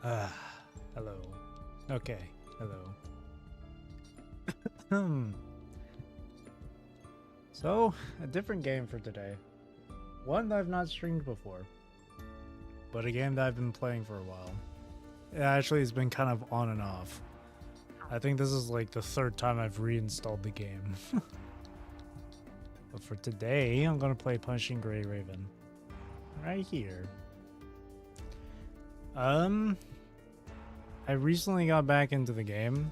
Hello. Okay, hello. Hmm. So, a different game for today. One that I've not streamed before, but a game that I've been playing for a while. It actually has been kind of on and off. I think this is like the third time I've reinstalled the game. But for today, I'm gonna play Punching Gray Raven. Right here. I recently got back into the game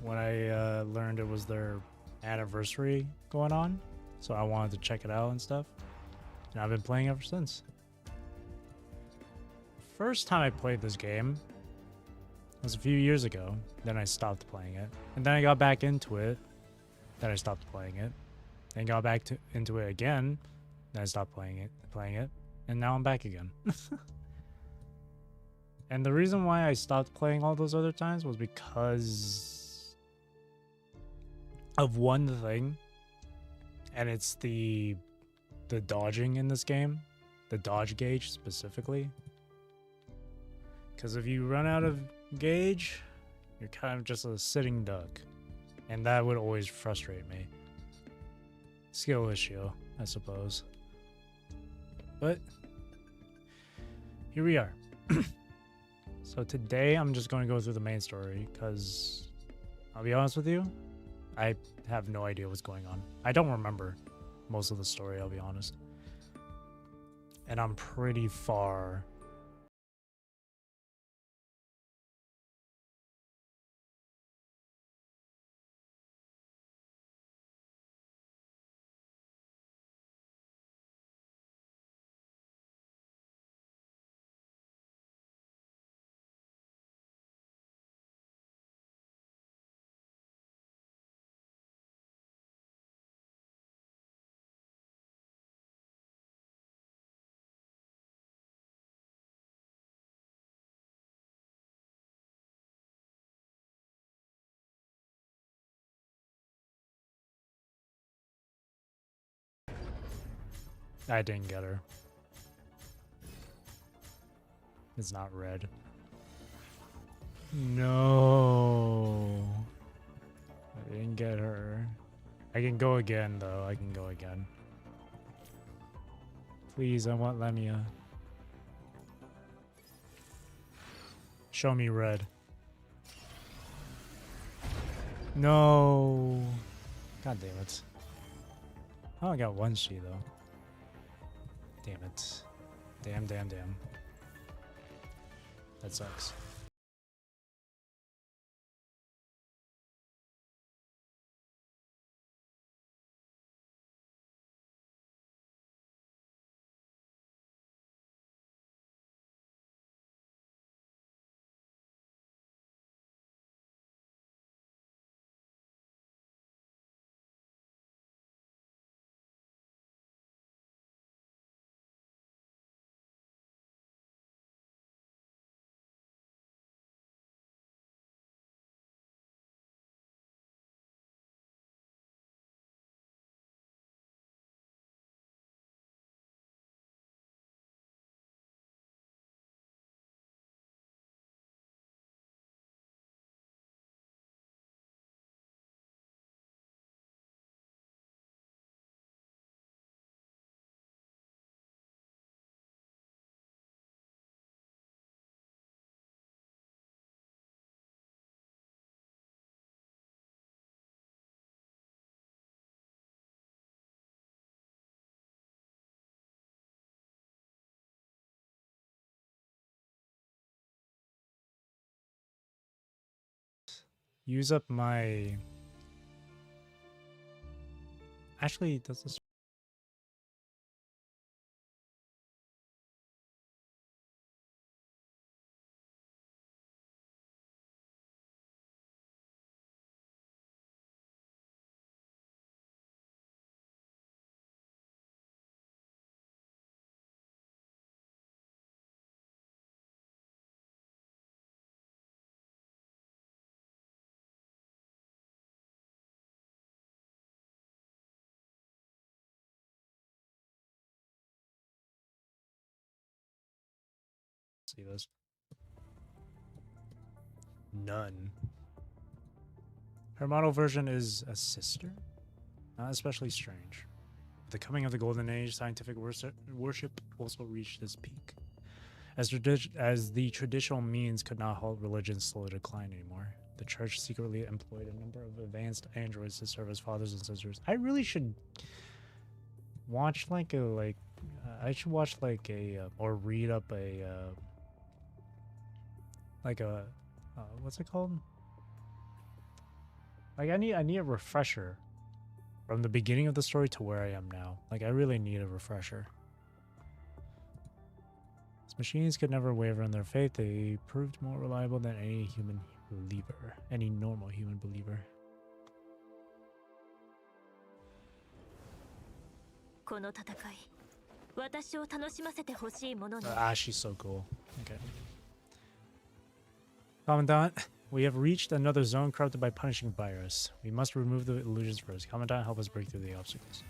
when I learned it was their anniversary going on, so I wanted to check it out and stuff. And I've been playing ever since. First time I played this game was a few years ago. Then I stopped playing it, and then I got back into it. Then I stopped playing it. Then got back into it again. Then I stopped playing it, and now I'm back again. And the reason why I stopped playing all those other times was because of one thing, and it's the dodging in this game, the dodge gauge specifically. Because if you run out of gauge, you're kind of just a sitting duck, and that would always frustrate me. Skill issue, I suppose. But here we are. So today I'm just going to go through the main story because I'll be honest with you, I have no idea what's going on. I don't remember most of the story, I'll be honest. And I'm pretty far. I didn't get her. It's not red. No. I didn't get her. I can go again, though. I can go again. Please, I want Lemia. Show me red. No. God damn it. Oh, I got one she, though. Damn it. Damn. That sucks. Use up my... Actually, does this... See this? None. Her model version is a sister? Not especially strange. With the coming of the Golden Age, scientific worship also reached its peak. As the traditional means could not halt religion's slow decline anymore, the church secretly employed a number of advanced androids to serve as fathers and sisters. I really should watch I should watch or read up what's it called? Like I need a refresher from the beginning of the story to where I am now. Like I really need a refresher. As machines could never waver in their faith, they proved more reliable than any human believer, any normal human believer. She's so cool. Okay. Commandant, we have reached another zone corrupted by punishing virus. We must remove the illusions first. Commandant, help us break through the obstacles.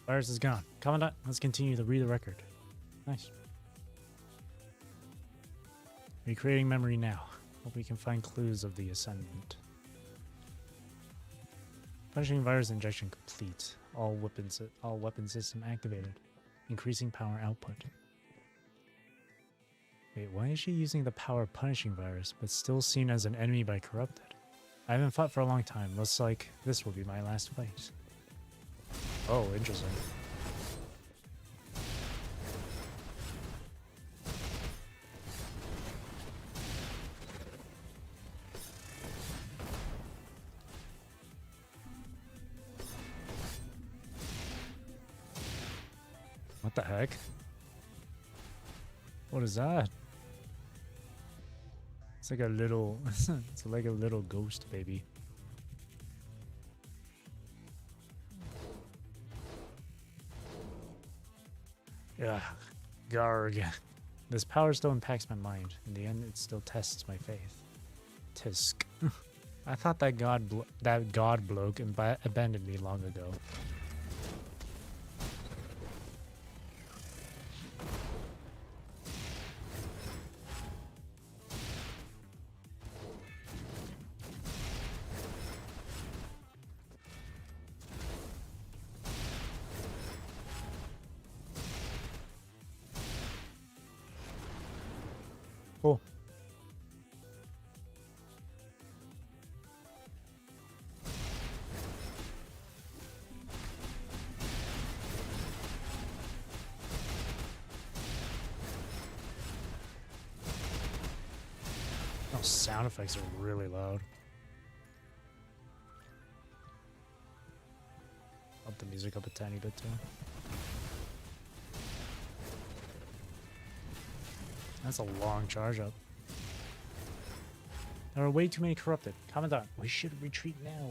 Virus is gone. Commandant, let's continue to read the record. Nice. Recreating memory now. Hope we can find clues of the ascendant. Punishing virus injection complete. All weapon system activated. Increasing power output. Wait, why is she using the power of punishing virus, but still seen as an enemy by corrupted? I haven't fought for a long time. Looks like this will be my last fight. Oh, interesting. What the heck? What is that? It's like a little it's like a little ghost baby. Ugh, Garg. This power still impacts my mind. In the end, it still tests my faith. Tisk. I thought that god bloke abandoned me long ago. Cool. Oh, sound effects are really loud. Up the music up a tiny bit too. That's a long charge up. There are way too many corrupted. Commandant, we should retreat now.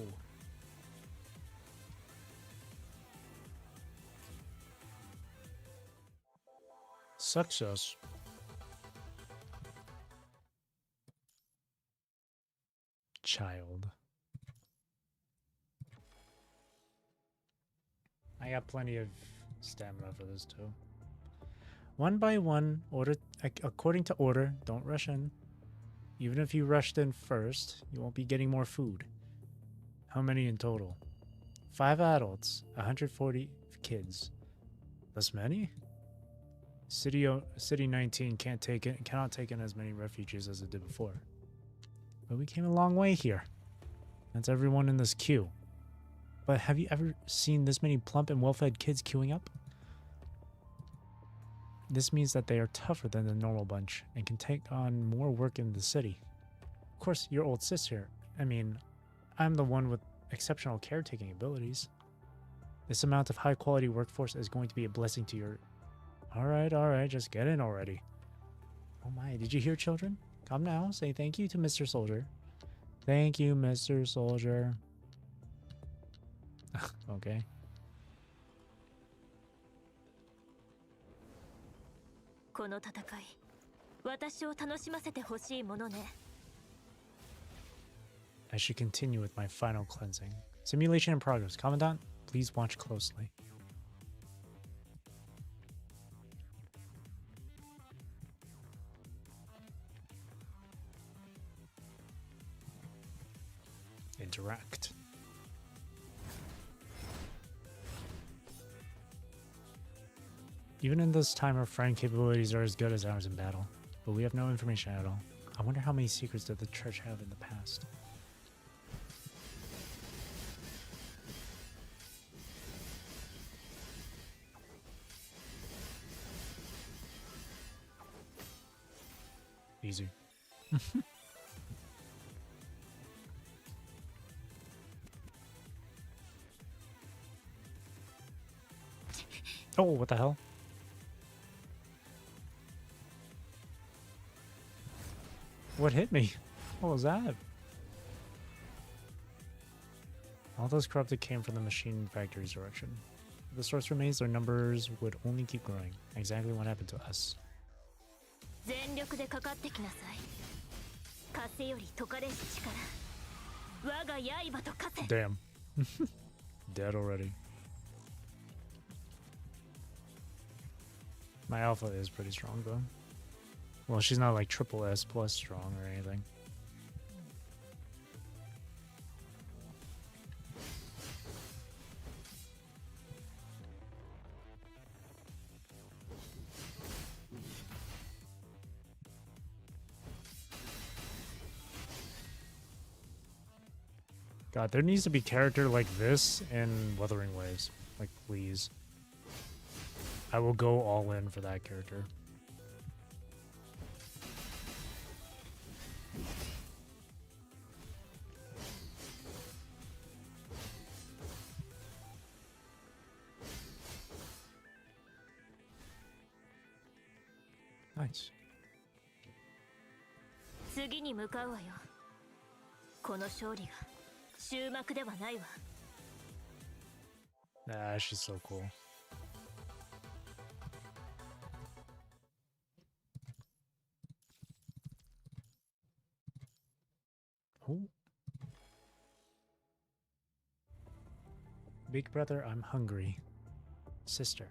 Success. Child. I got plenty of stamina for this too. One by one, according to order, don't rush in. Even if you rushed in first, you won't be getting more food. How many in total? 5 adults, 140 kids. This many? City 19 cannot take in as many refugees as it did before. But we came a long way here. That's everyone in this queue. But have you ever seen this many plump and well-fed kids queuing up? This means that they are tougher than the normal bunch and can take on more work in the city. Of course, your old sister. I mean, I'm the one with exceptional caretaking abilities. This amount of high-quality workforce is going to be a blessing to your... Alright, just get in already. Oh my, did you hear, children? Come now, say thank you to Mr. Soldier. Thank you, Mr. Soldier. Okay. I should continue with my final cleansing. Simulation in progress. Commandant, please watch closely. Interact. Even in this time, our friend capabilities are as good as ours in battle, but we have no information at all. I wonder how many secrets did the church have in the past. Easy. Oh, what the hell? What hit me? What was that? All those corrupted came from the machine factory's direction. If the source remains, their numbers would only keep growing. Exactly what happened to us. Damn. Dead already. My alpha is pretty strong though. Well, she's not like triple S plus strong or anything. God, there needs to be character like this in Wuthering Waves. Like, please. I will go all in for that character. Nice. Ah, she's so cool. Oh. Big brother, I'm hungry. Sister.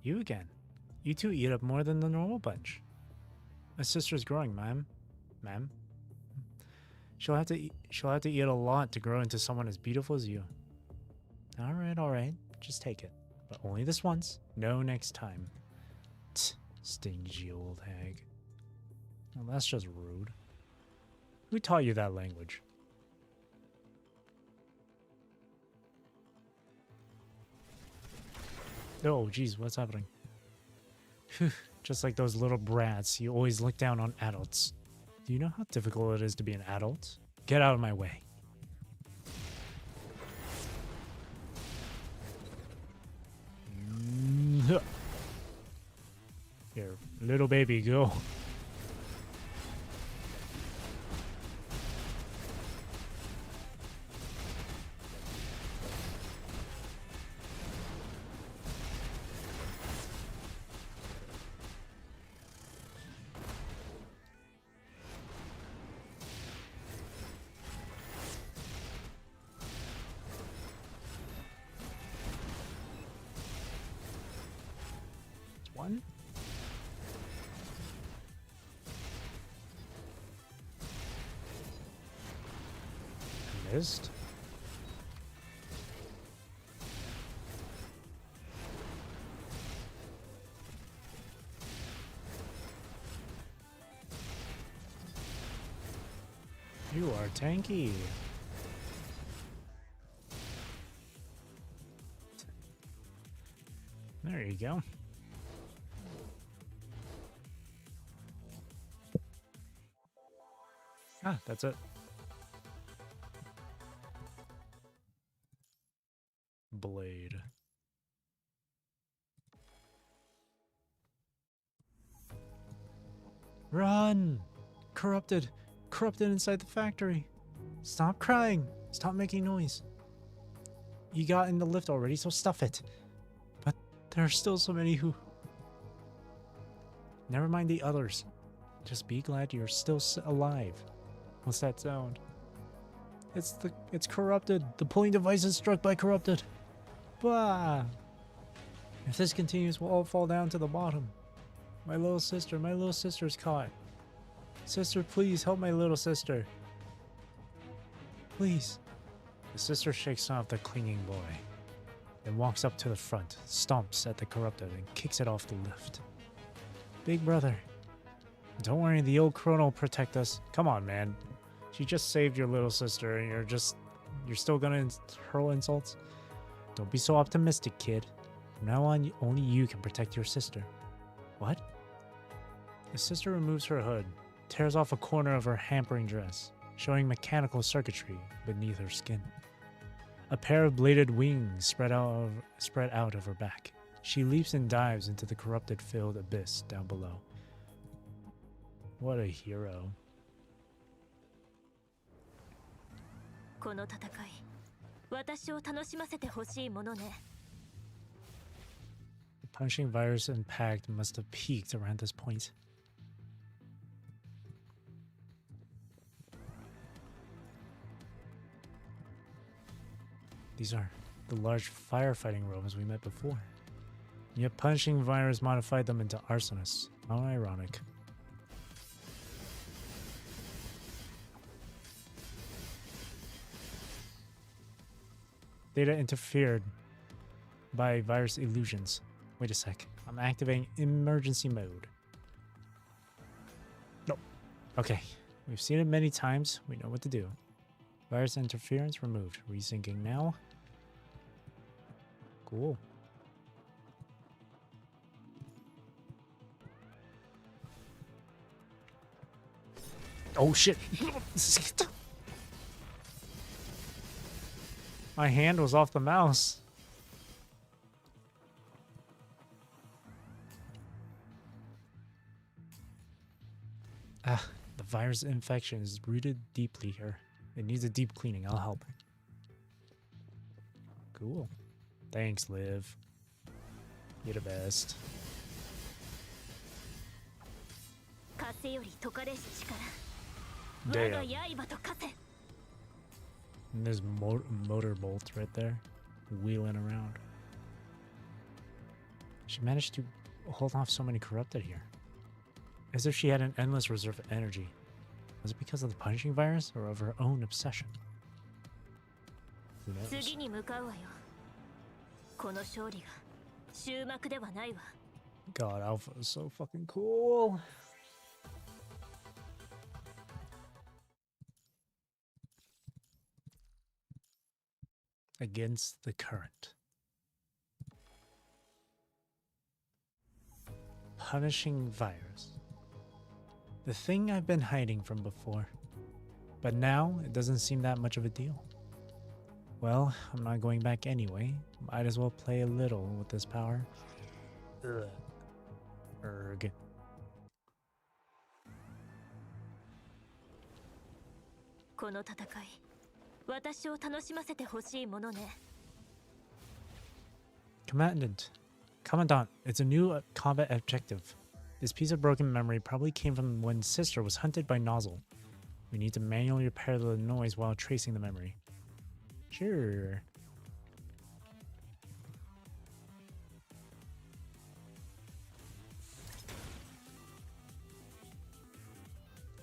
You again. You two eat up more than the normal bunch. My sister's growing, ma'am. Ma'am? She'll have to eat a lot to grow into someone as beautiful as you. Alright. Just take it. But only this once. No next time. Tch, stingy old hag. Well, that's just rude. Who taught you that language? Oh, geez, what's happening? Just like those little brats, you always look down on adults. Do you know how difficult it is to be an adult? Get out of my way. Here, little baby, go. One. Missed. You are tanky. There you go. Ah, that's it. Blade. Run! Corrupted! Corrupted inside the factory! Stop crying! Stop making noise! You got in the lift already, so stuff it! But there are still so many who... Never mind the others. Just be glad you're still alive. What's that sound? It's corrupted. The pulling device is struck by corrupted. Bah! If this continues, we'll all fall down to the bottom. My little sister's caught. Sister, please help my little sister. Please. The sister shakes off the clinging boy, then walks up to the front, stomps at the corrupted, and kicks it off the lift. Big brother. Don't worry, the old Chrono will protect us. Come on, man. She just saved your little sister, and you're still gonna hurl insults? Don't be so optimistic, kid. From now on, only you can protect your sister. What? The sister removes her hood, tears off a corner of her hampering dress, showing mechanical circuitry beneath her skin. A pair of bladed wings spread out of her back. She leaps and dives into the corrupted-filled abyss down below. What a hero. The punching virus impact must have peaked around this point. These are the large firefighting robots we met before. Yet punching virus modified them into arsonists. How ironic. Data interfered by virus illusions. Wait a sec. I'm activating emergency mode. No. Okay. We've seen it many times. We know what to do. Virus interference removed. Resyncing now. Cool. Oh shit. My hand was off the mouse. The virus infection is rooted deeply here. It needs a deep cleaning. I'll help. Cool. Thanks, Liv. You're the best. Damn. And there's motor bolts right there, wheeling around. She managed to hold off so many corrupted here. As if she had an endless reserve of energy. Was it because of the punching virus or of her own obsession? Who knows? God, Alpha is so fucking cool. Against the current. Punishing virus. The thing I've been hiding from before. But now, it doesn't seem that much of a deal. Well, I'm not going back anyway. Might as well play a little with this power. Ugh. Erg. Commandant, it's a new combat objective. This piece of broken memory probably came from when Sister was hunted by Nozzle. We need to manually repair the noise while tracing the memory. Sure.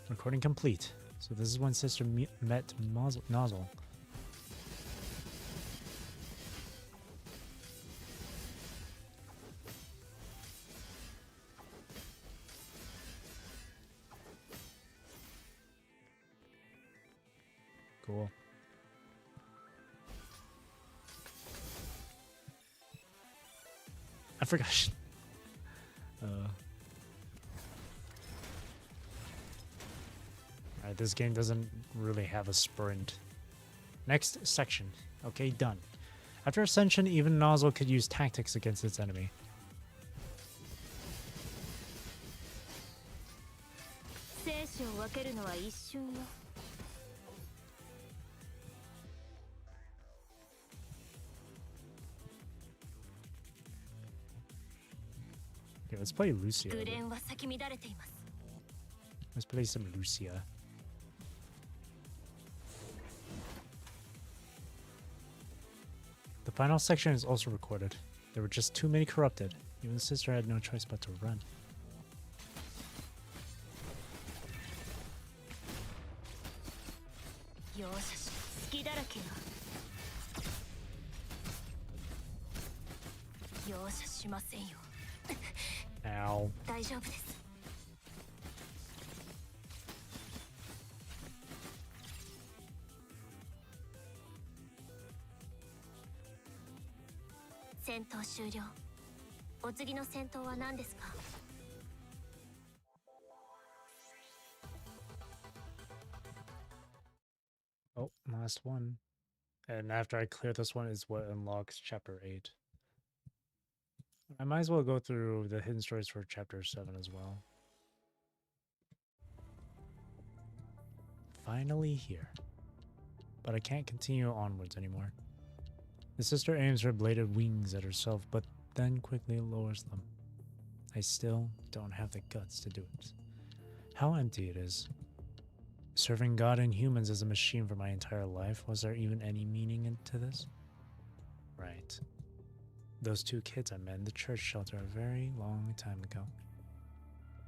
Recording complete. So this is when Sister met Nozzle. Cool. I forgot. Alright, this game doesn't really have a sprint. Next section. Okay, done. After Ascension, even Nozzle could use tactics against its enemy. Okay, let's play Lucia. Let's play some Lucia. The final section is also recorded. There were just too many corrupted. Even the sister had no choice but to run. Ow. 大丈夫です。戦闘終了。お次の戦闘は何ですか? Oh, last one. And after I clear this one is what unlocks chapter 8. I might as well go through the hidden stories for chapter 7 as well. Finally here. But I can't continue onwards anymore. The sister aims her bladed wings at herself, but then quickly lowers them. I still don't have the guts to do it. How empty it is. Serving God and humans as a machine for my entire life, was there even any meaning into this? Right. Those two kids I met in the church shelter a very long time ago.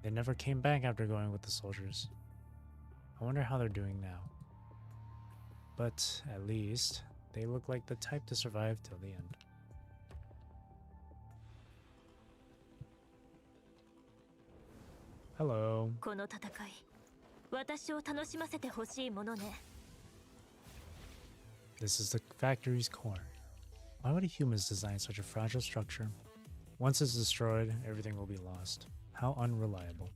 They never came back after going with the soldiers. I wonder how they're doing now. But at least they look like the type to survive till the end. Hello. この戦い、私を楽しませてほしいものね。 This is the factory's core. Why would humans design such a fragile structure? Once it's destroyed, everything will be lost. How unreliable.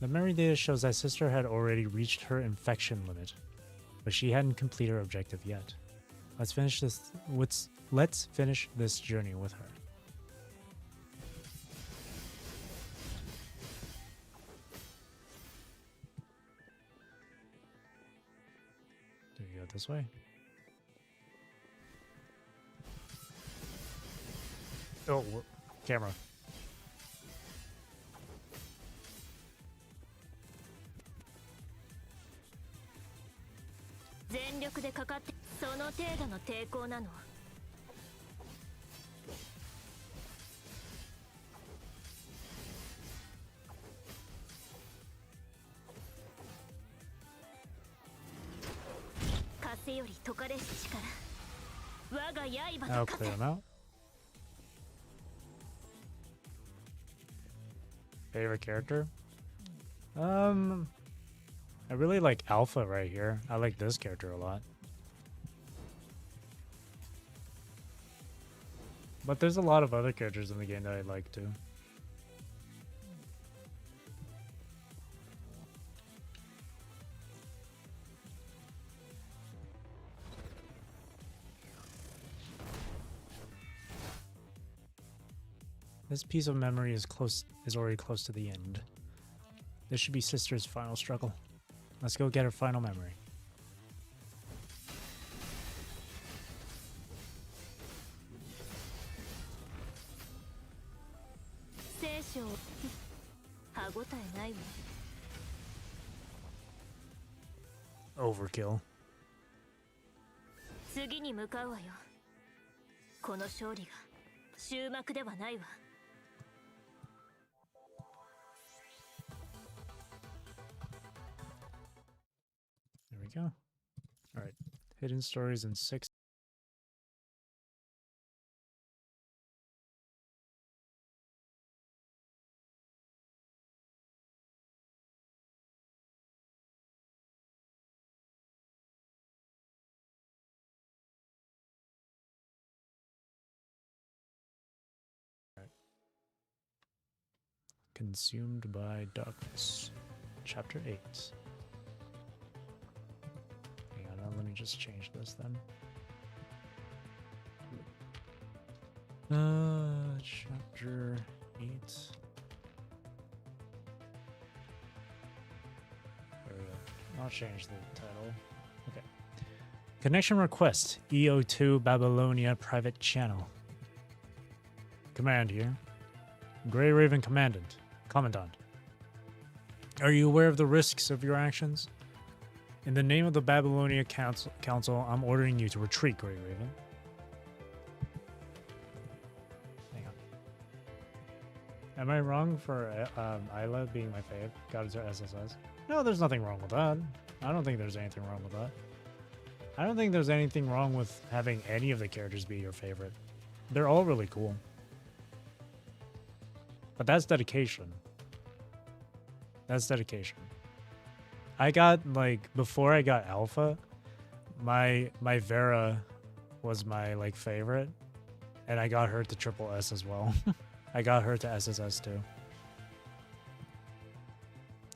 The memory data shows that sister had already reached her infection limit, but she hadn't completed her objective yet. Let's finish this journey with her. Do you go this way? Oh, camera. I'll clear them out. Favorite character? I really like Alpha right here. I like this character a lot. But there's a lot of other characters in the game that I like too. This piece of memory is already close to the end. This should be Sister's final struggle. Let's go get her final memory. Overkill. 次に向かうわよ。この勝利が終幕ではないわ。 There we go. All right. Hidden stories in 6. All right. Consumed by darkness. Chapter 8. Let me just change this then. Chapter 8. There we go. I'll change the title. Okay. Connection request. EO2 Babylonia private channel. Command here. Grey Raven Commandant. Commandant. Are you aware of the risks of your actions? In the name of the Babylonia Council, I'm ordering you to retreat, Grey Raven. Hang on. Am I wrong for Isla being my fave? Got it to SSS? No, there's nothing wrong with that. I don't think there's anything wrong with that. I don't think there's anything wrong with having any of the characters be your favorite. They're all really cool. But that's dedication. That's dedication. I got, like, before I got Alpha, my Vera was my, like, favorite. And I got her to Triple S as well. I got her to SSS too.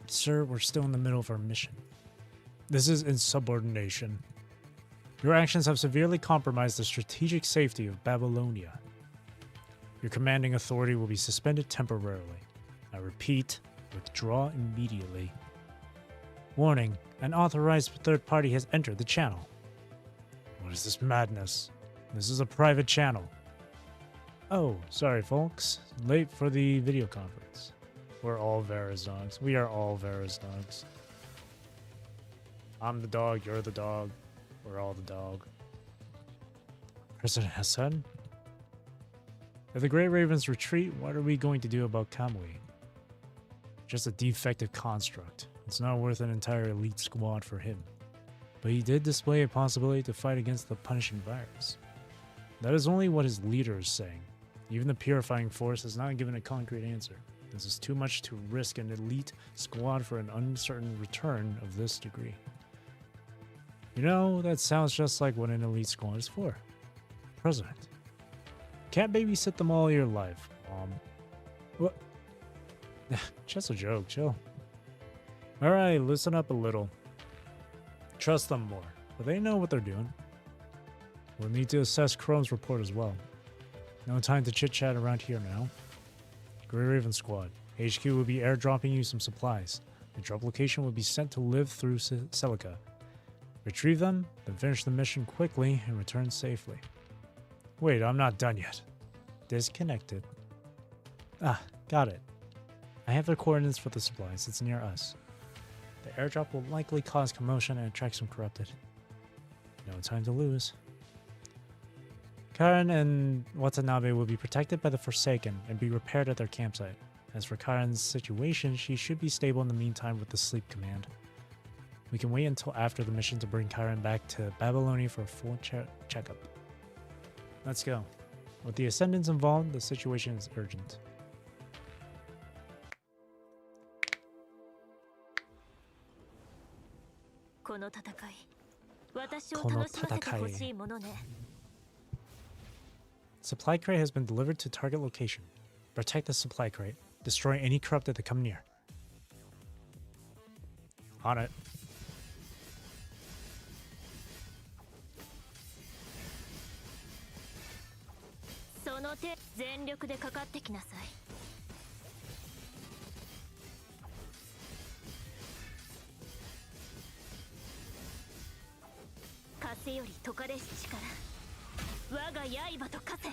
Sir, we're still in the middle of our mission. This is insubordination. Your actions have severely compromised the strategic safety of Babylonia. Your commanding authority will be suspended temporarily. I repeat, withdraw immediately. Warning, an authorized third party has entered the channel. What is this madness? This is a private channel. Oh, sorry folks. Late for the video conference. We're all Vera's dogs. We are all Vera's dogs. I'm the dog, you're the dog. We're all the dog. President Hassan? If the Grey Ravens retreat, what are we going to do about Kamui? Just a defective construct. It's not worth an entire elite squad for him. But he did display a possibility to fight against the punishing virus. That is only what his leader is saying. Even the purifying force has not given a concrete answer. This is too much to risk an elite squad for an uncertain return of this degree. You know, that sounds just like what an elite squad is for. President. Can't babysit them all your life, Mom. What? Just a joke, chill. Alright, listen up a little. Trust them more, but they know what they're doing. We'll need to assess Chrome's report as well. No time to chit-chat around here now. Grey Raven Squad. HQ will be airdropping you some supplies. The drop location will be sent to live through Celica. Retrieve them, then finish the mission quickly and return safely. Wait, I'm not done yet. Disconnected. Ah, got it. I have the coordinates for the supplies. It's near us. The airdrop will likely cause commotion and attract some corrupted. No time to lose. Karen and Watanabe will be protected by the Forsaken and be repaired at their campsite. As for Karen's situation, she should be stable in the meantime with the sleep command. We can wait until after the mission to bring Karen back to Babylonia for a full checkup. Let's go. With the Ascendants involved, the situation is urgent. Supply crate has been delivered to target location. Protect the supply crate. Destroy any corrupted that come near. On it.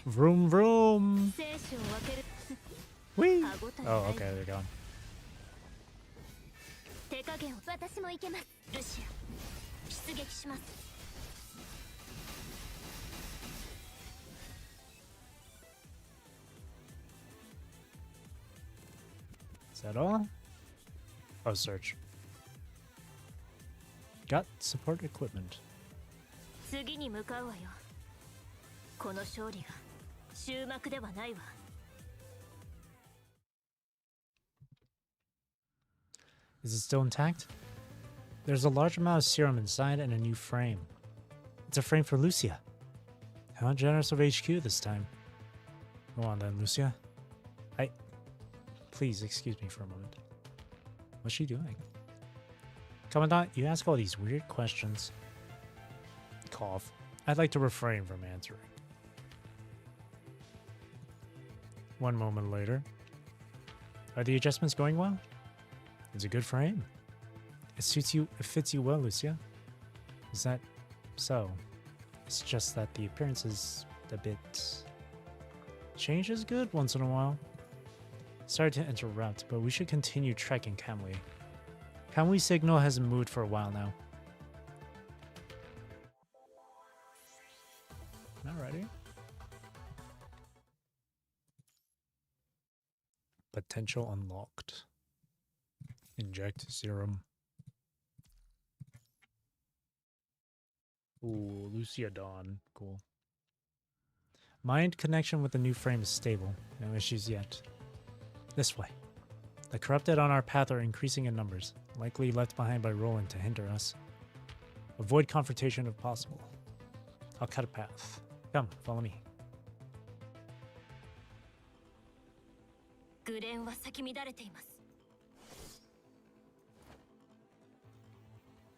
Vroom vroom. Whee! Oh, okay, they're gone. Is that all? Oh, search. Got support equipment. Is it still intact? There's a large amount of serum inside and a new frame. It's a frame for Lucia. How generous of HQ this time. Go on then, Lucia. Please excuse me for a moment. What's she doing? Commandant, you ask all these weird questions. Cough. I'd like to refrain from answering. One moment later. Are the adjustments going well? It's a good frame. It fits you well, Lucia. Is that so? It's just that the appearance is a bit... Change is good once in a while. Sorry to interrupt, but we should continue trekking Kamui. Kamui signal hasn't moved for a while now. Alrighty. Potential unlocked. Inject serum. Ooh, Lucia Dawn. Cool. Mind connection with the new frame is stable. No issues yet. This way. The corrupted on our path are increasing in numbers, likely left behind by Roland to hinder us. Avoid confrontation if possible. I'll cut a path. Come, follow me.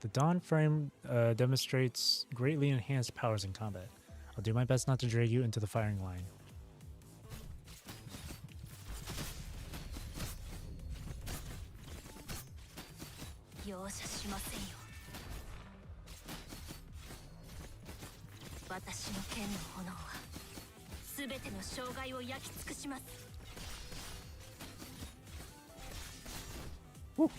The Dawn frame demonstrates greatly enhanced powers in combat. I'll do my best not to drag you into the firing line. Woo.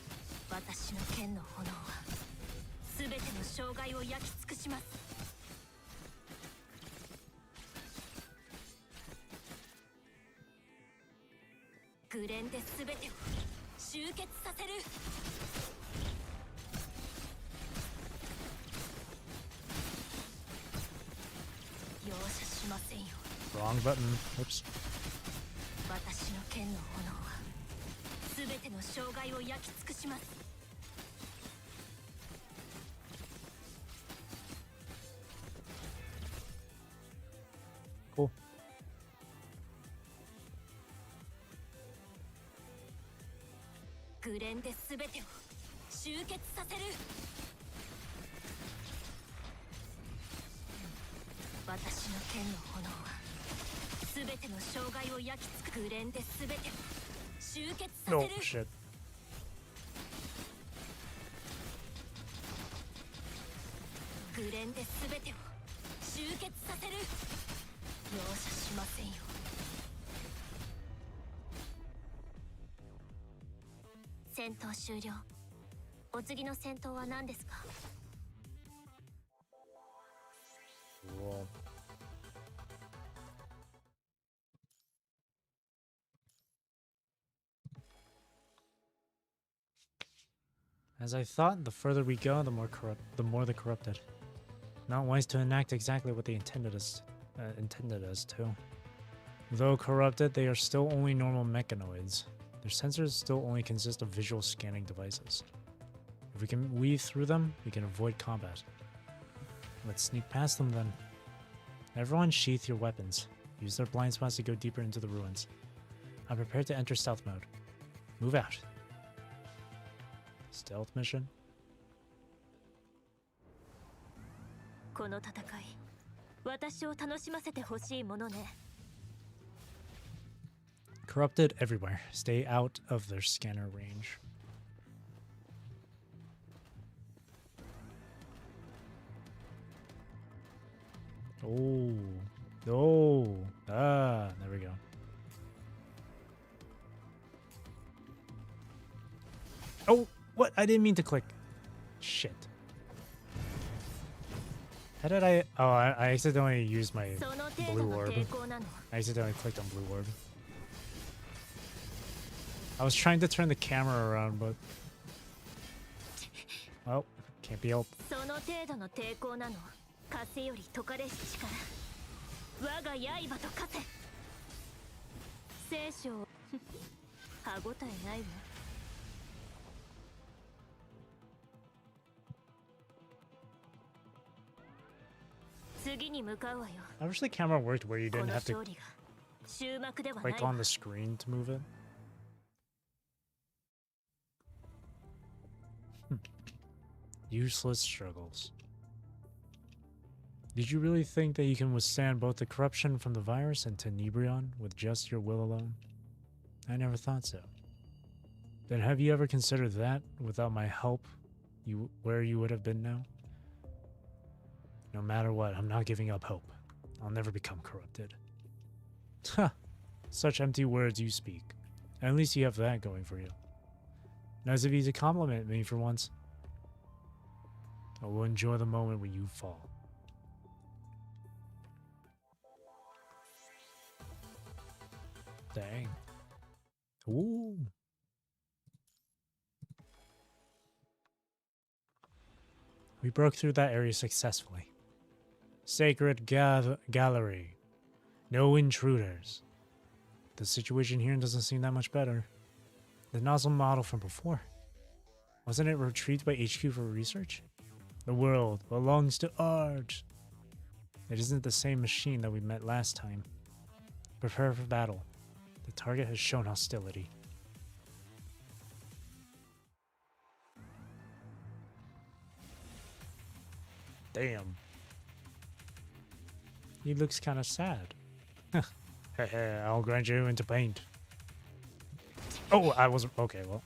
Wrong button. Oops. Cool. No shit. Cool. As I thought, the further we go, the more the corrupted. Not wise to enact exactly what they intended us to. Though corrupted, they are still only normal mechanoids. Their sensors still only consist of visual scanning devices. If we can weave through them, we can avoid combat. Let's sneak past them then. Everyone sheath your weapons. Use their blind spots to go deeper into the ruins. I'm prepared to enter stealth mode. Move out. Stealth mission? Corrupted everywhere. Stay out of their scanner range. Oh. Oh. Ah, there we go. Oh, what? I didn't mean to click. Shit. How did I... Oh, I accidentally used my blue orb. I accidentally clicked on blue orb. I was trying to turn the camera around, but... Oh, can't be helped. I wish the camera worked where you didn't have to click on the screen to move it. Useless struggles. Did you really think that you can withstand both the corruption from the virus and Tenebrion with just your will alone? I never thought so. Then have you ever considered that, without my help, where you would have been now? No matter what, I'm not giving up hope. I'll never become corrupted. Ha! Such empty words you speak. At least you have that going for you. Nice of you to compliment me for once. I will enjoy the moment when you fall. Dang. Ooh. We broke through that area successfully. Sacred gallery. No intruders. The situation here doesn't seem that much better. The nozzle model from before. Wasn't it retrieved by HQ for research? The world belongs to art. It isn't the same machine that we met last time. Prepare for battle. The target has shown hostility. Damn. He looks kind of sad. I'll grind you into paint. Oh, I wasn't. Okay, well.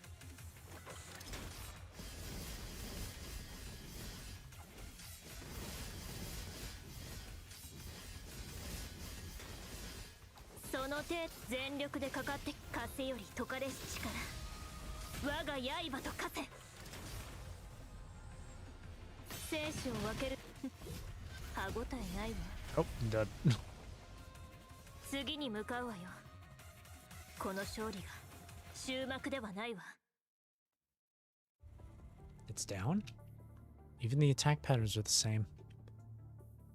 Oh, I'm dead. It's down? Even the attack patterns are the same.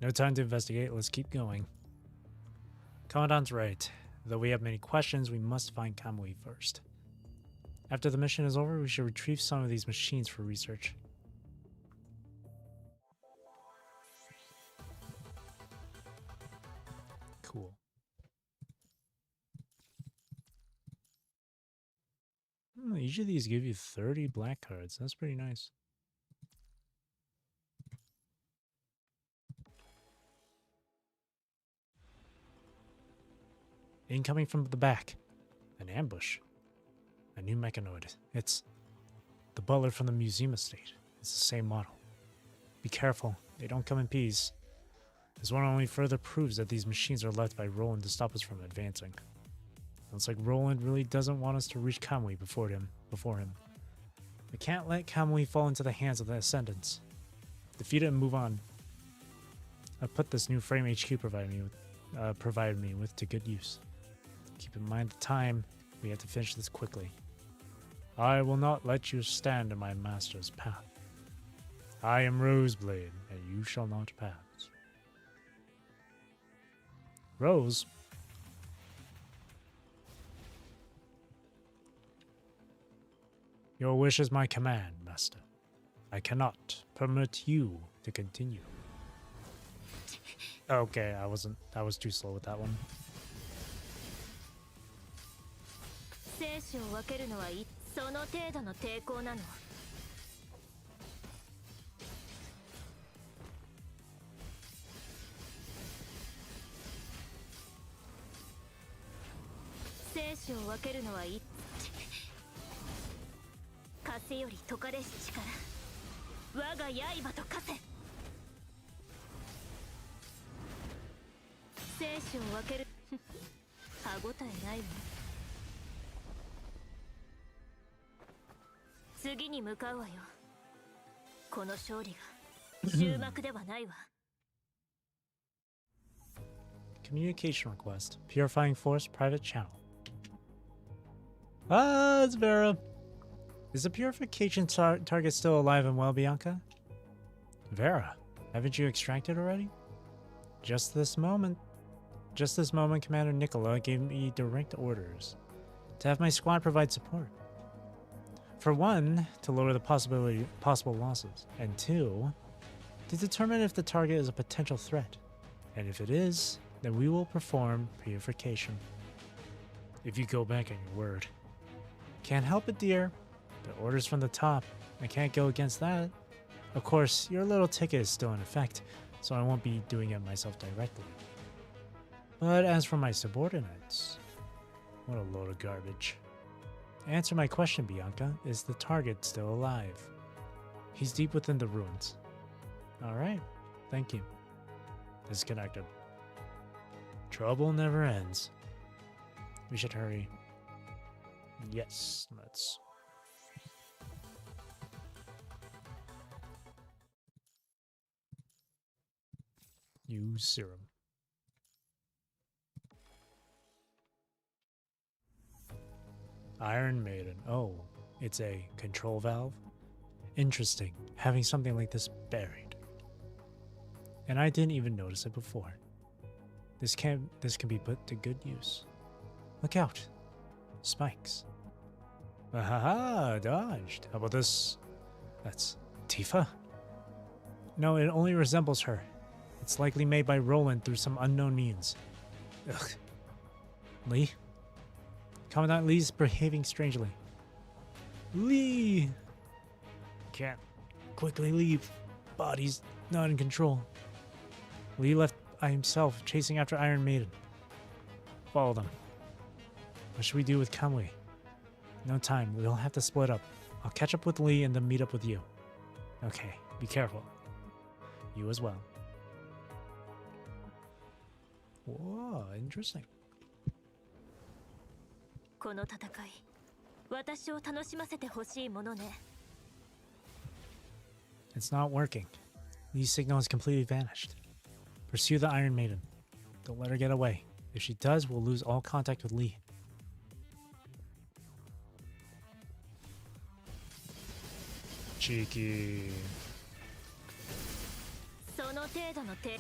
No time to investigate, let's keep going. Commandant's right. Though we have many questions, we must find Kamui first. After the mission is over, we should retrieve some of these machines for research. Cool. Each of these give you 30 black cards. That's pretty nice. Incoming from the back. An ambush. A new mechanoid. It's the butler from the museum estate. It's the same model. Be careful. They don't come in peace. This one only further proves that these machines are left by Roland to stop us from advancing. Looks like Roland really doesn't want us to reach Kamui before him. We can't let Kamui fall into the hands of the Ascendants. Defeat it and move on. I've put this new frame HQ provided me with to good use. Keep in mind the time. We have to finish this quickly. I will not let you stand in my master's path. I am Roseblade, and you shall not pass. Rose? Your wish is my command, master. I cannot permit you to continue. Okay, I was too slow with that one. Communication request. Purifying Force private channel. Ah, it's Vera. Is the purification target still alive and well, Bianca? Vera, haven't you extracted already? Just this moment, Commander Nicola gave me direct orders to have my squad provide support. For one, to lower the possible losses, and two, to determine if the target is a potential threat. And if it is, then we will perform purification. If you go back on your word. Can't help it, dear. The orders from the top. I can't go against that. Of course, your little ticket is still in effect, so I won't be doing it myself directly. But as for my subordinates, what a load of garbage. Answer my question, Bianca. Is the target still alive? He's deep within the ruins. Alright, thank you. Disconnected. Trouble never ends. We should hurry. Yes, let's Use serum. Iron Maiden. Oh, it's a control valve? Interesting, having something like this buried. And I didn't even notice it before. This can be put to good use. Look out. Spikes. Ahaha, dodged. How about this? That's Tifa? No, it only resembles her. It's likely made by Roland through some unknown means. Ugh. Lee? Commandant Lee's behaving strangely. Lee! Can't quickly leave. Body's not in control. Lee left by himself, chasing after Iron Maiden. Follow them. What should we do with Kamui? No time. We'll have to split up. I'll catch up with Lee and then meet up with you. Okay, be careful. You as well. Whoa, interesting. この戦い、私を楽しませてほしいものね。It's not working. Lee's signal has completely vanished. Pursue the Iron Maiden. Don't let her get away. If she does, we'll lose all contact with Lee. Cheeky. その程度の手。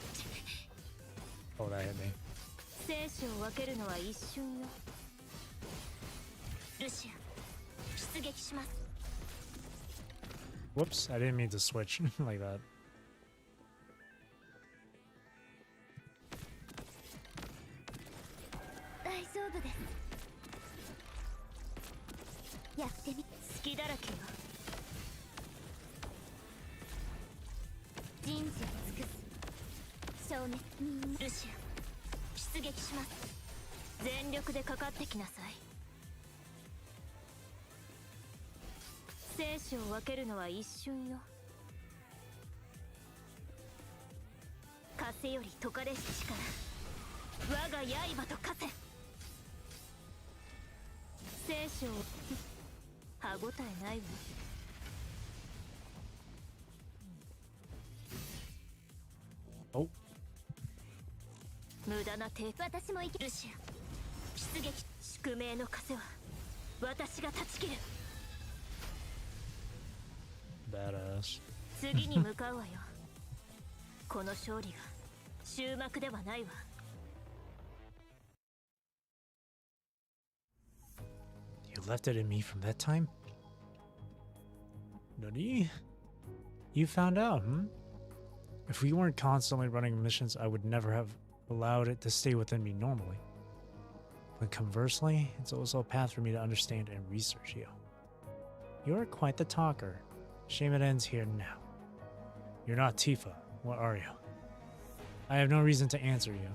Oh, that hit me. 生死を分けるのは一瞬よ。ルシア、出撃します。 Whoops, I didn't mean to switch like that. 大丈夫です。やってみ。隙だらけよ。人事を尽くす。消滅。ルシア、出撃します。全力でかかってきなさい。生死を分けるのは一瞬よ。風より解かれし力。我が刃と化せ。生死を歯ごたえないわ。Oh. 無駄な抵抗。私も生きるし。出撃。宿命の風は私が断ち切る。 Badass. 次に向かうわよ。この勝利が終幕ではないわ。You left it in me from that time? Nani? You found out, hmm? If we weren't constantly running missions, I would never have allowed it to stay within me normally. But conversely, it's also a path for me to understand and research you. You're quite the talker. Shame it ends here now. You're not Tifa. What are you? I have no reason to answer you.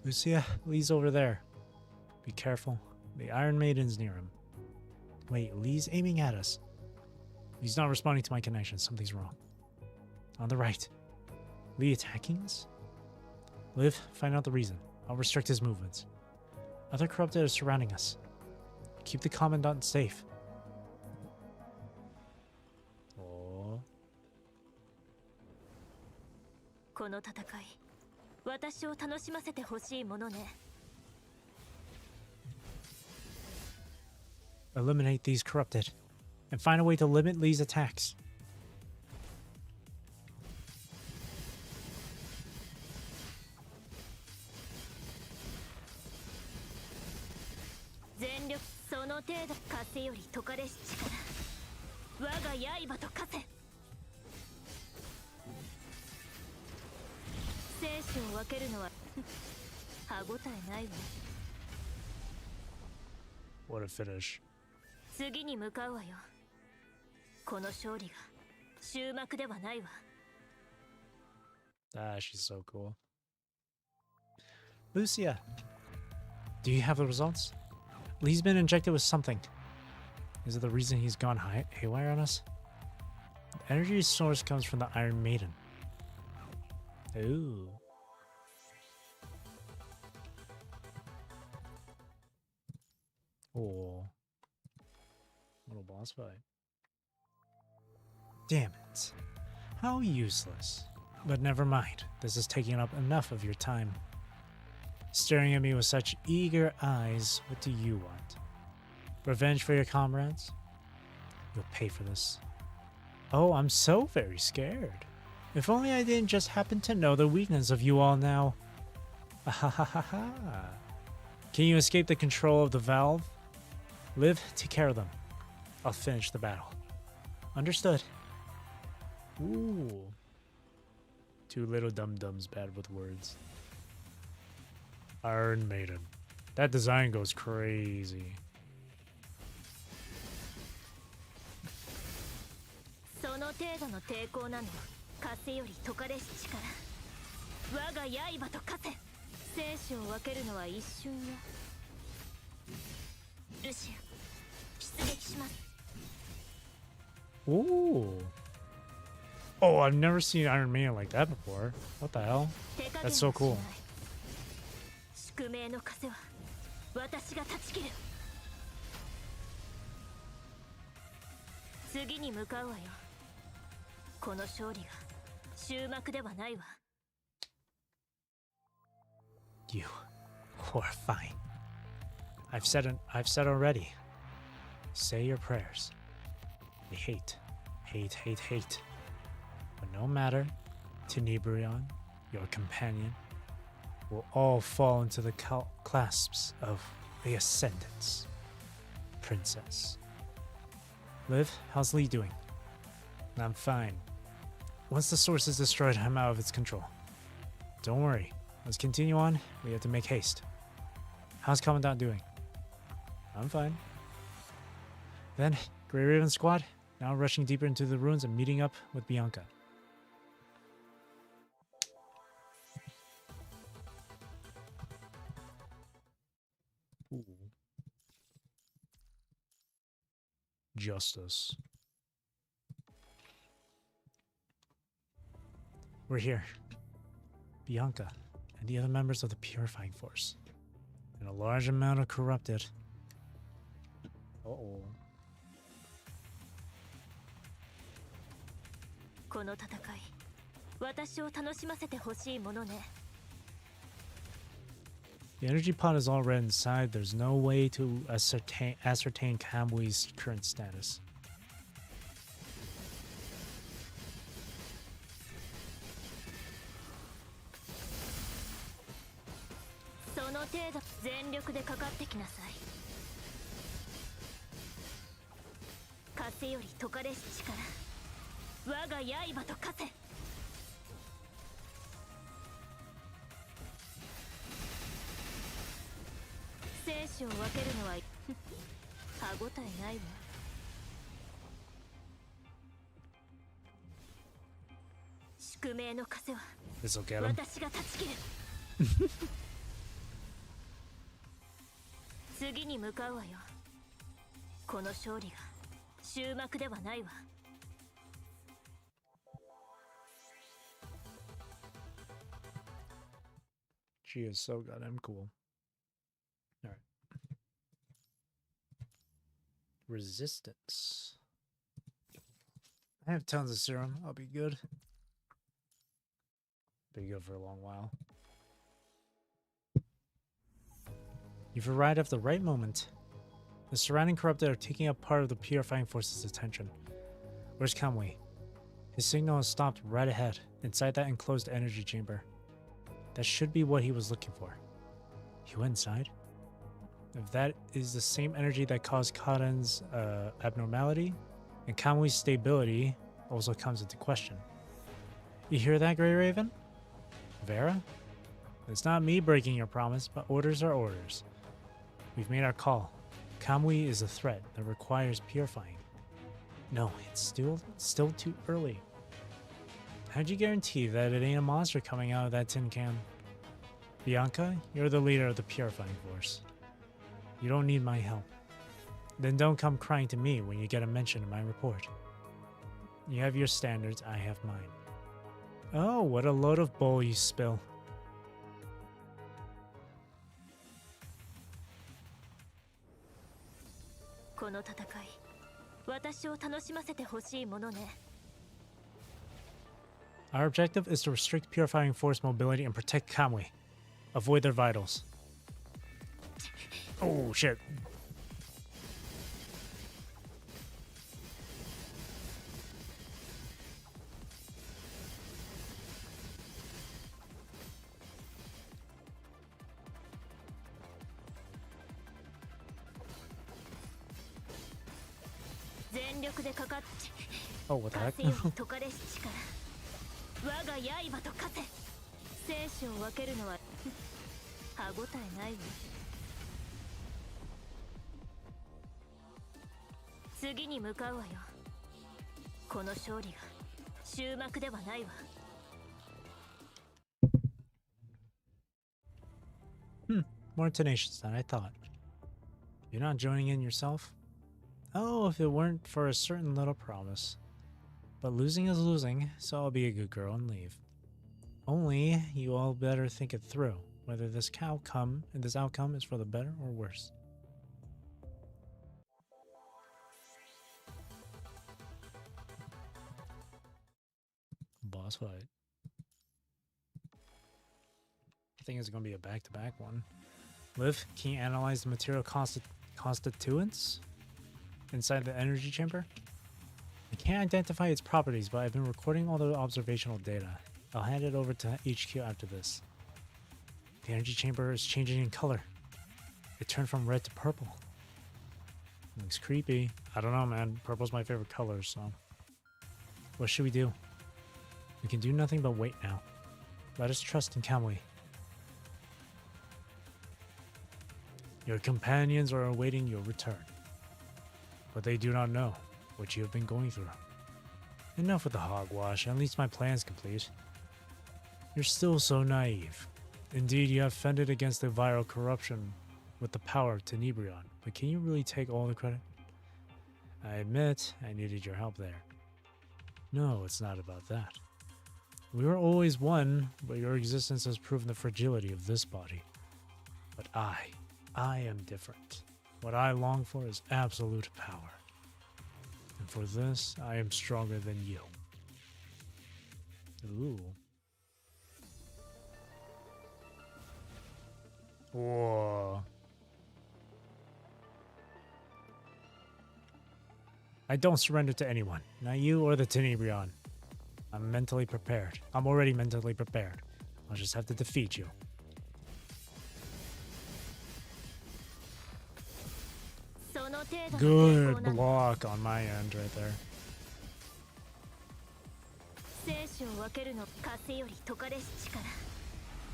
Lucia, Lee's over there. Be careful. The Iron Maiden's near him. Wait, Lee's aiming at us. He's not responding to my connection. Something's wrong. On the right. Lee attacking us? Liv, find out the reason. I'll restrict his movements. Other corrupted are surrounding us. Keep the Commandant safe. Oh. この戦い、私を楽しませてほしいものね。 Eliminate these corrupted, and find a way to limit Lee's attacks. What a finish. 次に向かうわよ。この勝利が終幕ではないわ。 Ah, she's so cool. Lucia, do you have the results? Lee's been injected with something. Is it the reason he's gone haywire on us? The energy source comes from the Iron Maiden. Ooh. Oh. Little boss fight. Damn it. How useless. But never mind. This is taking up enough of your time. Staring at me with such eager eyes, what do you want? Revenge for your comrades? You'll pay for this. Oh, I'm so very scared. If only I didn't just happen to know the weakness of you all now. Ahahaha. Can you escape the control of the valve? Live, take care of them. I'll finish the battle. Understood. Ooh. Two little dum-dums bad with words. Iron Maiden. That design goes crazy. その程度の抵抗なの風より解かれし力我が刃と化せ生死を分けるのは一瞬よルシア出撃します Ooh. Oh, I've never seen Iron Maiden like that before. What the hell? That's so cool. 宿命の風は私が断ち切る次に向かうわよこの勝利が終幕ではないわ You horrifying. I've said already. Say your prayers. I hate. But no matter, Tenebrion, your companion, will all fall into the clasps of the Ascendants. Princess. Liv, how's Lee doing? I'm fine. Once the source is destroyed, I'm out of its control. Don't worry. Let's continue on. We have to make haste. How's Commandant doing? I'm fine. Then, Grey Raven squad, now rushing deeper into the ruins and meeting up with Bianca. Ooh. Justice. We're here. Bianca and the other members of the Purifying Force. And a large amount of corrupted. Uh-oh. この戦い、私を楽しませてほしいものね。 The energy pod is all red inside. There's no way to ascertain Kambui's current status. This'll get him. 次に向かうわよ。この勝利が終幕ではないわ。She is so goddamn cool. Alright. Resistance. I have tons of serum. I'll be good. Be good for a long while. You've arrived at the right moment. The surrounding corrupted are taking up part of the Purifying Force's attention. Where's Kamui? His signal has stopped right ahead, inside that enclosed energy chamber. That should be what he was looking for. He went inside? If that is the same energy that caused Kaden's abnormality, and Kamui's stability also comes into question. You hear that, Grey Raven? Vera? It's not me breaking your promise, but orders are orders. We've made our call. Kamui is a threat that requires purifying. No, it's still too early. How'd you guarantee that it ain't a monster coming out of that tin can? Bianca, you're the leader of the Purifying Force. You don't need my help. Then don't come crying to me when you get a mention in my report. You have your standards, I have mine. Oh, what a load of bull you spill. この戦い、私を楽しませてほしいものね。 Our objective is to restrict purifying force mobility and protect Kamui. Avoid their vitals. Oh, shit. 全力でかかって Oh, what the 風 heck? より解かれし力、我が刃と化せ。生死を分けるのは歯ごたえないわ。次に向かうわよ。この勝利が終幕ではないわ。 More tenacious than I thought. You're not joining in yourself? Oh, if it weren't for a certain little promise. But losing is losing, so I'll be a good girl and leave. Only, you all better think it through, whether this outcome is for the better or worse. Boss fight. I think it's going to be a back-to-back one. Liv, can you analyze the material constituents inside the energy chamber? I can't identify its properties, but I've been recording all the observational data. I'll hand it over to HQ after this. The energy chamber is changing in color. It turned from red to purple. Looks creepy. I don't know, man. Purple's my favorite color, so... What should we do? We can do nothing but wait now. Let us trust in Kamui. Your companions are awaiting your return. But they do not know what you have been going through. Enough with the hogwash, at least my plan's complete. You're still so naive. Indeed, you have fended against the viral corruption with the power of Tenebrion, but can you really take all the credit? I admit I needed your help there. No, it's not about that. We were always one, but your existence has proven the fragility of this body. But I am different. What I long for is absolute power. And for this, I am stronger than you. Ooh. Whoa. I don't surrender to anyone, not you or the Tenebrion. I'm mentally prepared. I'm already mentally prepared. I'll just have to defeat you. Good block on my end right there.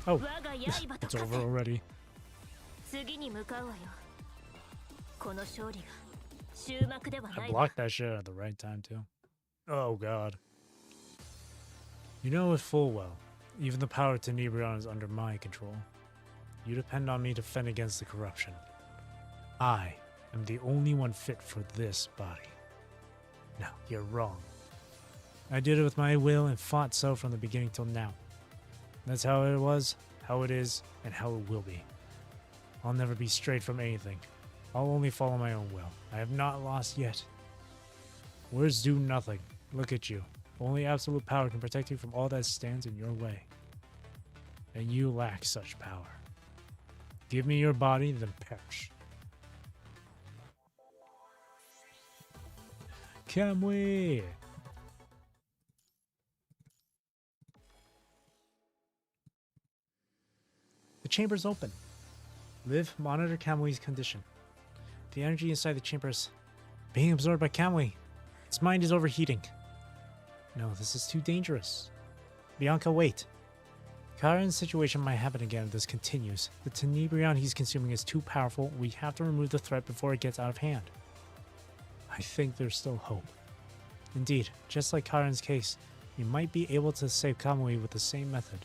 Oh, it's over already. I blocked that shit at the right time too. Oh god. You know it full well. Even the power of Tenebrion is under my control. You depend on me to fend against the corruption. I am the only one fit for this body. No, you're wrong. I did it with my will and fought so from the beginning till now. That's how it was, how it is, and how it will be. I'll never be strayed from anything. I'll only follow my own will. I have not lost yet. Words do nothing. Look at you. Only absolute power can protect you from all that stands in your way. And you lack such power. Give me your body, then perish. Kamui! The chamber's open. Liv, monitor Kamui's condition. The energy inside the chamber is being absorbed by Kamui. His mind is overheating. No, this is too dangerous. Bianca, wait. Karen's situation might happen again if this continues. The Tenebrion he's consuming is too powerful. We have to remove the threat before it gets out of hand. I think there's still hope. Indeed, just like Karen's case, you might be able to save Kamui with the same method.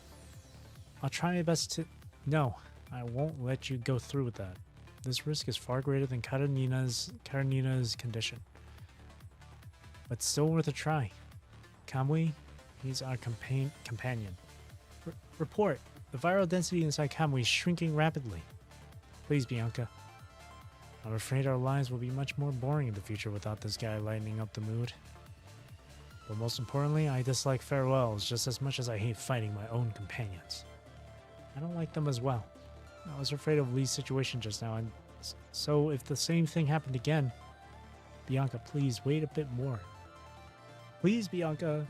I'll try my best to... No, I won't let you go through with that. This risk is far greater than Karenina's condition. But still worth a try. Kamui, he's our companion. Report. The viral density inside Kamui is shrinking rapidly. Please, Bianca. I'm afraid our lives will be much more boring in the future without this guy lightening up the mood. But most importantly, I dislike farewells just as much as I hate fighting my own companions. I don't like them as well. I was afraid of Lee's situation just now, and so if the same thing happened again, Bianca, please wait a bit more. Please, Bianca.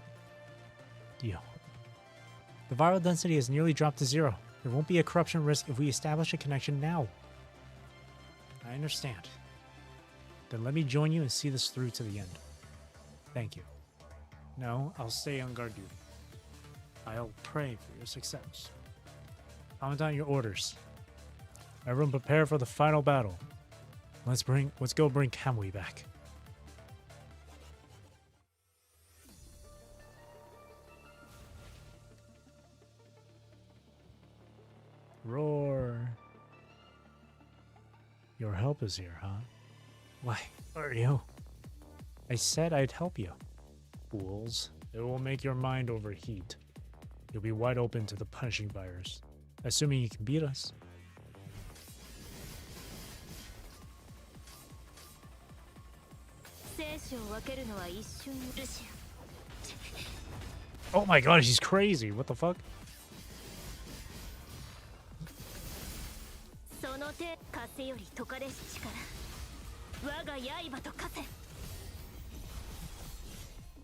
Deal. The viral density has nearly dropped to 0. There won't be a corruption risk if we establish a connection now. I understand. Then let me join you and see this through to the end. Thank you. No, I'll stay on guard duty. I'll pray for your success. Commandant, your orders. Everyone prepare for the final battle. Let's go bring Kamui back. Roar. Your help is here, huh? Why are you? I said I'd help you. Fools. It will make your mind overheat. You'll be wide open to the punishing virus. Assuming you can beat us. Oh my god, he's crazy. What the fuck?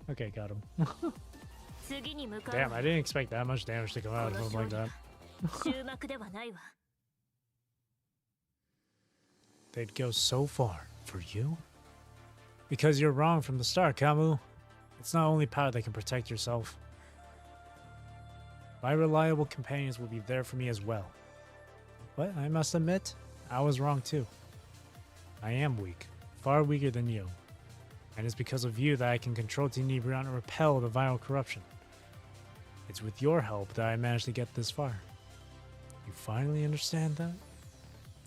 Okay, got him. Damn, I didn't expect that much damage to come out of him like that. They'd go so far for you? Because you're wrong from the start, Kamu. It's not only power that can protect yourself. My reliable companions will be there for me as well. But I must admit, I was wrong too. I am weak, far weaker than you. And it's because of you that I can control Tenebria and repel the viral corruption. It's with your help that I managed to get this far. You finally understand that?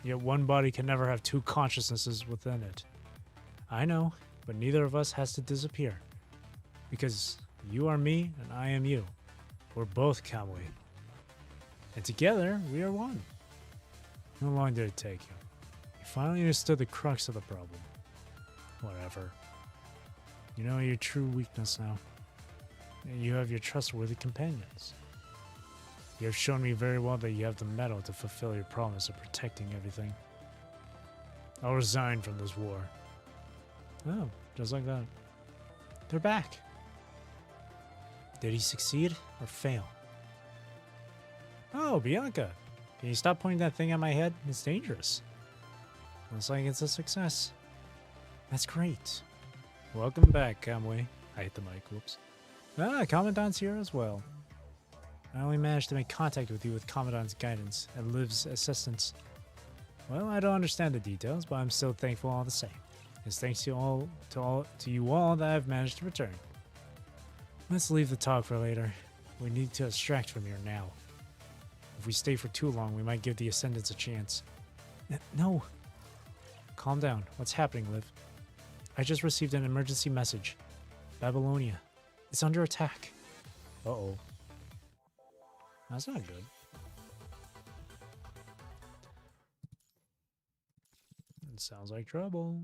Yet one body can never have two consciousnesses within it. I know, but neither of us has to disappear. Because you are me and I am you. We're both Kamui. And together, we are one. How long did it take you? You finally understood the crux of the problem. Whatever. You know your true weakness now. And you have your trustworthy companions. You have shown me very well that you have the mettle to fulfill your promise of protecting everything. I'll resign from this war. Oh, just like that. They're back. Did he succeed or fail? Oh, Bianca. Can you stop pointing that thing at my head? It's dangerous. Looks like it's a success. That's great. Welcome back, Kamui. I hit the mic, whoops. Ah, Commandant's here as well. I only managed to make contact with you with Commandant's guidance and Liv's assistance. Well, I don't understand the details, but I'm still thankful all the same. It's thanks to you all that I've managed to return. Let's leave the talk for later. We need to extract from here now. If we stay for too long, we might give the Ascendants a chance. No. Calm down. What's happening, Liv? I just received an emergency message. Babylonia. It's under attack. Uh-oh. That's not good. It sounds like trouble.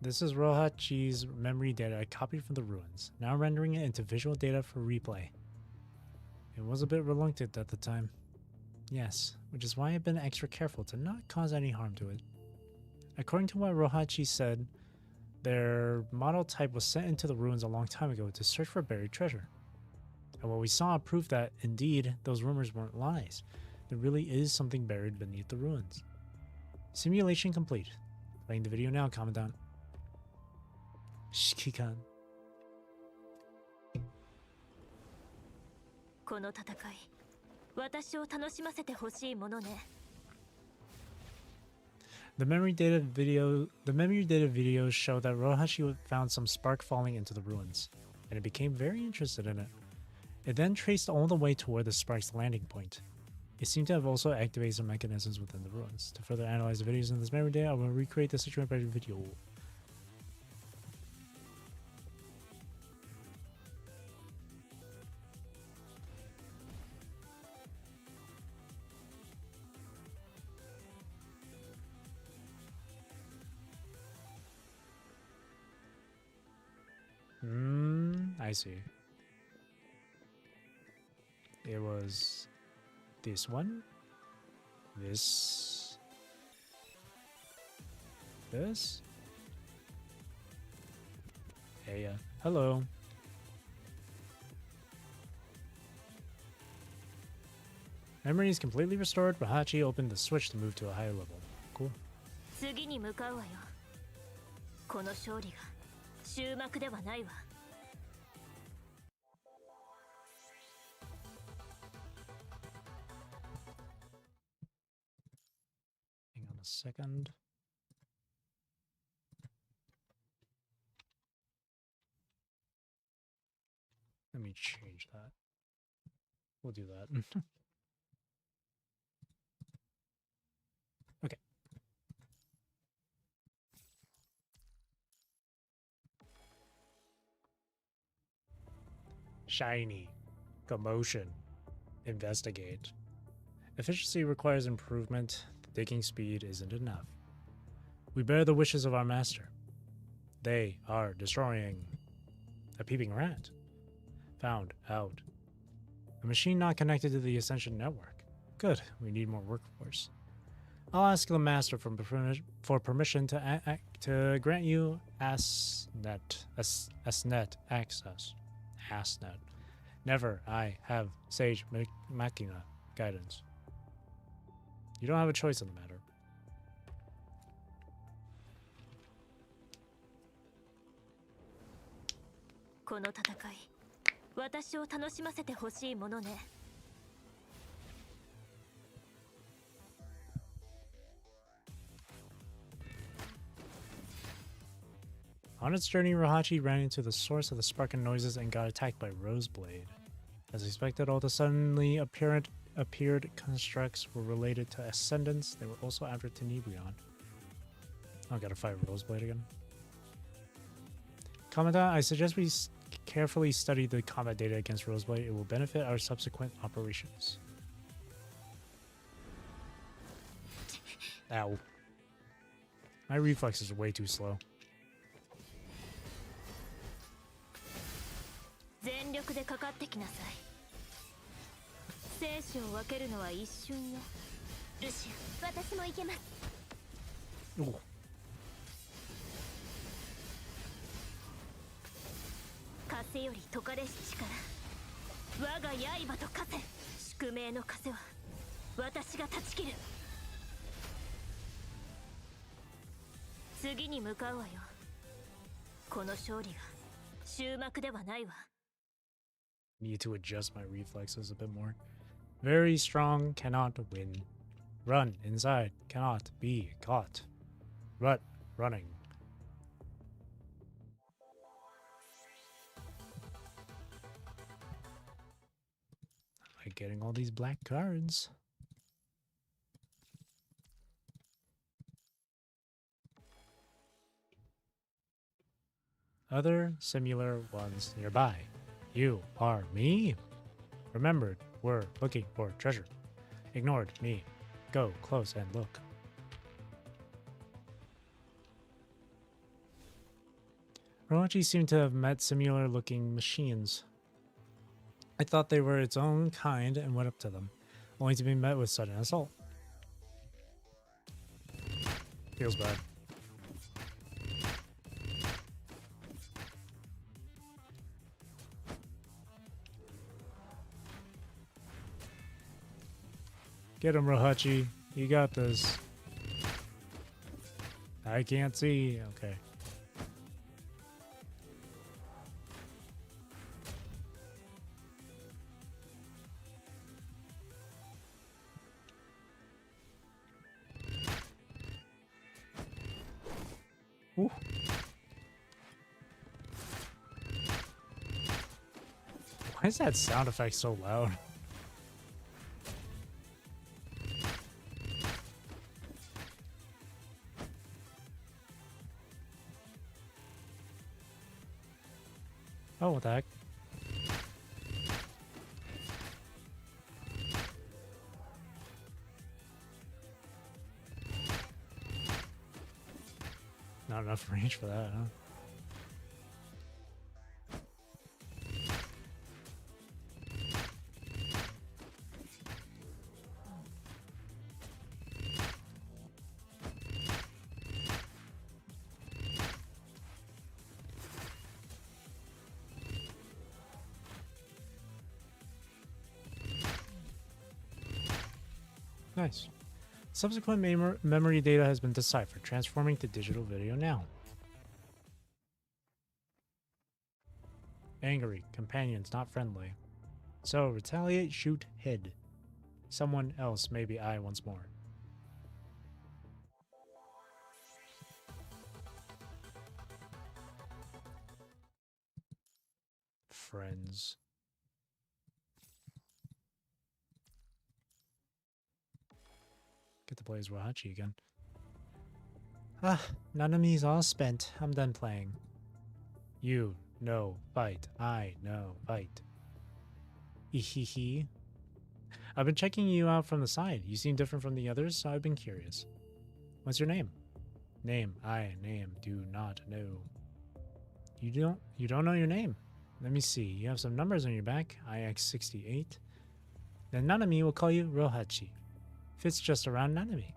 This is Rohachi's memory data I copied from the ruins, now rendering it into visual data for replay. It was a bit reluctant at the time. Yes, which is why I've been extra careful to not cause any harm to it. According to what Rohachi said, their model type was sent into the ruins a long time ago to search for buried treasure. And what we saw proved that, indeed, those rumors weren't lies. There really is something buried beneath the ruins. Simulation complete. Playing the video now, Commandant. Shikikan. この戦い、私を楽しませてほしいものね。The memory data videos show that Rohashi found some spark falling into the ruins, and it became very interested in it. It then traced all the way toward the spark's landing point. It seemed to have also activated some mechanisms within the ruins. To further analyze the videos in this memory data, I will recreate the situation by video. I see. It was this one, this, hey, hello. Memory is completely restored. Rohachi opened the switch to move to a higher level. Cool. 次に向かうわよ。この勝利が終幕ではないわ。Hang on a second. Let me change that. We'll do that. Okay. Shiny. Commotion. Investigate. Efficiency requires improvement. The digging speed isn't enough. We bear the wishes of our master. They are destroying a peeping rat. Found out. A machine not connected to the Ascension network. Good, we need more workforce. I'll ask the master for permission to grant you ASNet access. ASNet. Never I have Sage Machina guidance. You don't have a choice in the matter. On its journey, Rohachi ran into the source of the spark and noises and got attacked by Roseblade. As expected, all the suddenly appeared constructs were related to Ascendants. They were also after Tenebrion. I gotta fight Roseblade again. Commandant, I suggest we carefully study the combat data against Roseblade. It will benefit our subsequent operations. Ow. My reflexes are way too slow. 全力でかかってきなさい。生死を分けるのは一瞬よ。ルシア、私も行けます。風より解かれし力。我が刃と風。宿命の風は私が断ち切る。次に向かうわよ。この勝利が終幕ではないわ。Need to adjust my reflexes a bit more. Very strong, cannot win. Run inside, cannot be caught. Rut, running. I like getting all these black cards. Other similar ones nearby. You are me? Remembered, we're looking for treasure. Ignored me. Go close and look. Roachi seemed to have met similar looking machines. I thought they were its own kind and went up to them, only to be met with sudden assault. Feels bad. Get him, Rohachi. You got this. I can't see. Okay. Ooh. Why is that sound effect so loud? Oh, what the heck? Not enough range for that, huh? Nice. Subsequent memory data has been deciphered, transforming to digital video now. Angry. Companions not friendly. So, retaliate, shoot, head. Someone else, maybe I once more. Friends. Get to play as Rohachi again. Ah, Nanami's all spent. I'm done playing. You, no, fight. I, no, fight. Ehehe. I've been checking you out from the side. You seem different from the others, so I've been curious. What's your name? Name, do not know. You don't know your name. Let me see. You have some numbers on your back. IX68. Then Nanami will call you Rohachi. Fits just around Nanami.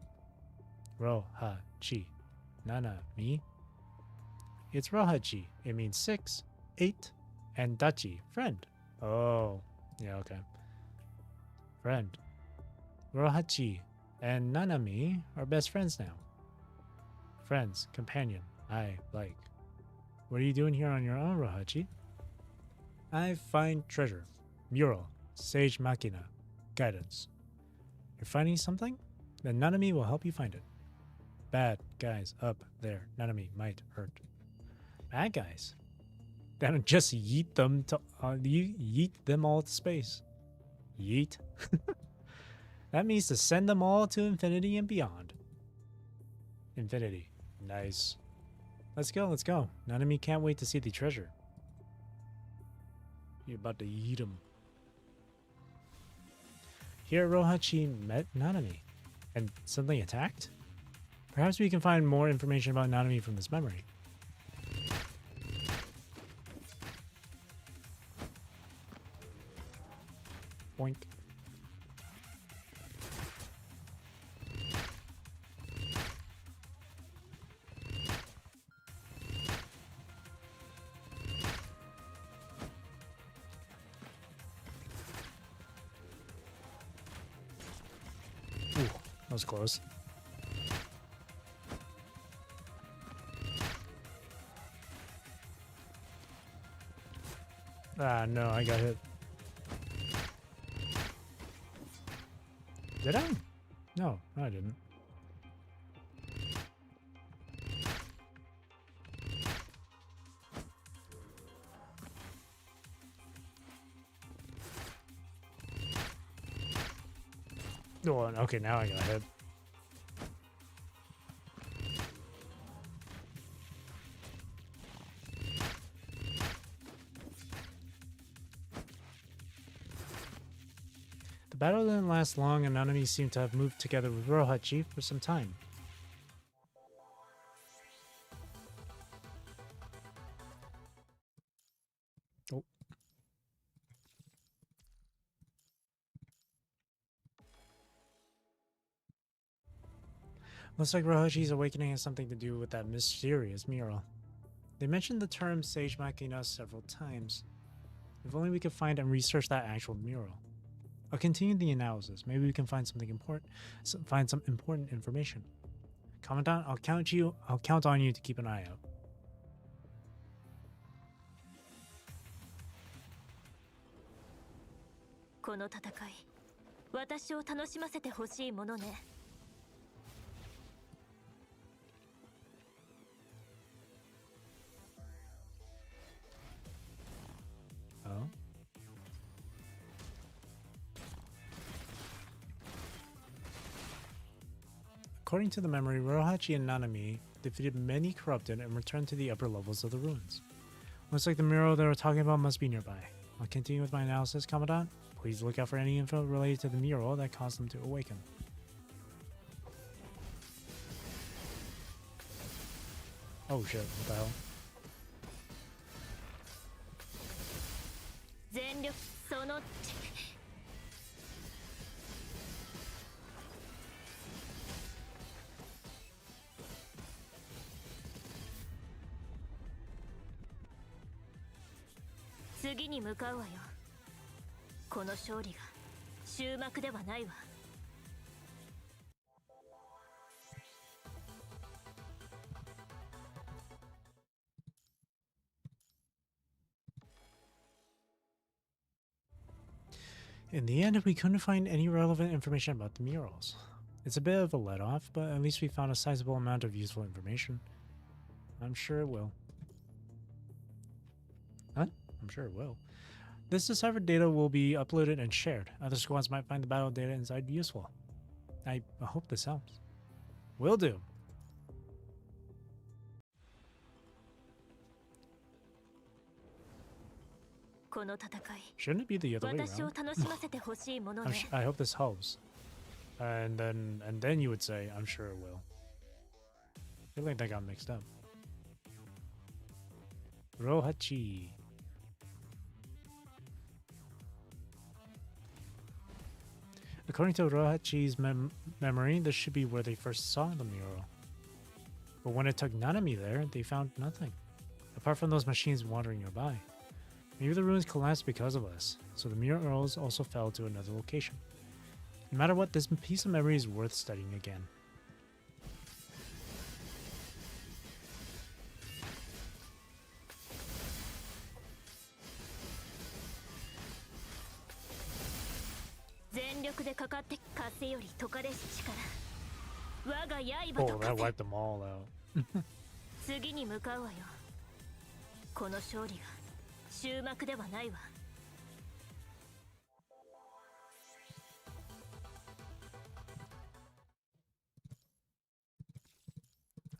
Rohachi. Nanami. It's Rohachi. It means 6, 8, and Dachi, friend. Oh, yeah, okay. Friend. Rohachi and Nanami are best friends now. Friends, companion, I like. What are you doing here on your own, Rohachi? I find treasure. Mural. Sage Machina. Guidance. You're finding something? Then Nanami will help you find it. Bad guys up there. Nanami might hurt. Bad guys? Then just yeet them to yeet them all to space. Yeet. That means to send them all to infinity and beyond. Infinity. Nice. Let's go, let's go. Nanami can't wait to see the treasure. You're about to eat him. Here Rohachi met Nanami and suddenly attacked? Perhaps we can find more information about Nanami from this memory. Boink. Ooh, that was close. Ah, no, I got hit. Did I? No, I didn't. Oh, okay, now I got hit. The battle didn't last long, and enemies seem to have moved together with Rohachi for some time. Looks like Rohachi's awakening has something to do with that mysterious mural. They mentioned the term Sage Machina several times. If only we could find and research that actual mural. I'll continue the analysis. Maybe we can find something important, find some important information. Commandant, I'll count on you to keep an eye out. この戦い、私を楽しませてほしいものね。Oh? According to the memory, Rohachi and Nanami defeated many corrupted and returned to the upper levels of the ruins. Looks like the mural they were talking about must be nearby. I'll continue with my analysis, Commandant. Please look out for any info related to the mural that caused them to awaken. Oh shit, what the hell? 全力その次に向かうわよ。この勝利が終幕ではないわ。In the end, we couldn't find any relevant information about the murals. It's a bit of a let-off, but at least we found a sizable amount of useful information. I'm sure it will. Huh? I'm sure it will. This deciphered data will be uploaded and shared. Other squads might find the battle data inside useful. I hope this helps. Will do. Shouldn't it be the other way around? I hope this helps. And then you would say, I'm sure it will. I feel like that got mixed up. Rohachi. According to Rohachi's memory, this should be where they first saw the mural. But when it took Nanami there, they found nothing. Apart from those machines wandering nearby. Maybe the ruins collapsed because of us, so the murals also fell to another location. No matter what, this piece of memory is worth studying again. Oh, that wiped them all out.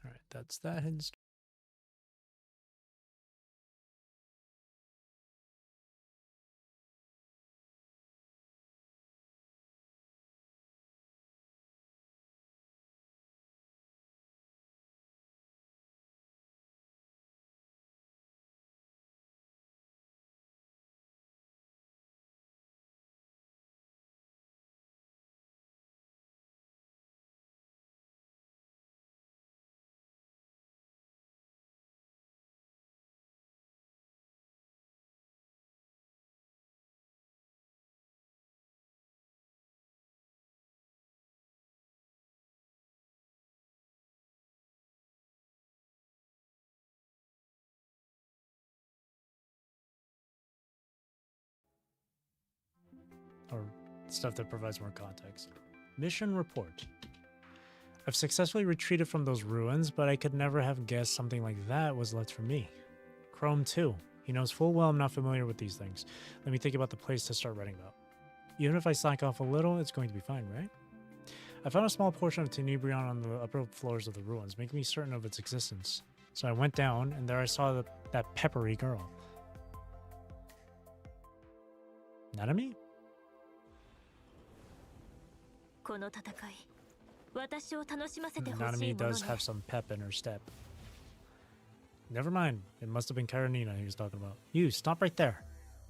Alright, that's that hidden story. Or stuff that provides more context. Mission report. I've successfully retreated from those ruins, but I could never have guessed something like that was left for me. Chrome too. He knows full well I'm not familiar with these things. Let me think about the place to start writing about. Even if I slack off a little, it's going to be fine, right? I found a small portion of Tenebrion on the upper floors of the ruins, making me certain of its existence. So I went down, and there I saw that peppery girl. Nanami? Nanami does have some pep in her step. Never mind. It must have been Karenina he was talking about. You, stop right there.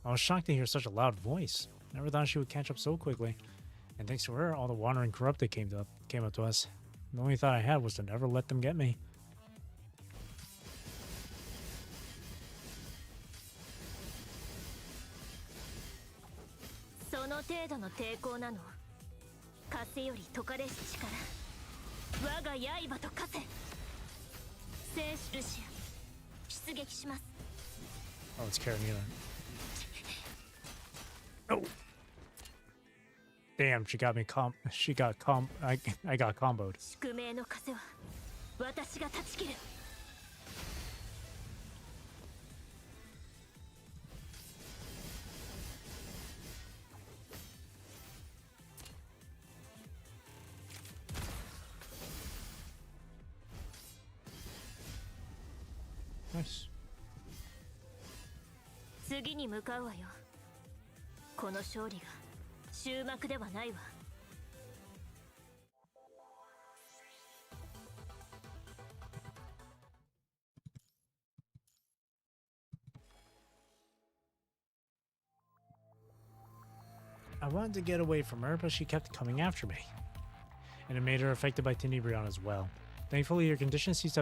I was shocked to hear such a loud voice. Never thought she would catch up so quickly. And thanks to her, all the wandering corrupted came up to us. The only thought I had was to never let them get me. その程度の抵抗なの。風より解かれし力。我が刃と化せ。戦士ルシア、出撃します。 Oh, it's carrying me then. Oh! Damn, she got me I got comboed. 宿命の風は私が断ち切る。 Nice. 次に向かうわよ。この勝利が終幕ではないわ。 I wanted to get away from her, but she kept coming after me. And it made her affected by Tenebrion as well. Thankfully, her condition seems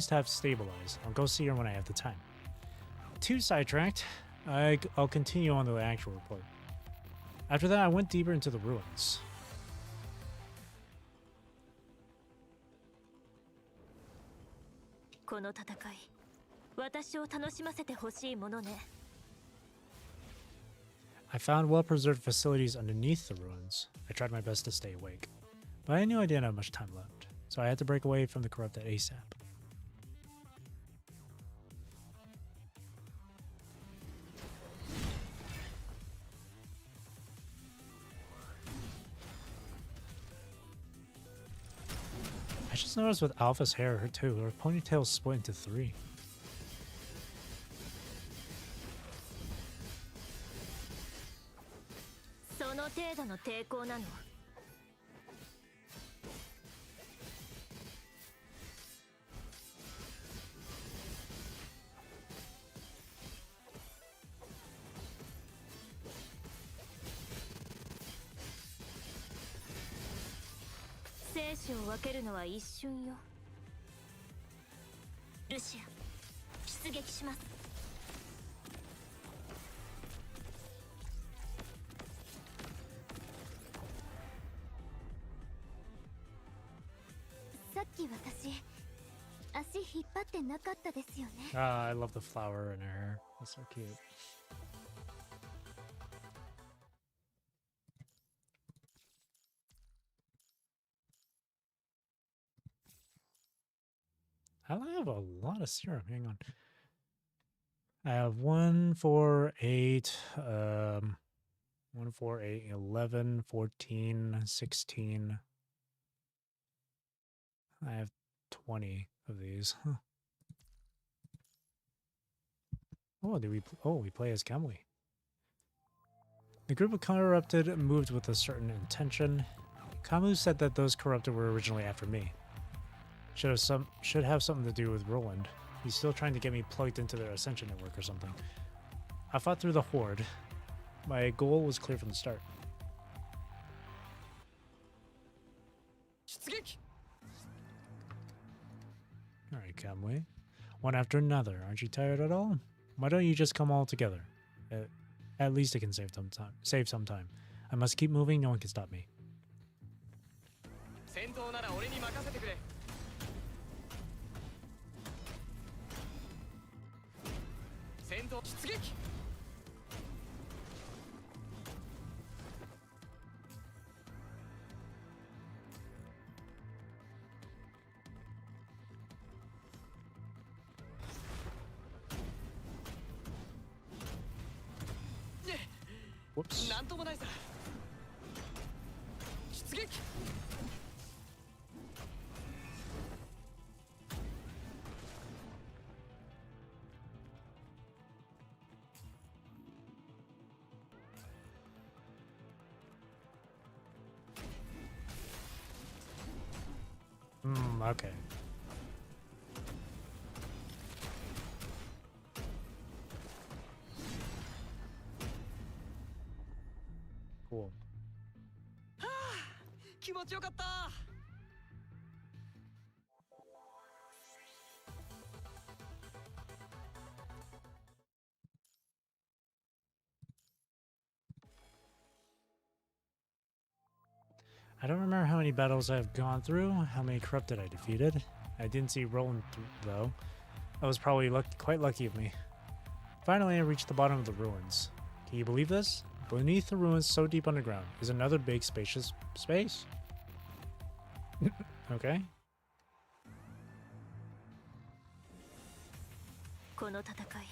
to have stabilized. I'll go see her when I have the time. Too sidetracked. I'll continue on to the actual report. After that, I went deeper into the ruins. I found well-preserved facilities underneath the ruins. I tried my best to stay awake, but I knew I didn't have much time left, so I had to break away from the corrupted ASAP. I just noticed with Alpha's hair, her too, her ponytail's split into 3. Ah, I love the flower in her hair. That's so cute. I have a lot of serum. Hang on. I have 1, 4, 8, 1, 4, 8, 11, 14, 16. I have 20 of these. Huh. Oh, we play as Kemley. The group of corrupted moved with a certain intention. Kamu said that those corrupted were originally after me. Should have something to do with Roland. He's still trying to get me plugged into their Ascension network or something. I fought through the Horde. My goal was clear from the start. Alright, Kamui. One after another. Aren't you tired at all? Why don't you just come all together? At least it can save some time. I must keep moving, no one can stop me. Whoops. Okay. Cool. I don't remember how many battles I've gone through, how many corrupted I defeated. I didn't see Roland though. That was probably quite lucky of me. Finally, I reached the bottom of the ruins. Can you believe this? Beneath the ruins, so deep underground, is another big spacious space. Okay. この戦い、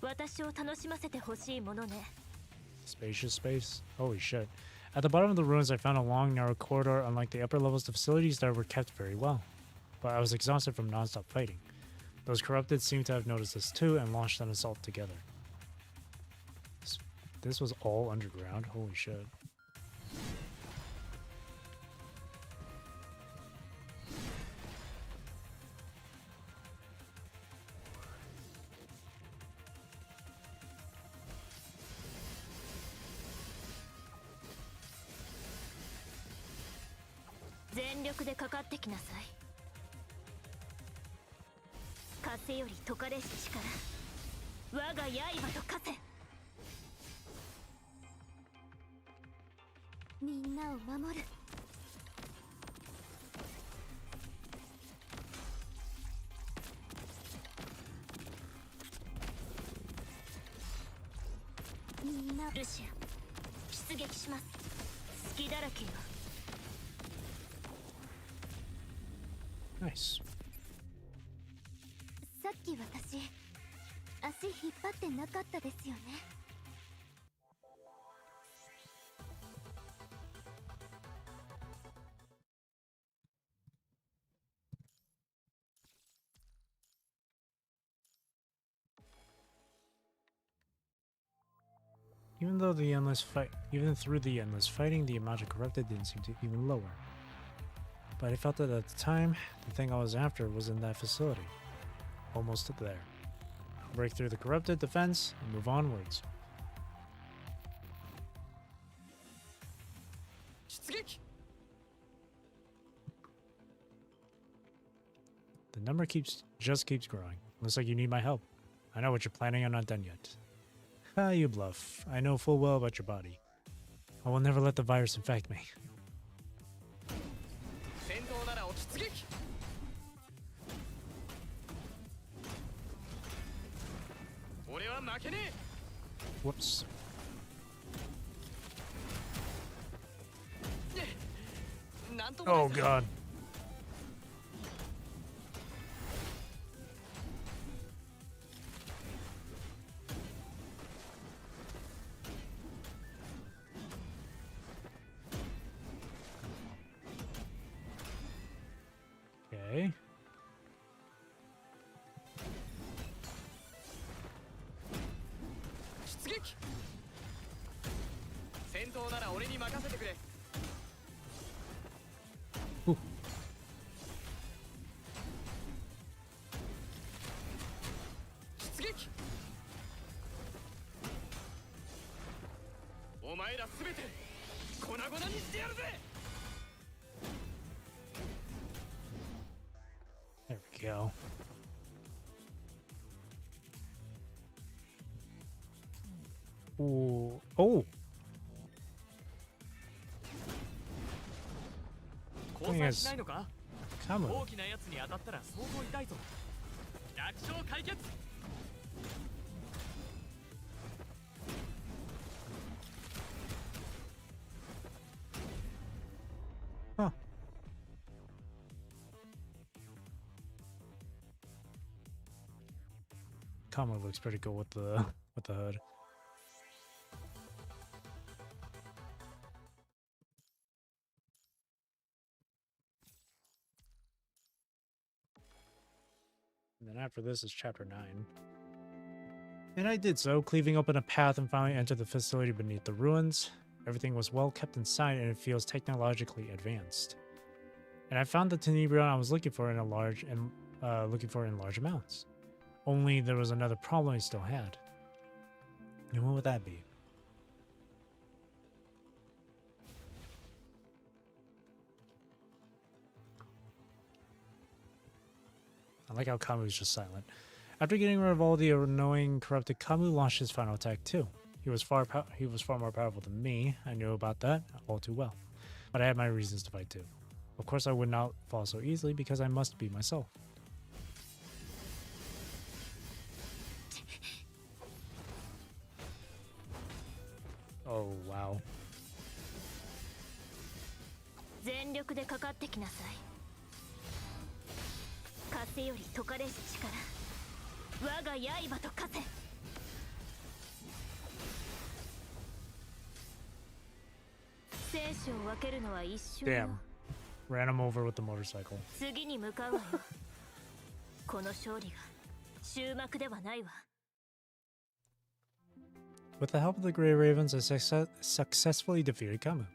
私を楽しませてほしいものね。Spacious space? Holy shit. At the bottom of the ruins, I found a long, narrow corridor. Unlike the upper levels, the facilities there were kept very well. But I was exhausted from non-stop fighting. Those corrupted seemed to have noticed this too and launched an assault together. This was all underground? Holy shit. Nice. さっき私、足引っ張ってなかったですよね。Even through the endless fighting, the amount of corrupted didn't seem to even lower. But I felt that at the time, the thing I was after was in that facility. Almost there. Break through the corrupted defense and move onwards. The number just keeps growing. Looks like you need my help. I know what you're planning. I'm not done yet. Ah, you bluff. I know full well about your body. I will never let the virus infect me. Whoops. Oh god. Okay. Ooh. There we go. Ooh. Oh! Thing is, come on. Huh. Kama looks pretty cool with the hood. And then after this is chapter 9. And I did so, cleaving open a path and finally entered the facility beneath the ruins. Everything was well kept inside and it feels technologically advanced. And I found the tenebrion I was looking for in large amounts. Only there was another problem I still had. And what would that be? I like how Kamu's just silent. After getting rid of all the annoying corrupted, Kamu launched his final attack too. He was far more powerful than me. I knew about that all too well. but I had my reasons to fight too. Of course, I would not fall so easily because I must be myself. Oh, wow. 全力でかかってきなさい。風より解かれし力、我が刃と化せ。生死を分けるのは一瞬よ。 Damn. Ran him over with the motorcycle. 次に向かうわよ。この勝利が終幕ではないわ。 With the help of the Grey Ravens, I successfully defeated Kamu.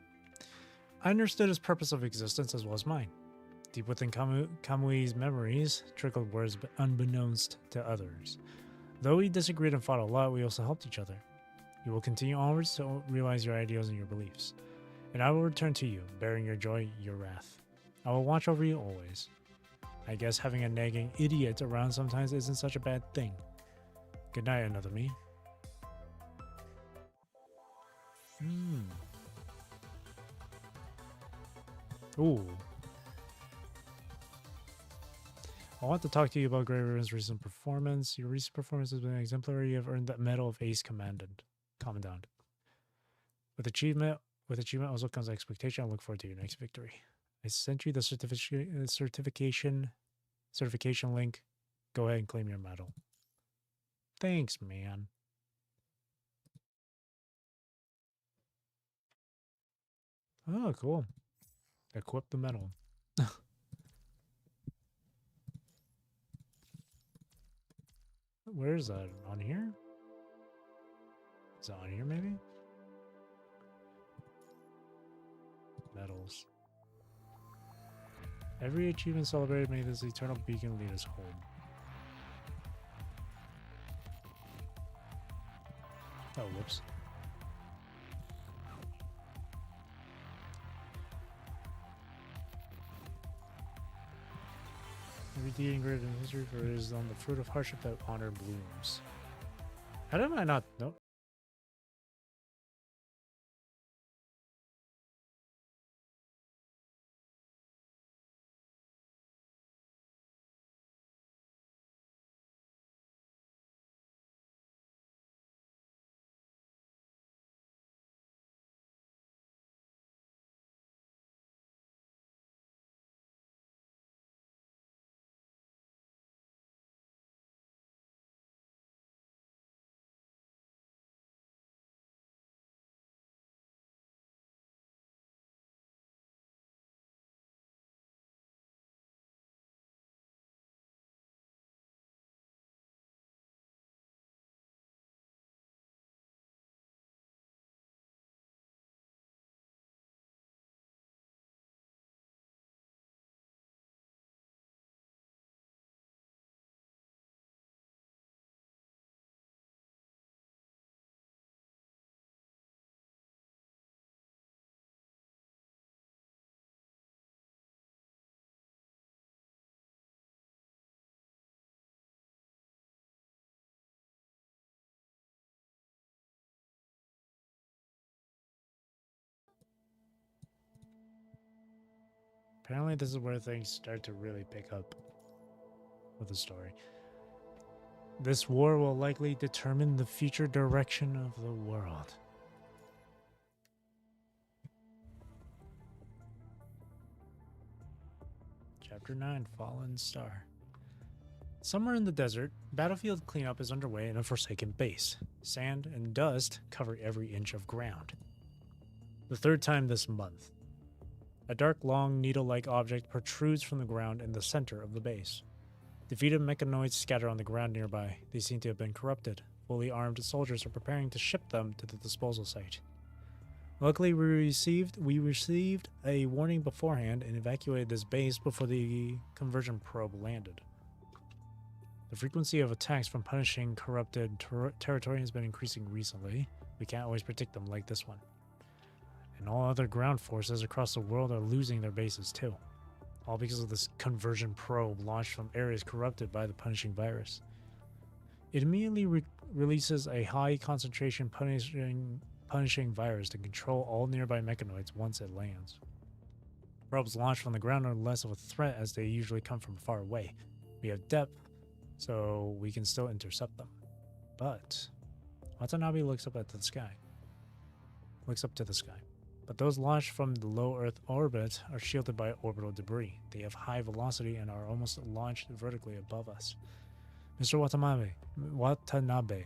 I understood his purpose of existence as well as mine. Deep within Kamui's memories trickled words unbeknownst to others. Though we disagreed and fought a lot, we also helped each other. You will continue onwards to realize your ideals and your beliefs. And I will return to you, bearing your joy, your wrath. I will watch over you always. I guess having a nagging idiot around sometimes isn't such a bad thing. Good night, another me. Ooh. I want to talk to you about Grey Raven's recent performance. Your recent performance has been exemplary. You have earned the Medal of Ace Commandant. With achievement also comes expectation. I look forward to your next victory. I sent you the certification link. Go ahead and claim your medal. Thanks, man. Oh, cool. Equip the medal. Where is that? On here? Is it on here, maybe? Medals. Every achievement celebrated, may this eternal beacon lead us home. Oh, whoops. Every deed engraved in history, for it is on the fruit of hardship that honor blooms. How did I not know? Apparently this is where things start to really pick up with the story. This war will likely determine the future direction of the world. Chapter 9, Fallen Star. Somewhere in the desert, battlefield cleanup is underway in a forsaken base. Sand and dust cover every inch of ground. The third time this month. A dark, long, needle-like object protrudes from the ground in the center of the base. Defeated mechanoids scatter on the ground nearby. They seem to have been corrupted. Fully armed soldiers are preparing to ship them to the disposal site. Luckily, we received a warning beforehand and evacuated this base before the conversion probe landed. The frequency of attacks from punishing corrupted territory has been increasing recently. We can't always predict them like this one. And all other ground forces across the world are losing their bases too. All because of this conversion probe launched from areas corrupted by the punishing virus. It immediately releases a high concentration punishing virus to control all nearby mechanoids once it lands. Probes launched from the ground are less of a threat as they usually come from far away. We have depth, so we can still intercept them. But Watanabe looks up to the sky. But those launched from the low Earth orbit are shielded by orbital debris. They have high velocity and are almost launched vertically above us. Mr. Watanabe,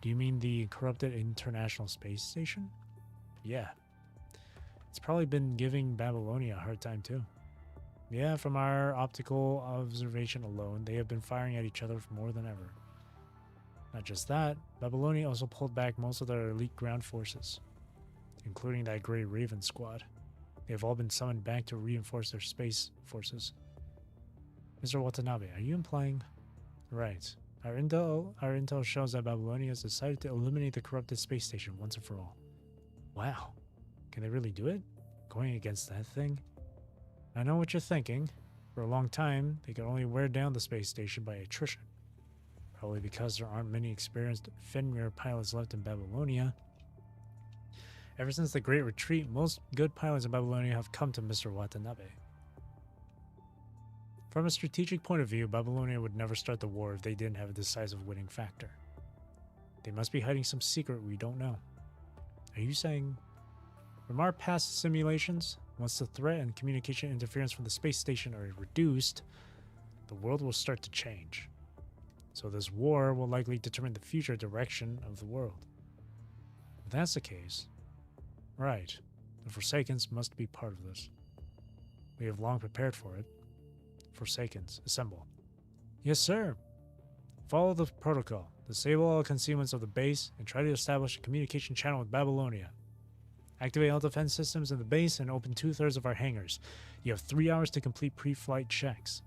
do you mean the corrupted International Space Station? Yeah. It's probably been giving Babylonia a hard time too. Yeah, from our optical observation alone, they have been firing at each other for more than ever. Not just that, Babylonia also pulled back most of their elite ground forces, including that Grey Raven squad. They have all been summoned back to reinforce their space forces. Mr. Watanabe, are you implying? Right. Our intel shows that Babylonia has decided to eliminate the corrupted space station once and for all. Wow. Can they really do it? Going against that thing? I know what you're thinking. For a long time, they could only wear down the space station by attrition. Probably because there aren't many experienced Fenrir pilots left in Babylonia. Ever since the Great Retreat, most good pilots in Babylonia have come to Mr. Watanabe. From a strategic point of view, Babylonia would never start the war if they didn't have a decisive winning factor. They must be hiding some secret we don't know. Are you saying... From our past simulations, once the threat and communication interference from the space station are reduced, the world will start to change. So this war will likely determine the future direction of the world. If that's the case, right, the Forsakens must be part of this. We have long prepared for it. Forsakens, assemble. Yes, sir. Follow the protocol. Disable all concealments of the base and try to establish a communication channel with Babylonia. Activate all defense systems in the base and open 2/3 of our hangars. You have 3 hours to complete pre-flight checks.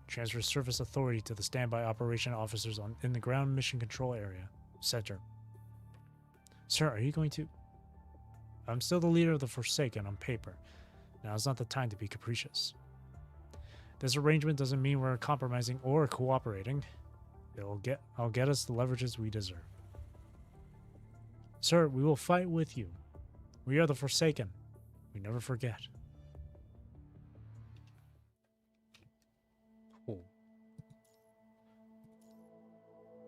Transfer surface authority to the standby operation officers in the ground mission control area. Center. Sir, are you going to... I'm still the leader of the Forsaken on paper. Now is not the time to be capricious. This arrangement doesn't mean we're compromising or cooperating. I'll get us the leverages we deserve. Sir, we will fight with you. We are the Forsaken. We never forget. Oh.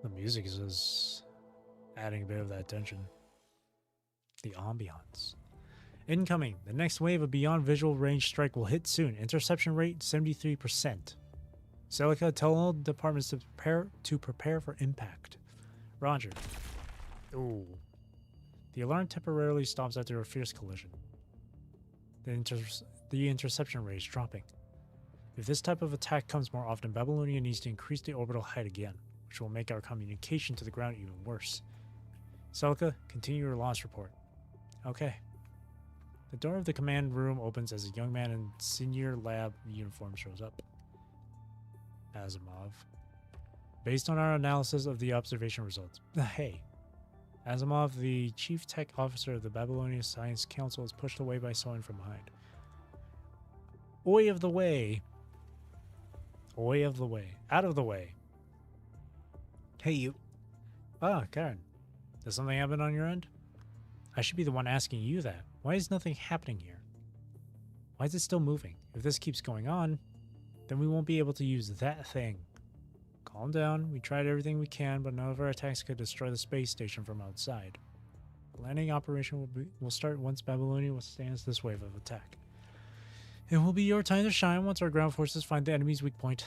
The music is just adding a bit of that tension. The ambiance. Incoming. The next wave of beyond visual range strike will hit soon. Interception rate 73%. Celica, tell all departments to prepare for impact. Roger. Ooh. The alarm temporarily stops after a fierce collision. The interception rate is dropping. If this type of attack comes more often, Babylonia needs to increase the orbital height again, which will make our communication to the ground even worse. Celica, continue your launch report. Okay. The door of the command room opens as a young man in senior lab uniform shows up. Asimov. Based on our analysis of the observation results. Hey. Asimov, the chief tech officer of the Babylonian Science Council, is pushed away by someone from behind. Oi of the way. Oi of the way. Out of the way. Hey, you. Ah, Karen. Does something happen on your end? I should be the one asking you that. Why is nothing happening here? Why is it still moving? If this keeps going on, then we won't be able to use that thing. Calm down. We tried everything we can, but none of our attacks could destroy the space station from outside. The landing operation will start once Babylonia withstands this wave of attack. It will be your time to shine once our ground forces find the enemy's weak point.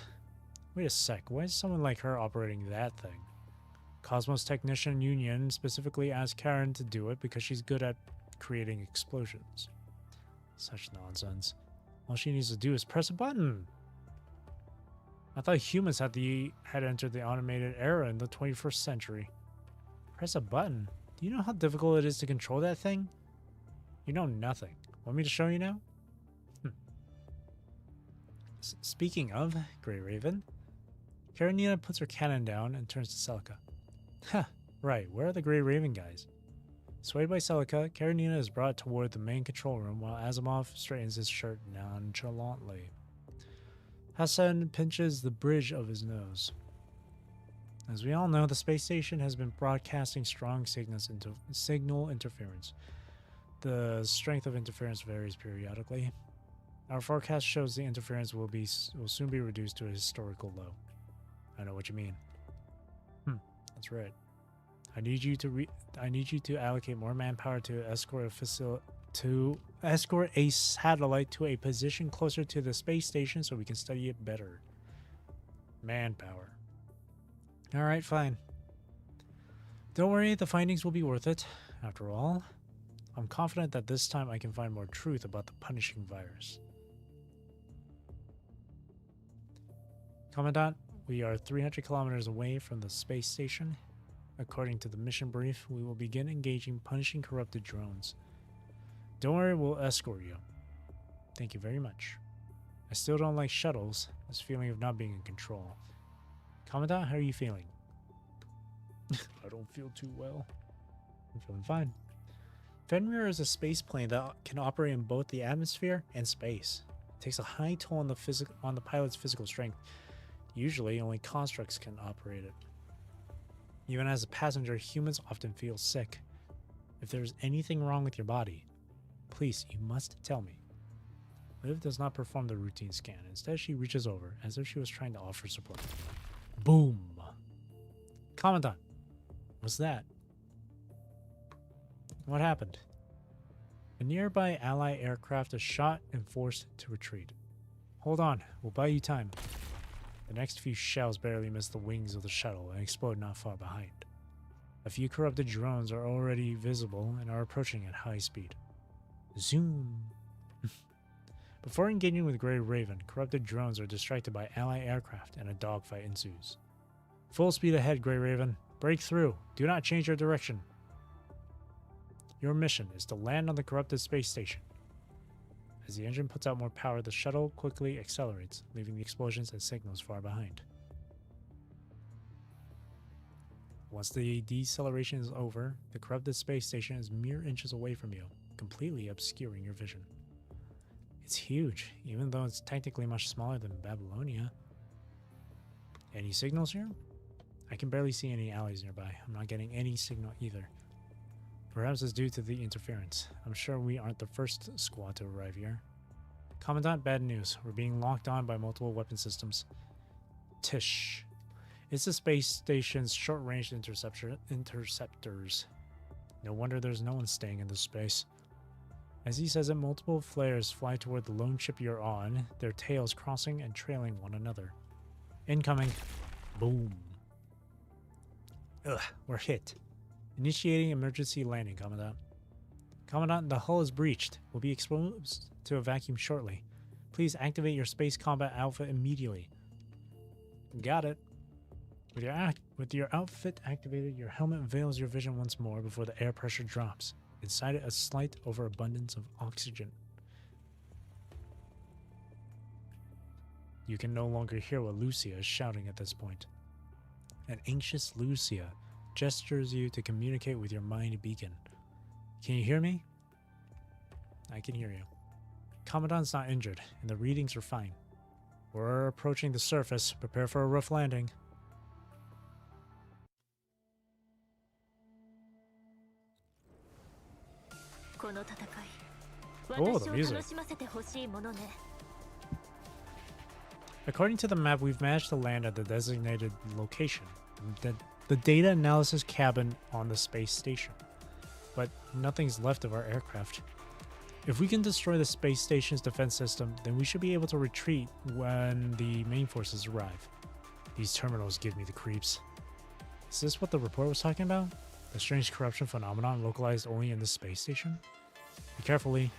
Wait a sec. Why is someone like her operating that thing? Cosmos Technician Union specifically asked Karen to do it because she's good at creating explosions. Such nonsense. All she needs to do is press a button. I thought humans had entered the automated era in the 21st century. Press a button? Do you know how difficult it is to control that thing? You know nothing. Want me to show you now? Speaking of Grey Raven, Karenina puts her cannon down and turns to Celica. Ha! Right, where are the Grey Raven guys? Swayed by Celica, Karenina is brought toward the main control room while Asimov straightens his shirt nonchalantly. Hassan pinches the bridge of his nose. As we all know, the space station has been broadcasting strong signal interference. The strength of interference varies periodically. Our forecast shows the interference will soon be reduced to a historical low. I know what you mean. That's right. I need you to allocate more manpower to escort a satellite to a position closer to the space station so we can study it better. Manpower. All right, fine. Don't worry, the findings will be worth it. After all, I'm confident that this time I can find more truth about the punishing virus. Commandant, we are 300 kilometers away from the space station. According to the mission brief, we will begin engaging punishing corrupted drones. Don't worry, we'll escort you. Thank you very much. I still don't like shuttles, this feeling of not being in control. Commandant, how are you feeling? I don't feel too well. I'm feeling fine. Fenrir is a space plane that can operate in both the atmosphere and space. It takes a high toll on the pilot's physical strength. Usually, only constructs can operate it. Even as a passenger, humans often feel sick. If there's anything wrong with your body, please, you must tell me. Liv does not perform the routine scan. Instead, she reaches over, as if she was trying to offer support. Boom! Commandant, what's that? What happened? A nearby ally aircraft is shot and forced to retreat. Hold on, we'll buy you time. The next few shells barely miss the wings of the shuttle and explode not far behind. A few corrupted drones are already visible and are approaching at high speed. Zoom! Before engaging with Grey Raven, corrupted drones are distracted by ally aircraft and a dogfight ensues. Full speed ahead, Grey Raven. Break through. Do not change your direction. Your mission is to land on the corrupted space station. As the engine puts out more power, the shuttle quickly accelerates, leaving the explosions and signals far behind. Once the deceleration is over, the corrupted space station is mere inches away from you, completely obscuring your vision. It's huge, even though it's technically much smaller than Babylonia. Any signals here? I can barely see any allies nearby. I'm not getting any signal either. Perhaps it's due to the interference. I'm sure we aren't the first squad to arrive here. Commandant, bad news. We're being locked on by multiple weapon systems. Tish. It's the space station's short-range interceptors. No wonder there's no one staying in this space. As he says it, multiple flares fly toward the lone ship you're on, their tails crossing and trailing one another. Incoming. Boom. Ugh, we're hit. Initiating emergency landing, Commandant. Commandant, the hull is breached. We'll be exposed to a vacuum shortly. Please activate your space combat outfit immediately. Got it. With your outfit activated, your helmet veils your vision once more before the air pressure drops. Inside it, a slight overabundance of oxygen. You can no longer hear what Lucia is shouting at this point. An anxious Lucia gestures you to communicate with your mind beacon. Can you hear me? I can hear you. Commandant's not injured, and the readings are fine. We're approaching the surface. Prepare for a rough landing. Oh, the music. According to the map, we've managed to land at the designated location, the data analysis cabin on the space station. But nothing's left of our aircraft. If we can destroy the space station's defense system, then we should be able to retreat when the main forces arrive. These terminals give me the creeps. Is this what the report was talking about? The strange corruption phenomenon localized only in the space station? Be careful, Lee.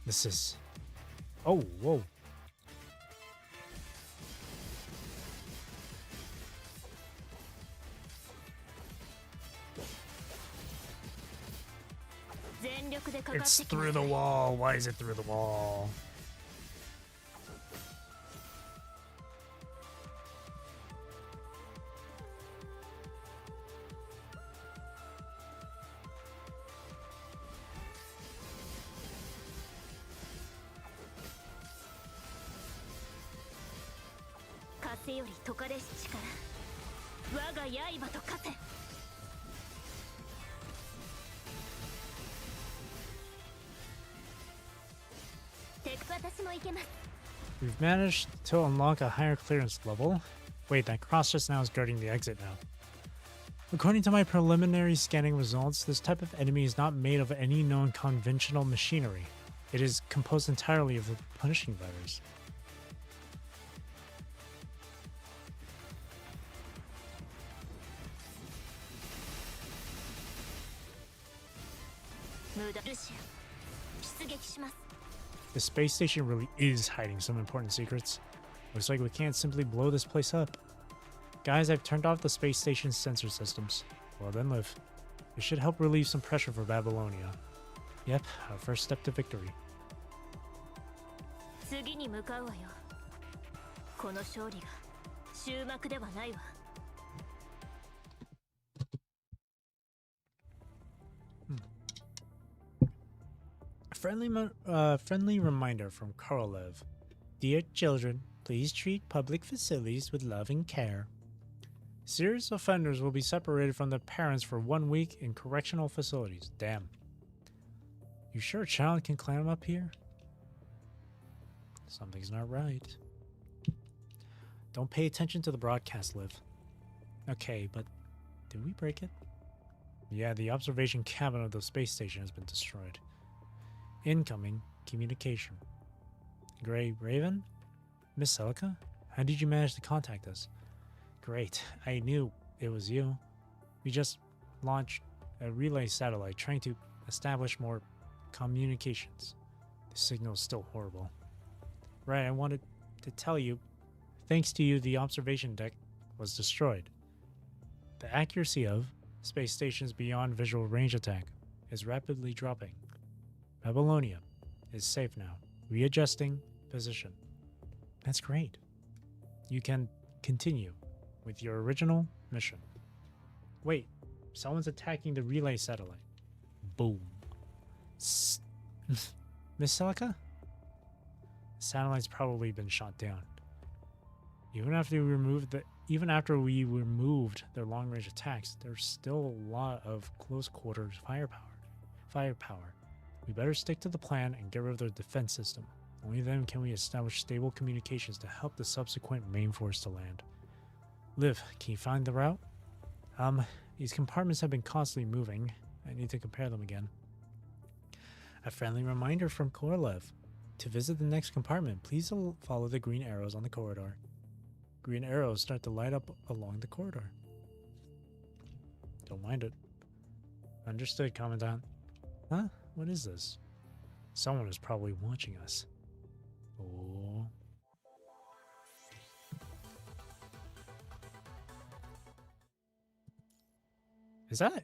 This is... Oh, whoa. It's through the wall. Why is it through the wall? 我が刃と化せ。私もいけます。 We've managed to unlock a higher clearance level. Wait, that cross just now is guarding the exit now. According to my preliminary scanning results, this type of enemy is not made of any known conventional machinery. It is composed entirely of the punishing virus. The space station really is hiding some important secrets. Looks like we can't simply blow this place up. Guys, I've turned off the space station's sensor systems. Well then, Liv. It should help relieve some pressure for Babylonia. Yep, our first step to victory. Friendly reminder from Korolev. Dear children, please treat public facilities with love and care. Serious offenders will be separated from their parents for 1 week in correctional facilities. Damn. You sure a child can climb up here? Something's not right. Don't pay attention to the broadcast, Liv. Okay, but did we break it? Yeah, the observation cabin of the space station has been destroyed. Incoming communication. Gray Raven? Miss Celica? How did you manage to contact us? Great, I knew it was you. We just launched a relay satellite trying to establish more communications. The signal is still horrible. Right, I wanted to tell you, thanks to you, the observation deck was destroyed. The accuracy of space stations beyond visual range attack is rapidly dropping. Babylonia is safe now. Readjusting position. That's great. You can continue with your original mission. Wait, someone's attacking the relay satellite. Boom. Miss Celica? The satellite's probably been shot down. Even after we removed their long-range attacks, there's still a lot of close-quarters firepower. We better stick to the plan and get rid of their defense system. Only then can we establish stable communications to help the subsequent main force to land. Liv, can you find the route? These compartments have been constantly moving. I need to compare them again. A friendly reminder from Korolev. To visit the next compartment, please follow the green arrows on the corridor. Green arrows start to light up along the corridor. Don't mind it. Understood, Commandant. Huh? What is this? Someone is probably watching us. Oh. Is that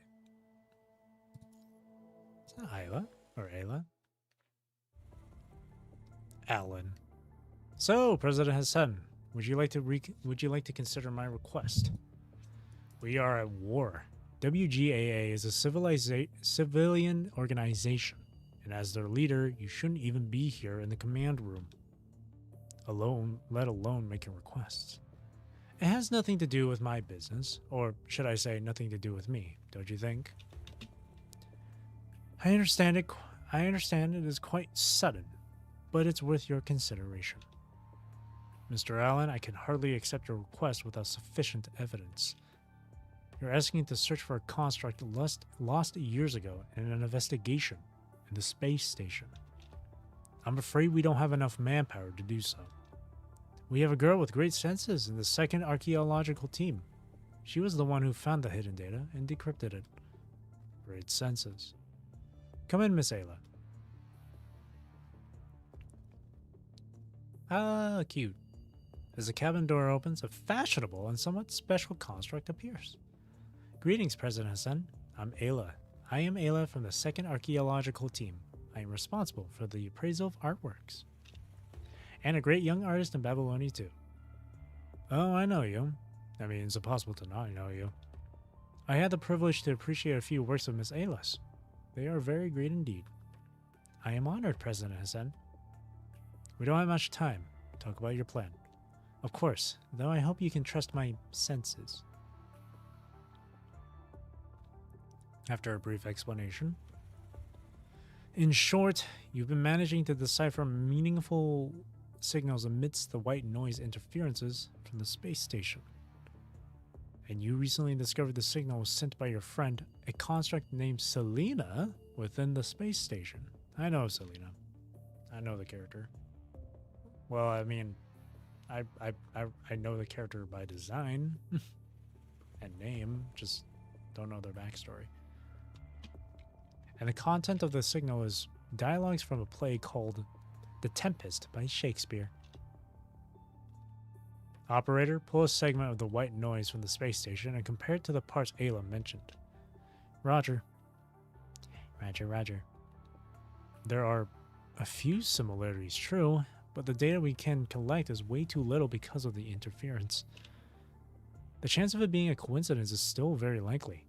Ayla or Ayla? Alan. So, President Hassan, would you like to consider my request? We are at war. WGAA is a civilian organization, and as their leader, you shouldn't even be here in the command room, let alone making requests. It has nothing to do with my business, or should I say nothing to do with me, don't you think? I understand it is quite sudden, but it's worth your consideration. Mr. Allen, I can hardly accept your request without sufficient evidence. You're asking to search for a construct lost years ago in an investigation in the space station. I'm afraid we don't have enough manpower to do so. We have a girl with great senses in the 2nd Archaeological Team. She was the one who found the hidden data and decrypted it. Great senses. Come in, Miss Ayla. Ah, cute. As the cabin door opens, a fashionable and somewhat special construct appears. Greetings, President Hassan. I'm Ayla. I am Ayla from the 2nd Archaeological Team. I am responsible for the appraisal of artworks. And a great young artist in Babylonia, too. Oh, I know you. I mean, it's impossible to not know you. I had the privilege to appreciate a few works of Miss Ayla's. They are very great indeed. I am honored, President Hassan. We don't have much time to talk about your plan. Of course, though I hope you can trust my senses. after a brief explanation. In short, you've been managing to decipher meaningful signals amidst the white noise interferences from the space station. And you recently discovered the signal was sent by your friend, a construct named Selena, within the space station. I know Selena. I know the character. Well, I mean, I know the character by design and name, just don't know their backstory. And the content of the signal is dialogues from a play called The Tempest by Shakespeare. Operator, pull a segment of the white noise from the space station and compare it to the parts Ayla mentioned. Roger. Roger. There are a few similarities, true, but the data we can collect is way too little because of the interference. The chance of it being a coincidence is still very likely.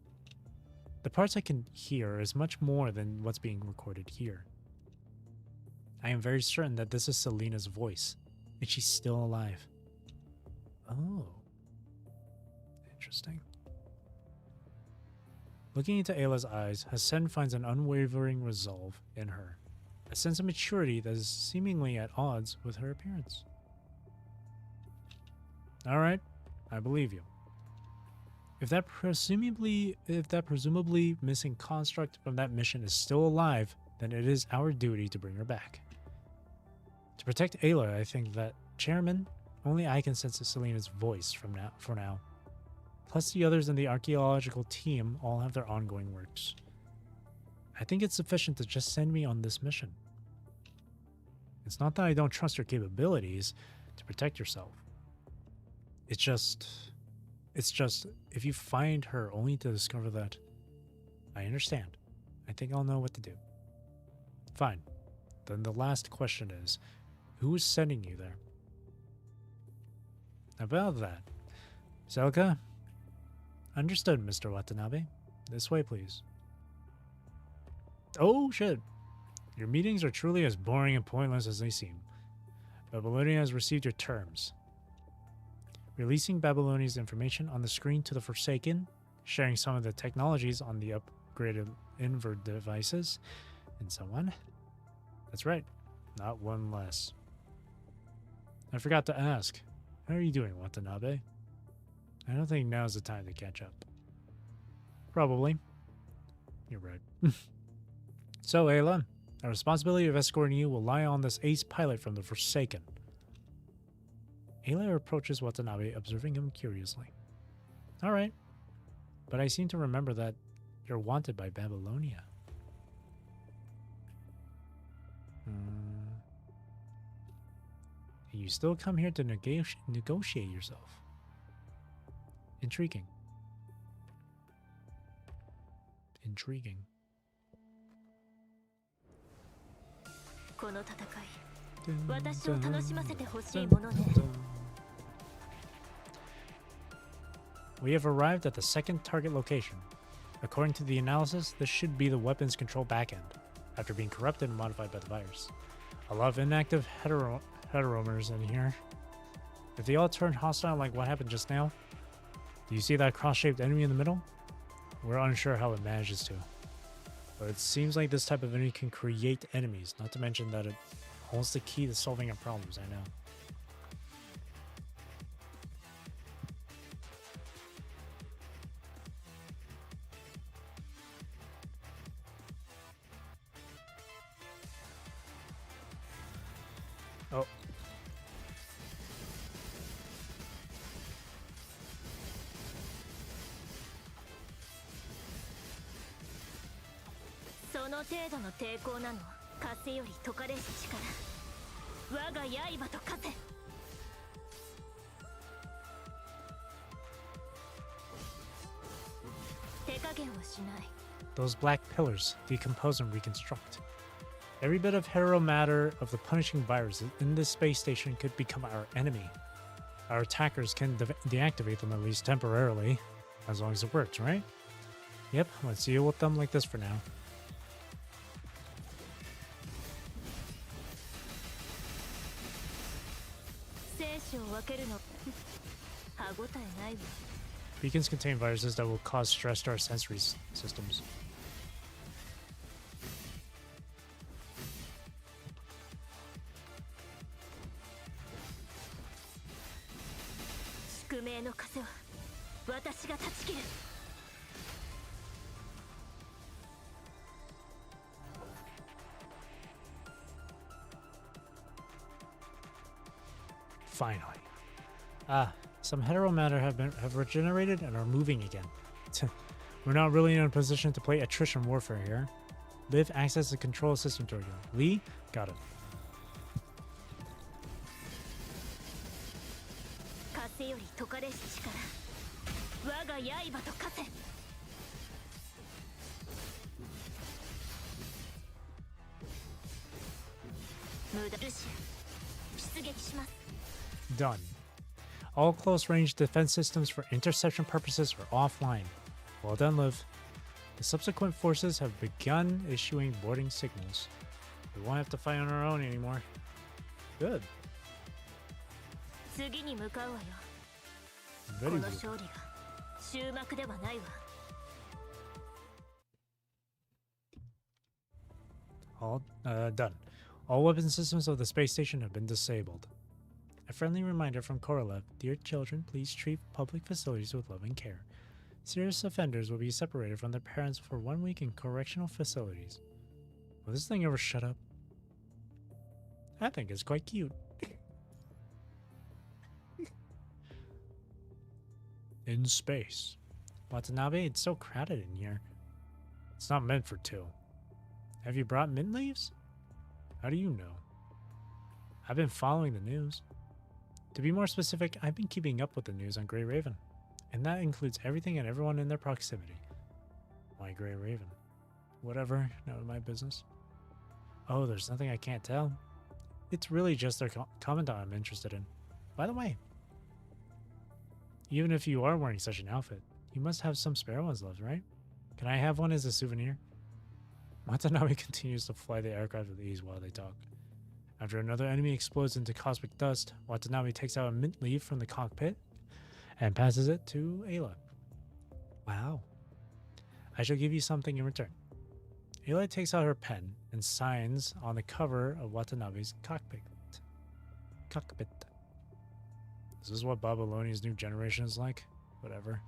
The parts I can hear is much more than what's being recorded here. I am very certain that this is Selena's voice, and she's still alive. Oh. Interesting. Looking into Ayla's eyes, Hassan finds an unwavering resolve in her, a sense of maturity that is seemingly at odds with her appearance. Alright, I believe you. If that presumably missing construct from that mission is still alive, then it is our duty to bring her back. To protect Ayla, I think that, Chairman, only I can sense Selena's voice for now. Plus the others in the archaeological team all have their ongoing works. I think it's sufficient to just send me on this mission. It's not that I don't trust your capabilities to protect yourself. It's just, if you find her only to discover that, I understand. I think I'll know what to do. Fine. Then the last question is, who is sending you there? About that. Selka? Understood, Mr. Watanabe. This way, please. Oh, shit. Your meetings are truly as boring and pointless as they seem. Babylonia has received your terms. Releasing Babylonia's information on the screen to the Forsaken, sharing some of the technologies on the upgraded invert devices, and so on. That's right. Not one less. I forgot to ask. How are you doing, Watanabe? I don't think now's the time to catch up. Probably. You're right. So, Ayla, our responsibility of escorting you will lie on this ace pilot from the Forsaken. Ayla approaches Watanabe, observing him curiously. All right. But I seem to remember that you're wanted by Babylonia. You still come here to negotiate yourself. Intriguing. Intriguing. We have arrived at the second target location. According to the analysis, this should be the weapons control backend, after being corrupted and modified by the virus. A lot of inactive heteromers in here. If they all turn hostile like what happened just now, do you see that cross-shaped enemy in the middle? We're unsure how it manages to. But it seems like this type of enemy can create enemies, not to mention that it holds the key to solving our problems, I know. Oh. Those black pillars decompose and reconstruct. Every bit of hero matter of the punishing virus in this space station could become our enemy. Our attackers can deactivate them at least temporarily, as long as it works, right? Yep, let's deal with them like this for now. Beacons contain viruses that will cause stress to our sensory systems. 命の風は私が断ち切る。Finally. Ah, some hetero matter have regenerated and are moving again. We're not really in a position to play attrition warfare here. Liv, access the control system to you. Lee, got it. 風より解かれし力、我が刃と化せ。無駄ルシア、出撃します。 Done. All close-range defense systems for interception purposes are offline. Well done, Liv. The subsequent forces have begun issuing boarding signals. We won't have to fight on our own anymore. Good. 次に向かうわよ。 Very この good. 勝利が終幕ではないわ。 All done. All weapon systems of the space station have been disabled. A friendly reminder from Korolev: dear children, please treat public facilities with love and care. Serious offenders will be separated from their parents for 1 week in correctional facilities. Will this thing ever shut up? I think it's quite cute. In space. Watanabe, it's so crowded in here. It's not meant for two. Have you brought mint leaves? How do you know? I've been following the news. To be more specific, I've been keeping up with the news on Grey Raven. And that includes everything and everyone in their proximity. Why Grey Raven? Whatever, none of my business. Oh, there's nothing I can't tell. It's really just their commandant I'm interested in. By the way, even if you are wearing such an outfit, you must have some spare ones left, right? Can I have one as a souvenir? Watanabe continues to fly the aircraft with ease while they talk. After another enemy explodes into cosmic dust, Watanabe takes out a mint leaf from the cockpit and passes it to Ayla. Wow. I shall give you something in return. Ayla takes out her pen and signs on the cover of Watanabe's cockpit. Is this what Babylonia's new generation is like? Whatever.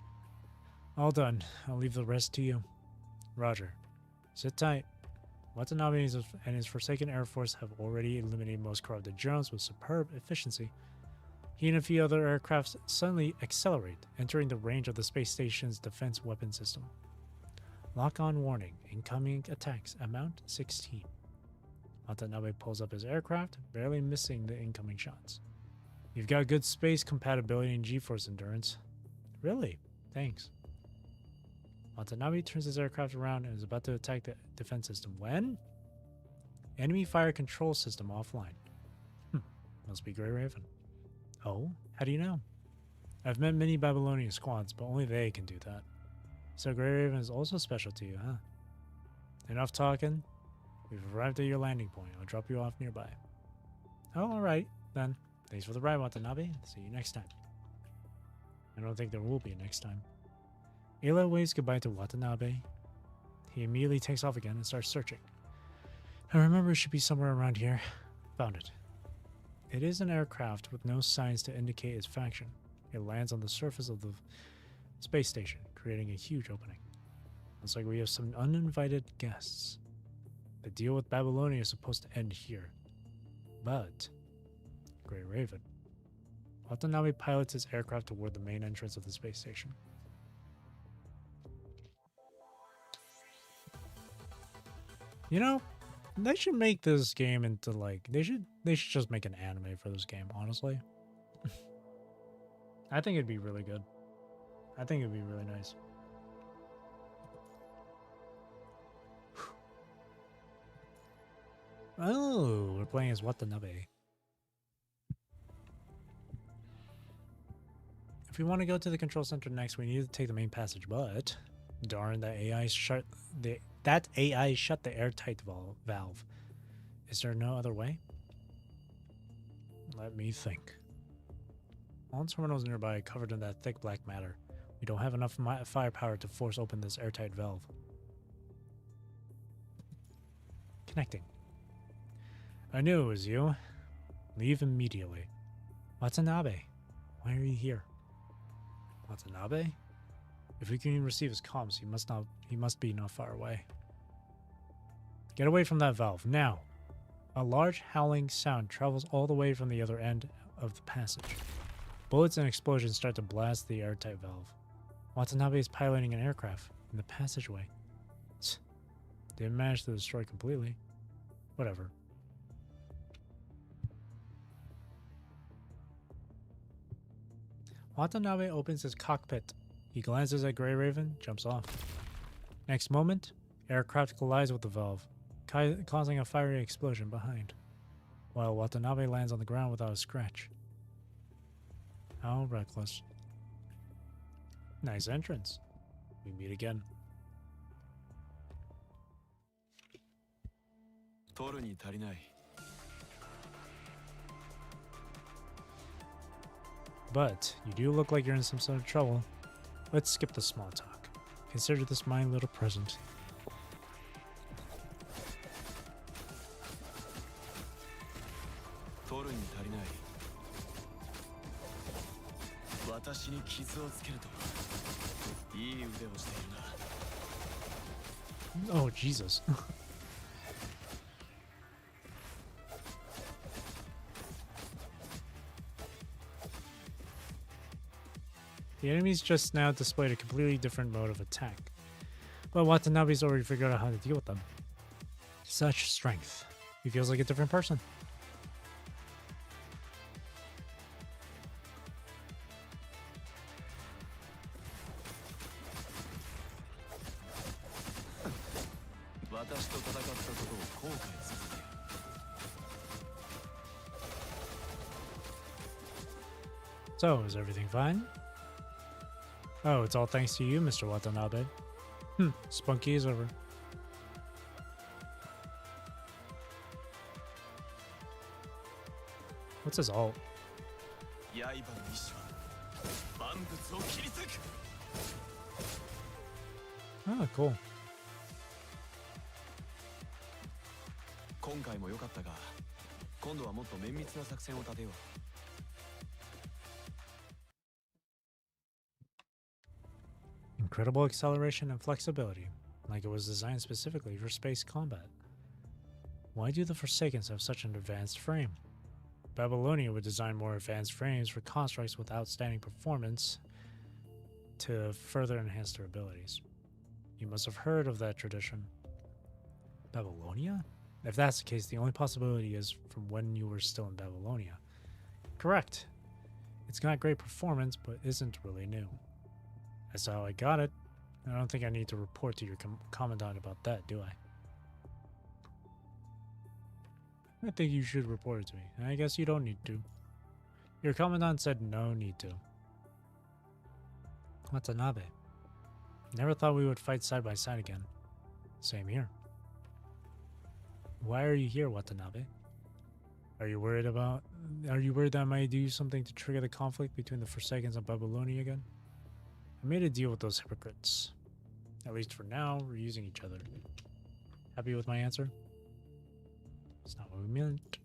All done. I'll leave the rest to you. Roger. Sit tight. Watanabe and his Forsaken Air Force have already eliminated most corrupted drones with superb efficiency. He and a few other aircraft suddenly accelerate, entering the range of the space station's defense weapon system. Lock-on warning. Incoming attacks. Amount 16. Watanabe pulls up his aircraft, barely missing the incoming shots. You've got good space compatibility and G-force endurance. Really? Thanks. Watanabe turns his aircraft around and is about to attack the defense system when... Enemy fire control system offline. Must be Grey Raven. Oh? How do you know? I've met many Babylonian squads, but only they can do that. So Grey Raven is also special to you, huh? Enough talking. We've arrived at your landing point. I'll drop you off nearby. Oh, alright, then. Thanks for the ride, Watanabe. See you next time. I don't think there will be a next time. Ayla waves goodbye to Watanabe. He immediately takes off again and starts searching. I remember it should be somewhere around here. Found it. It is an aircraft with no signs to indicate its faction. It lands on the surface of the space station, creating a huge opening. Looks like we have some uninvited guests. The deal with Babylonia is supposed to end here. But... Grey Raven. Watanabe pilots his aircraft toward the main entrance of the space station. You know, they should make this game into like they should just make an anime for this game, honestly. I think it'd be really good. I think it'd be really nice. Oh, we're playing as Watanabe. If we want to go to the control center next, we need to take the main passage, but darn, that AI shut the airtight valve. Is there no other way? Let me think. All terminals nearby are covered in that thick black matter. We don't have enough firepower to force open this airtight valve. Connecting. I knew it was you. Leave immediately. Watanabe, why are you here? Watanabe? If we can receive his comms, he must be not far away. Get away from that valve, now! A large howling sound travels all the way from the other end of the passage. Bullets and explosions start to blast the airtight valve. Watanabe is piloting an aircraft in the passageway. Didn't manage to destroy completely. Whatever. Watanabe opens his cockpit. He glances at Grey Raven, jumps off. Next moment, aircraft collides with the valve, causing a fiery explosion behind, while Watanabe lands on the ground without a scratch. How reckless. Nice entrance. We meet again. But you do look like you're in some sort of trouble. Let's skip the small talk. Consider this my little present. Oh, Jesus. The enemies just now displayed a completely different mode of attack, but Watanabe's already figured out how to deal with them. Such strength. He feels like a different person. So, is everything fine? Oh, it's all thanks to you, Mr. Watanabe. Spunky is over. What's his alt? Oh, cool. Incredible acceleration and flexibility, like it was designed specifically for space combat. Why do the Forsakens have such an advanced frame? Babylonia would design more advanced frames for constructs with outstanding performance to further enhance their abilities. You must have heard of that tradition. Babylonia? If that's the case, the only possibility is from when you were still in Babylonia. Correct. It's got great performance, but isn't really new. That's how I got it. I don't think I need to report to your commandant about that, do I? I think you should report it to me. I guess you don't need to. Your commandant said no need to. Watanabe. Never thought we would fight side by side again. Same here. Why are you here, Watanabe? Are you worried that I might do something to trigger the conflict between the Forsakens and Babylonia again? I made a deal with those hypocrites. At least for now, we're using each other. Happy with my answer? It's not what we meant.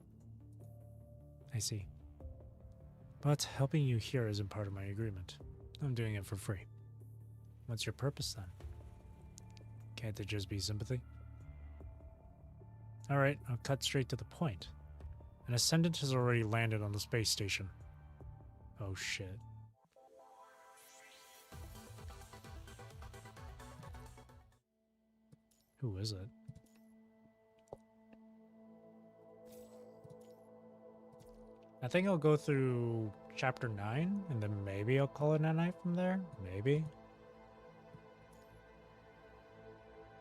I see. But helping you here isn't part of my agreement. I'm doing it for free. What's your purpose then? Can't it just be sympathy? Alright, I'll cut straight to the point. An ascendant has already landed on the space station. Oh shit. Who is it? I think I'll go through chapter 9 and then maybe I'll call it a night from there. Maybe.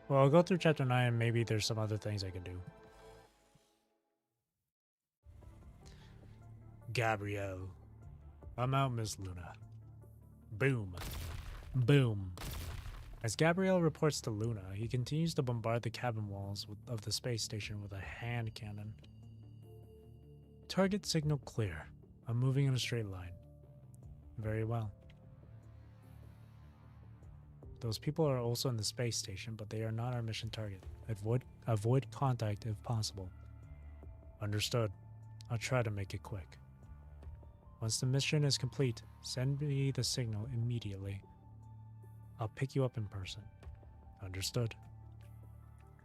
Well, I'll go through chapter 9 and maybe there's some other things I can do. Gabrielle. I'm out, Miss Luna. Boom. Boom. As Gabrielle reports to Luna, he continues to bombard the cabin walls of the space station with a hand cannon. Target signal clear. I'm moving in a straight line. Very well. Those people are also in the space station, but they are not our mission target. Avoid contact if possible. Understood. I'll try to make it quick. Once the mission is complete, send me the signal immediately. I'll pick you up in person. Understood.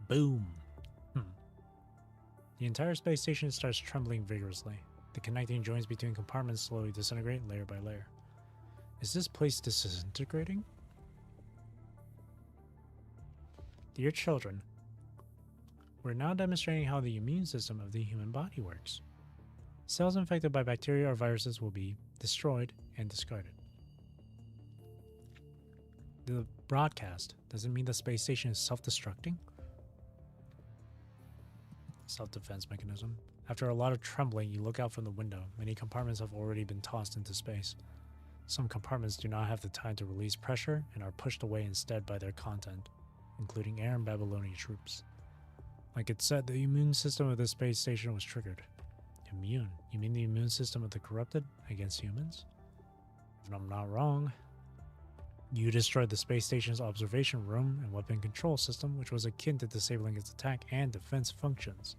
Boom. The entire space station starts trembling vigorously. The connecting joints between compartments slowly disintegrate layer by layer. Is this place disintegrating? Dear children, we're now demonstrating how the immune system of the human body works. Cells infected by bacteria or viruses will be destroyed and discarded. The broadcast doesn't mean the space station is self-destructing? Self-defense mechanism. After a lot of trembling, you look out from the window. Many compartments have already been tossed into space. Some compartments do not have the time to release pressure and are pushed away instead by their content, including air and Babylonian troops. Like it said, the immune system of the space station was triggered. Immune? You mean the immune system of the corrupted against humans? If I'm not wrong. You destroyed the space station's observation room and weapon control system, which was akin to disabling its attack and defense functions.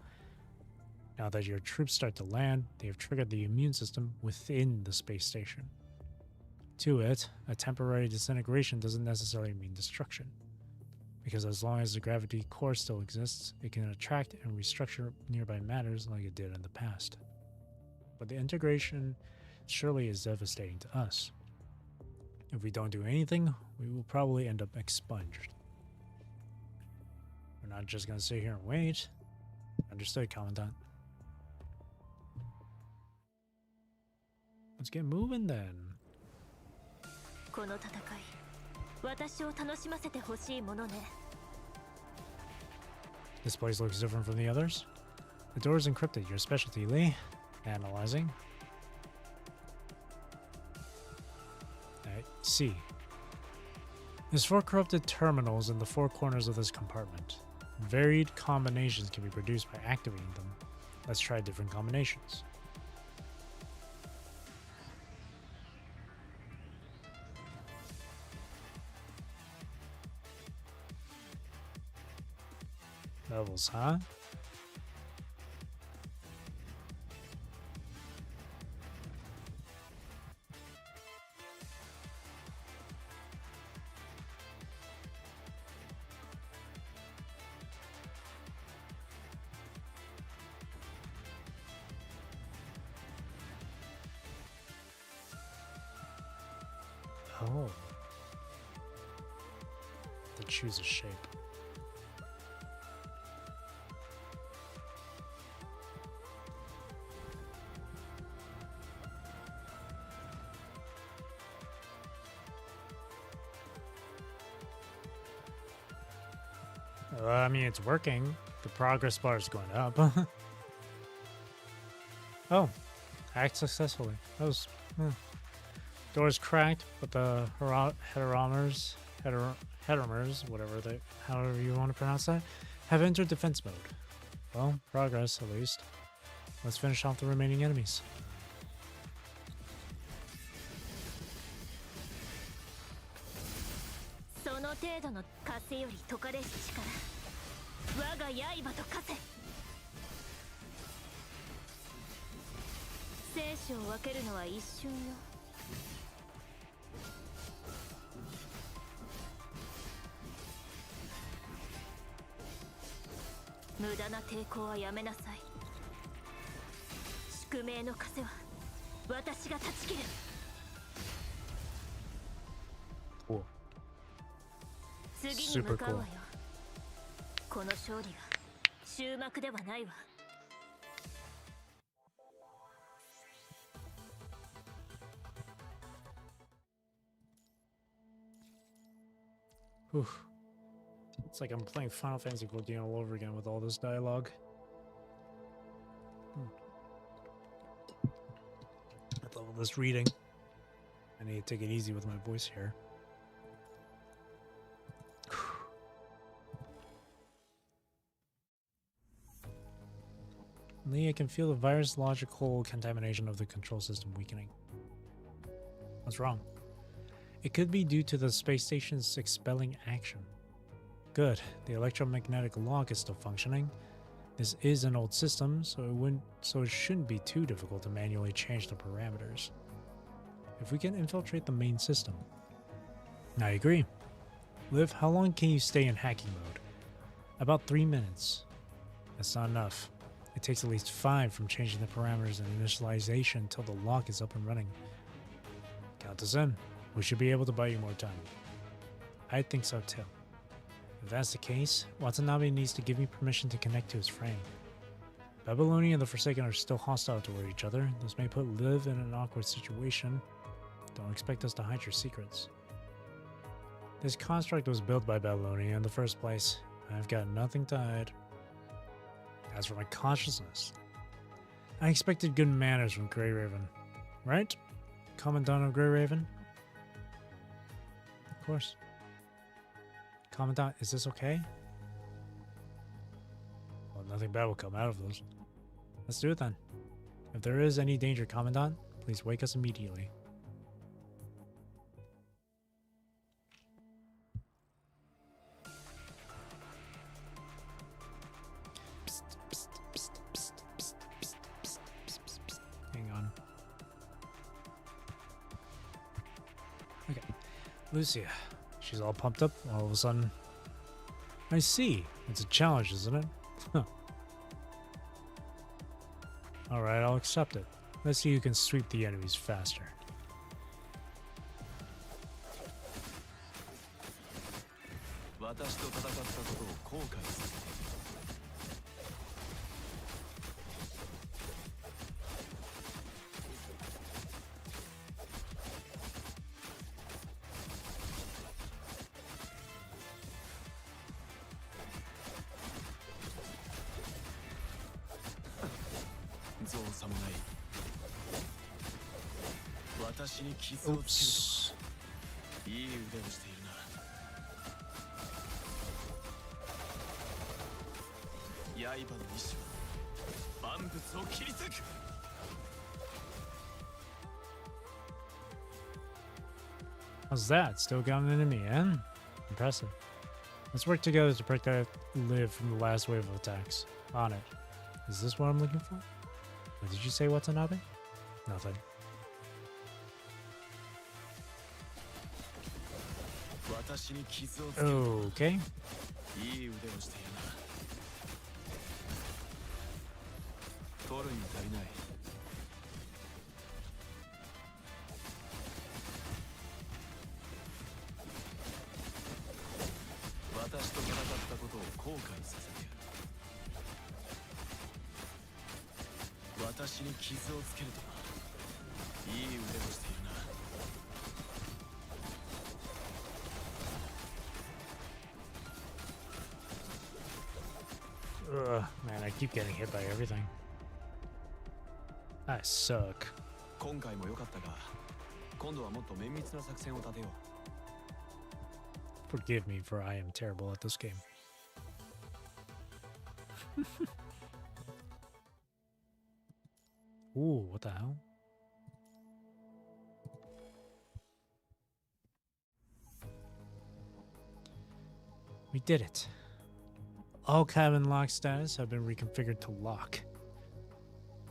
Now that your troops start to land, they have triggered the immune system within the space station. To it, a temporary disintegration doesn't necessarily mean destruction, because as long as the gravity core still exists, it can attract and restructure nearby matters like it did in the past. But the integration surely is devastating to us. If we don't do anything, we will probably end up expunged. We're not just gonna sit here and wait. Understood, Commandant. Let's get moving then. This place looks different from the others. The door is encrypted. Your specialty, Lee. Analyzing. I see. There's 4 corrupted terminals in the 4 corners of this compartment. Varied combinations can be produced by activating them. Let's try different combinations. Levels, huh? Oh. To choose a shape. I mean, it's working. The progress bar is going up. Oh, hacked successfully. That was... Door is cracked, but the heteromers, however you want to pronounce that, have entered defense mode. Well, progress at least. Let's finish off the remaining enemies. Cool. Super cool. Whew. It's like I'm playing Final Fantasy XIV all over again with all this dialogue. At level this reading. I need to take it easy with my voice here. Lee, I can feel the virus-logical contamination of the control system weakening. What's wrong? It could be due to the space station's expelling action. Good. The electromagnetic lock is still functioning. This is an old system, so it shouldn't be too difficult to manually change the parameters. if we can infiltrate the main system. I agree. Liv, how long can you stay in hacking mode? About 3 minutes. That's not enough. It takes at least 5 from changing the parameters and initialization until the lock is up and running. Count us in. We should be able to buy you more time. I think so too. If that's the case, Watanabe needs to give me permission to connect to his frame. Babylonia and the Forsaken are still hostile toward each other. This may put Liv in an awkward situation. Don't expect us to hide your secrets. This construct was built by Babylonia in the first place. I've got nothing to hide. As for my consciousness, I expected good manners from Grey Raven. Right? Commandant of Grey Raven? Of course. Commandant, is this okay? Well, nothing bad will come out of this. Let's do it then. If there is any danger, Commandant, please wake us immediately. Hang on. Okay. Lucia. She's all pumped up all of a sudden. I see. It's a challenge, isn't it? Huh. Alright, I'll accept it. Let's see who can sweep the enemies faster. Oops. How's that? Still got an enemy, eh? Impressive. Let's work together to protect Liv from the last wave of attacks. On it. Is this what I'm looking for? What did you say, Watanabe? Nothing. Okay. Ugh, man, I keep getting hit by everything. I suck. Forgive me, for I am terrible at this game. Ooh, what the hell? We did it. All cabin lock status have been reconfigured to lock.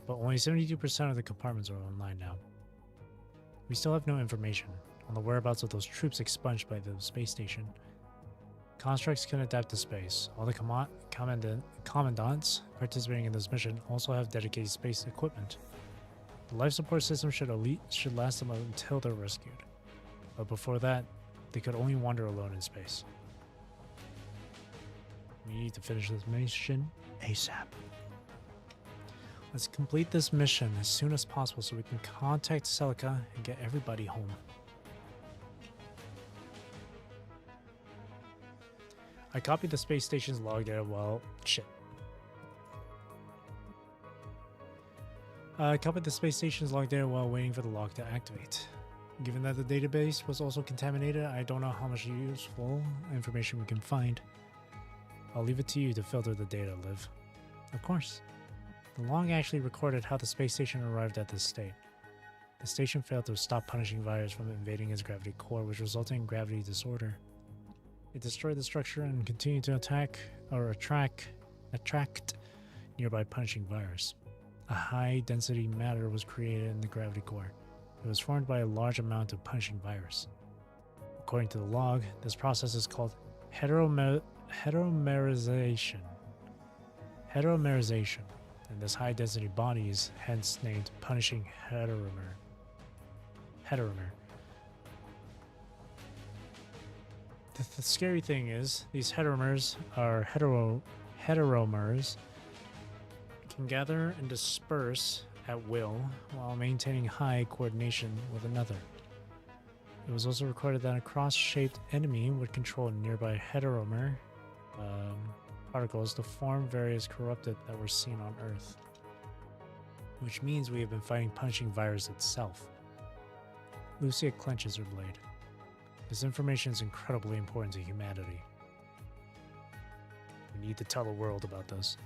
But only 72% of the compartments are online now. We still have no information on the whereabouts of those troops expunged by the space station. Constructs can adapt to space. All the commandants participating in this mission also have dedicated space equipment. The life support system should last them until they're rescued. But before that, they could only wander alone in space. We need to finish this mission ASAP. Let's complete this mission as soon as possible so we can contact Celica and get everybody home. I copied the space station's log data while... Shit. I copied the space station's log data while waiting for the lock to activate. Given that the database was also contaminated, I don't know how much useful information we can find. I'll leave it to you to filter the data, Liv. Of course. The log actually recorded how the space station arrived at this state. The station failed to stop punishing virus from invading its gravity core, which resulted in gravity disorder. It destroyed the structure and continued to attack or attract nearby punishing virus. A high-density matter was created in the gravity core. It was formed by a large amount of punishing virus. According to the log, this process is called heteromerization. Heteromerization, and this high-density body is hence named punishing heteromer. The scary thing is, these heteromers are heteromers can gather and disperse at will while maintaining high coordination with another. It was also recorded that a cross-shaped enemy would control nearby heteromer particles to form various corrupted that were seen on Earth. Which means we have been fighting punishing virus itself. Lucia clenches her blade. This information is incredibly important to humanity. We need to tell the world about this.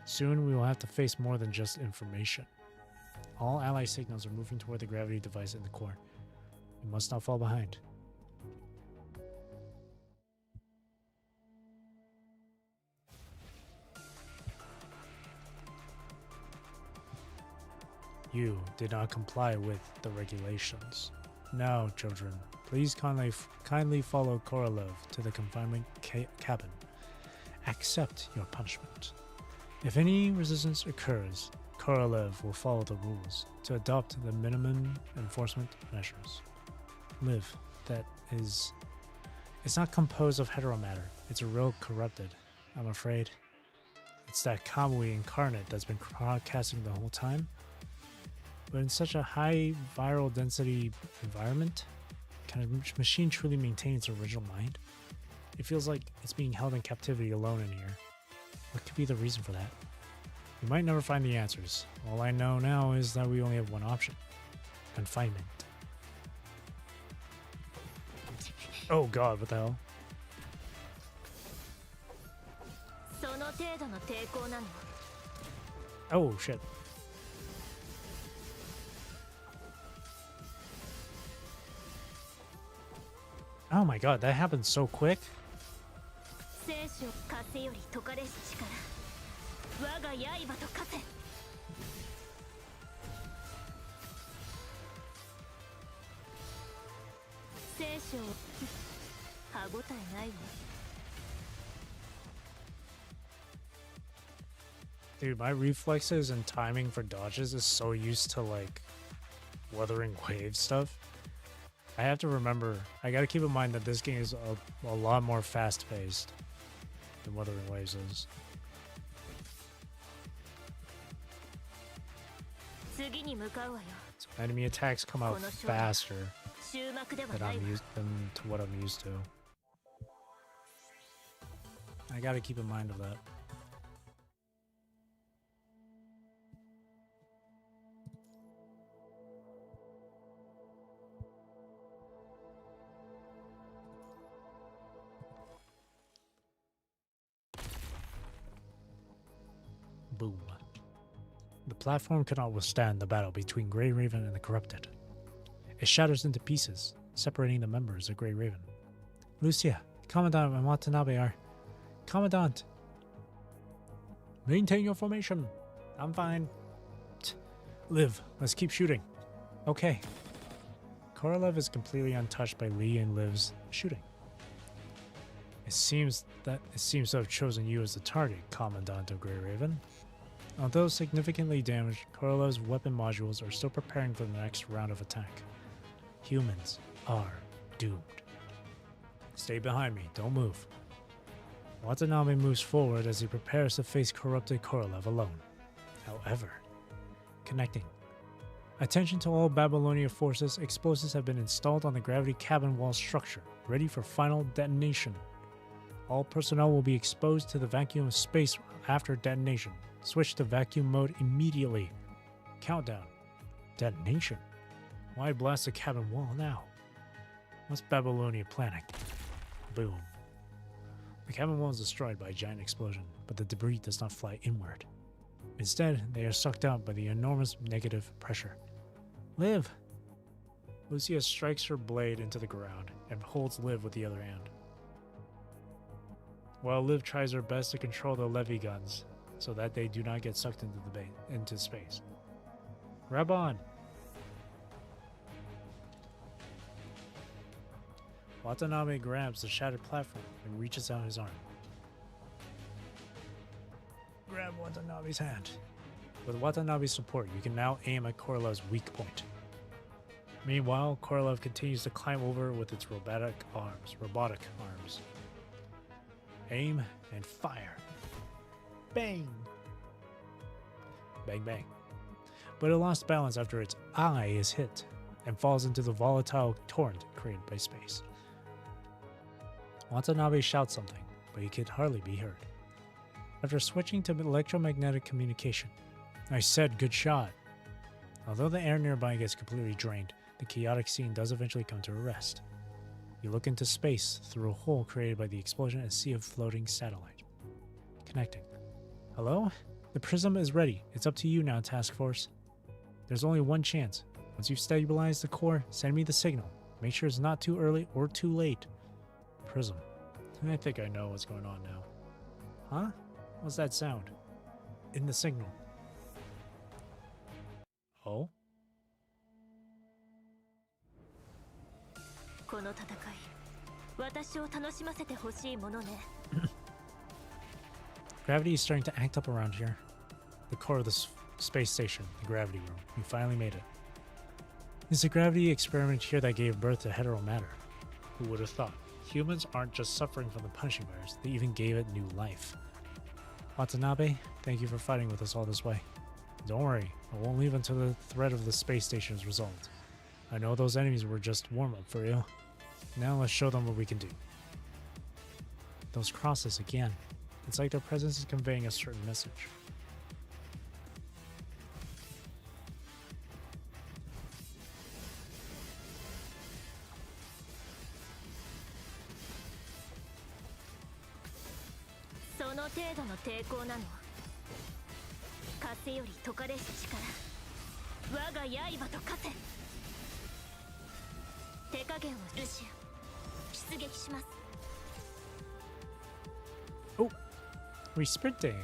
Soon we will have to face more than just information. All ally signals are moving toward the gravity device in the core. We must not fall behind. You did not comply with the regulations. Now, children, please kindly follow Korolev to the confinement cabin. Accept your punishment. If any resistance occurs, Korolev will follow the rules to adopt the minimum enforcement measures. Live, that is... It's not composed of heteromatter. It's a real corrupted, I'm afraid. It's that Kamui incarnate that's been broadcasting the whole time. But in such a high viral density environment, can a machine truly maintain its original mind? It feels like it's being held in captivity alone in here. What could be the reason for that? We might never find the answers. All I know now is that we only have one option. Confinement. Oh god, what the hell? Oh shit. Oh my god, that happened so quick. Dude, my reflexes and timing for dodges is so used to like Wuthering Wave stuff. I have to remember, I gotta keep in mind that this game is a lot more fast-paced than Wuthering Waves is. So enemy attacks come out faster than to what I'm used to. I gotta keep in mind of that. Boom. The platform cannot withstand the battle between Grey Raven and the Corrupted. It shatters into pieces, separating the members of Grey Raven. Lucia, Commandant and Watanabe are... Commandant! Maintain your formation. I'm fine. Liv, let's keep shooting. Okay. Korolev is completely untouched by Lee and Liv's shooting. It seems to have chosen you as the target, Commandant of Grey Raven. Although significantly damaged, Korolev's weapon modules are still preparing for the next round of attack. Humans are doomed. Stay behind me, don't move. Watanabe moves forward as he prepares to face corrupted Korolev alone. However, connecting. Attention to all Babylonia forces, explosives have been installed on the gravity cabin wall structure, ready for final detonation. All personnel will be exposed to the vacuum of space after detonation. Switch to vacuum mode immediately. Countdown. Detonation. Why blast the cabin wall now? What's Babylonia planning? Boom. The cabin wall is destroyed by a giant explosion, but the debris does not fly inward. Instead, they are sucked out by the enormous negative pressure. Liv! Lucia strikes her blade into the ground and holds Liv with the other hand. While Liv tries her best to control the levy guns, so that they do not get sucked into space. Grab on! Watanabe grabs the shattered platform and reaches out his arm. Grab Watanabe's hand. With Watanabe's support, you can now aim at Korolev's weak point. Meanwhile, Korolev continues to climb over with its robotic arms. Aim and fire. Bang! Bang bang. But it lost balance after its eye is hit and falls into the volatile torrent created by space. Watanabe shouts something, but he could hardly be heard. After switching to electromagnetic communication, I said good shot. Although the air nearby gets completely drained, the chaotic scene does eventually come to a rest. You look into space through a hole created by the explosion and see a floating satellite. Connecting. Hello? The prism is ready. It's up to you now, Task Force. There's only one chance. Once you've stabilized the core, send me the signal. Make sure it's not too early or too late. Prism. I think I know what's going on now. Huh? What's that sound? In the signal. Oh? この戦い、私を楽しませてほしいものね。Gravity is starting to act up around here. The core of the space station, the gravity room. We finally made it. It's a gravity experiment here that gave birth to hetero matter. Who would have thought? Humans aren't just suffering from the punishing virus, they even gave it new life. Watanabe, thank you for fighting with us all this way. Don't worry, I won't leave until the threat of the space station is resolved. I know those enemies were just warm-up for you. Now let's show them what we can do. Those crosses again. It's like their presence is conveying a certain message. Oh, we're sprinting.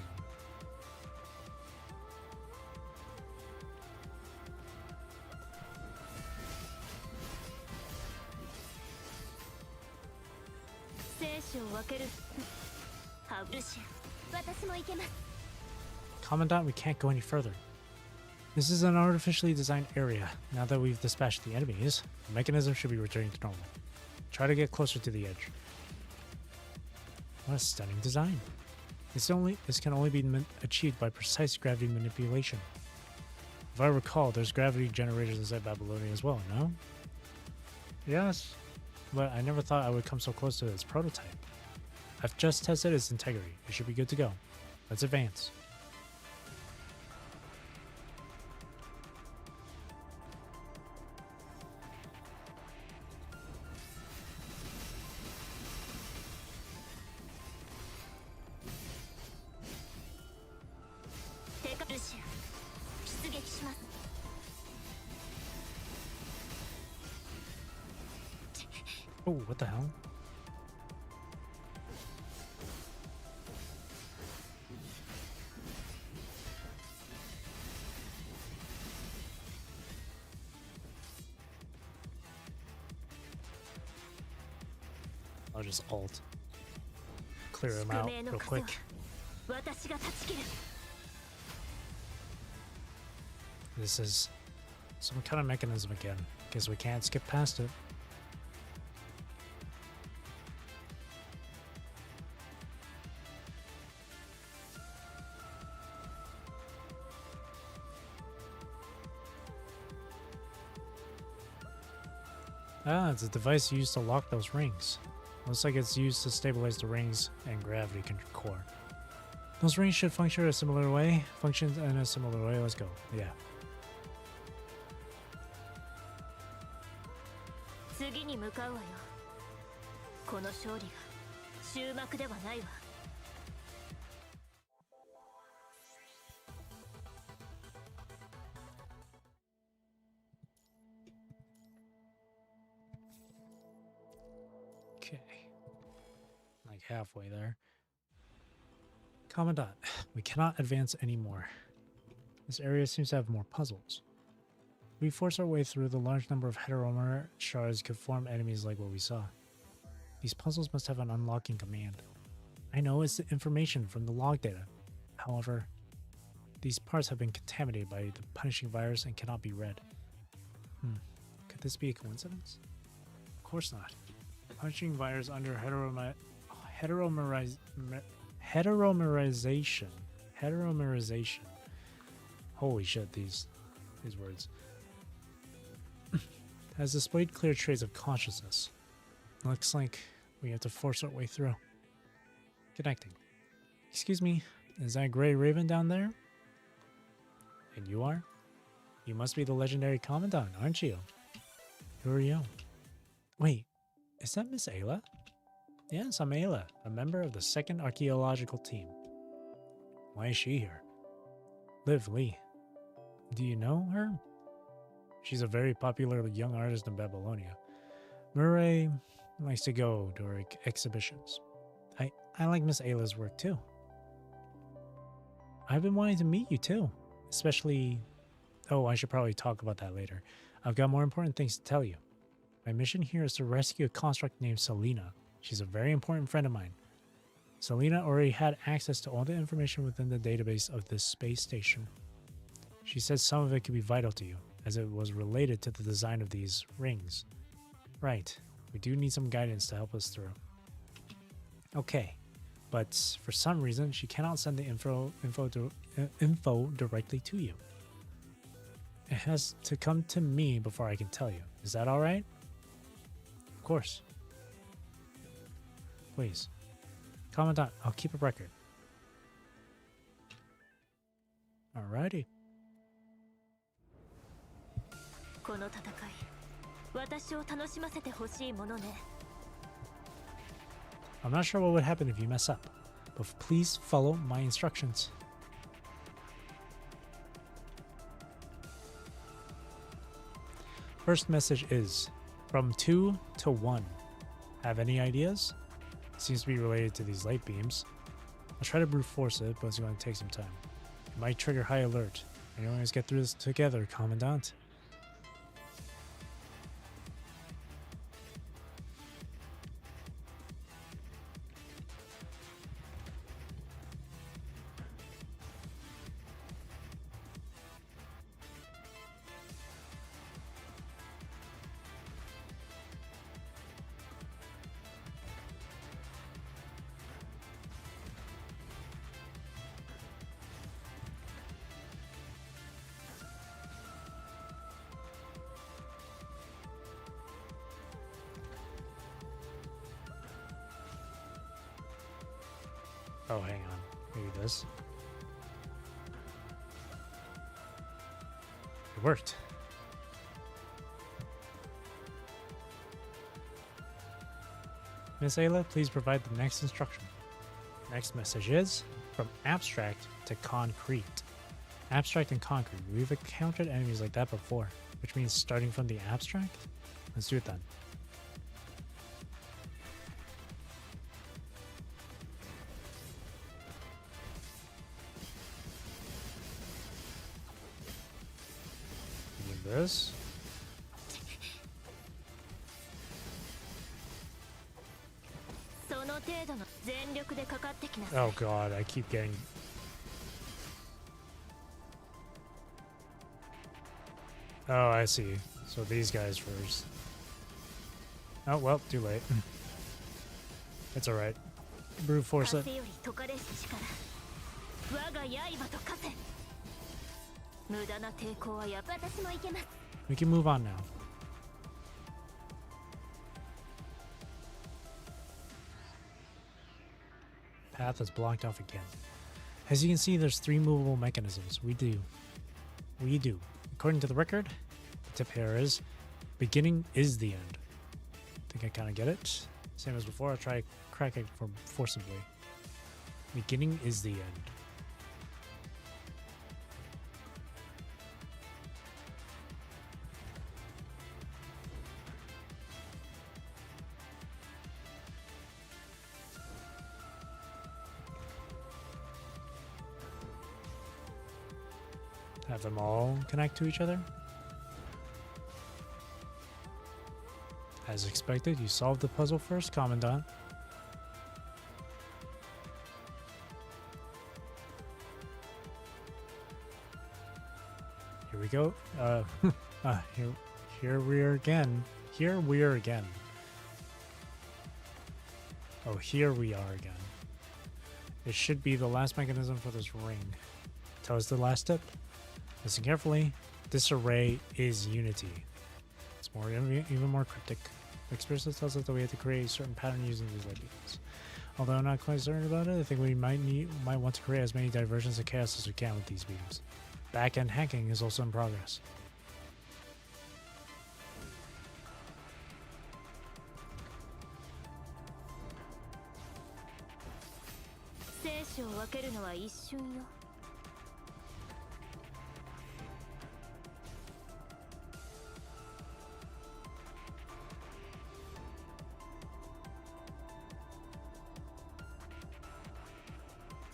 Commandant, we can't go any further. This is an artificially designed area. Now that we've dispatched the enemies, the mechanism should be returning to normal. Try to get closer to the edge. What a stunning design. This can only be achieved by precise gravity manipulation. If I recall, there's gravity generators inside Babylonia as well, no? Yes, but I never thought I would come so close to its prototype. I've just tested its integrity. It should be good to go. Let's advance. Oh, what the hell? I'll just alt. Clear him out real quick. This is some kind of mechanism again. Guess we can't skip past it. Ah, it's a device used to lock those rings. Looks like it's used to stabilize the rings and gravity core. Those rings should function in a similar way. Let's go. Yeah. Okay. Like halfway there. Commandant, we cannot advance anymore. This area seems to have more puzzles. We force our way through the large number of heteromer shards could form enemies like what we saw. These puzzles must have an unlocking command. I know it's the information from the log data. However, these parts have been contaminated by the punishing virus and cannot be read. Could this be a coincidence? Of course not. The punishing virus under heteromerization. Holy shit, these words. Has displayed clear traits of consciousness. Looks like we have to force our way through. Connecting. Excuse me, is that Grey Raven down there? And you are? You must be the legendary Commandant, aren't you? Who are you? Wait, is that Miss Ayla? Yes, I'm Ayla, a member of the 2nd Archaeological Team. Why is she here? Liv Lee. Do you know her? She's a very popular young artist in Babylonia. Murray likes to go to her exhibitions. I like Miss Ayla's work too. I've been wanting to meet you too, especially... Oh, I should probably talk about that later. I've got more important things to tell you. My mission here is to rescue a construct named Selena. She's a very important friend of mine. Selena already had access to all the information within the database of this space station. She said some of it could be vital to you, as it was related to the design of these rings. Right, we do need some guidance to help us through. Okay, but for some reason she cannot send the info directly to you. It has to come to me before I can tell you. Is that alright? Of course. Please. Commandant, I'll keep a record. Alrighty. I'm not sure what would happen if you mess up, but please follow my instructions. First message is, from 2 to 1. Have any ideas? Seems to be related to these light beams. I'll try to brute force it, but it's going to take some time. It might trigger high alert. I can always get through this together, Commandant. Oh, hang on. Maybe this. It worked. Miss Ayla, please provide the next instruction. Next message is, from abstract to concrete. Abstract and concrete. We've encountered enemies like that before, which means starting from the abstract? Let's do it then. This. Oh god, I keep getting... Oh, I see. So these guys first. Oh, well, too late. It's alright. Brute force it. We can move on now. Path is blocked off again. As you can see, there's 3 movable mechanisms. We do. According to the record, the tip here is, beginning is the end. I think I kind of get it. Same as before, I'll try cracking forcibly. Beginning is the end. Have them all connect to each other? As expected, you solved the puzzle first, Commandant. Here we go. Here we are again. Here we are again. Oh, here we are again. It should be the last mechanism for this ring. Tell us the last step. Listen carefully. This array is unity. It's even more cryptic. The experience tells us that we have to create a certain pattern using these ideas. Although I'm not quite certain about it, I think we might want to create as many diversions of chaos as we can with these beams. Back-end hacking is also in progress.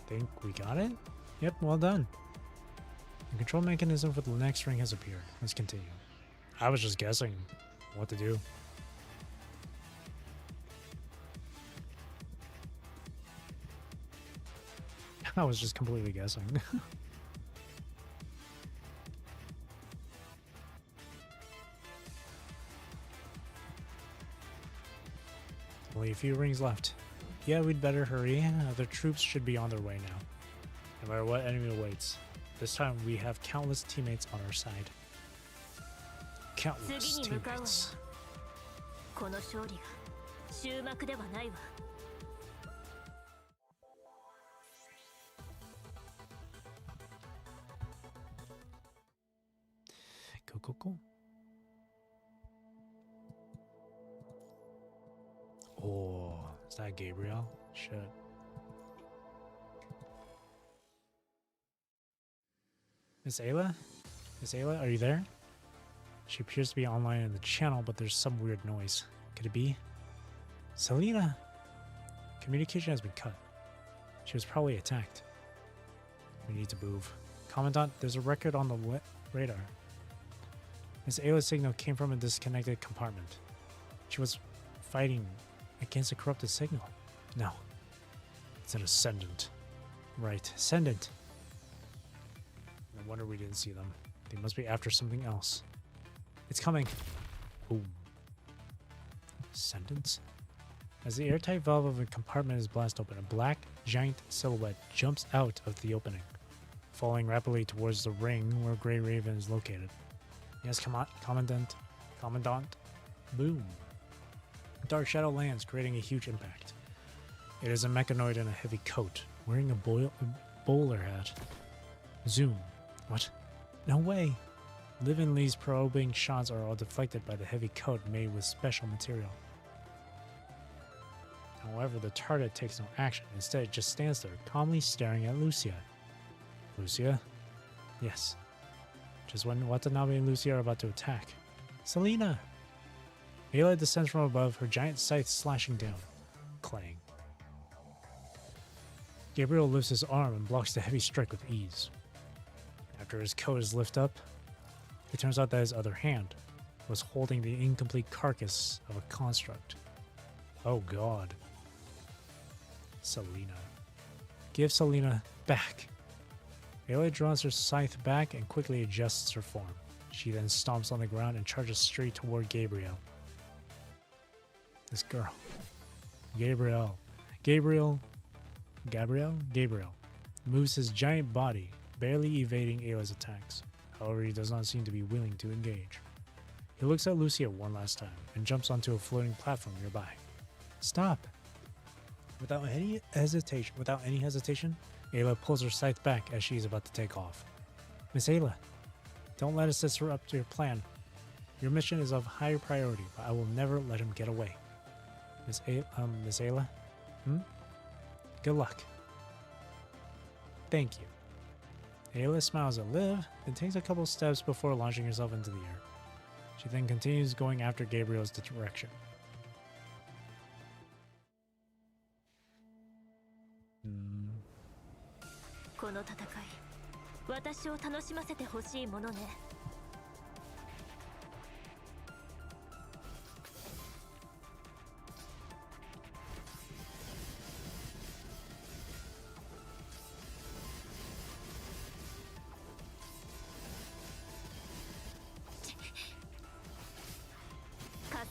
Think we got it? Yep, well done. The control mechanism for the next ring has appeared. Let's continue. I was just guessing what to do. I was just completely guessing. Only a few rings left. Yeah, we'd better hurry. Other troops should be on their way now. No matter what enemy awaits. This time we have countless teammates on our side. Countless teammates. Cool. Oh, is that Gabriel? Shit. Miss Ayla? Miss Ayla, are you there? She appears to be online in the channel, but there's some weird noise. Could it be? Selena! Communication has been cut. She was probably attacked. We need to move. Commandant, there's a record on the radar. Miss Ayla's signal came from a disconnected compartment. She was fighting against a corrupted signal. No. It's an ascendant. Right, ascendant. No wonder we didn't see them. They must be after something else. It's coming. Boom. Ascendants? As the airtight valve of a compartment is blasted open, a black, giant silhouette jumps out of the opening, falling rapidly towards the ring where Grey Raven is located. Yes, Commandant. Boom. Dark shadow lands, creating a huge impact. It is a mechanoid in a heavy coat, wearing a bowler hat. Zoom. What? No way. Livin Lee's probing shots are all deflected by the heavy coat made with special material. However, the target takes no action. Instead, it just stands there, calmly staring at Lucia. Lucia? Yes. Just when Watanabe and Lucia are about to attack. Selena! Ayla descends from above, her giant scythe slashing down. Clang. Gabriel lifts his arm and blocks the heavy strike with ease. After his coat is lifted up, it turns out that his other hand was holding the incomplete carcass of a construct. Oh god. Selena. Give Selena back. Ayla draws her scythe back and quickly adjusts her form. She then stomps on the ground and charges straight toward Gabriel. This girl. Gabriel moves his giant body, barely evading Ayla's attacks. However, he does not seem to be willing to engage. He looks at Lucia one last time and jumps onto a floating platform nearby. Stop! Without any hesitation, Ayla pulls her scythe back as she is about to take off. Miss Ayla, don't let us disrupt your plan. Your mission is of higher priority, but I will never let him get away. Miss Ayla? Good luck. Thank you. Ayla smiles at Liv, then takes a couple steps before launching herself into the air. She then continues going after Gabriel's direction.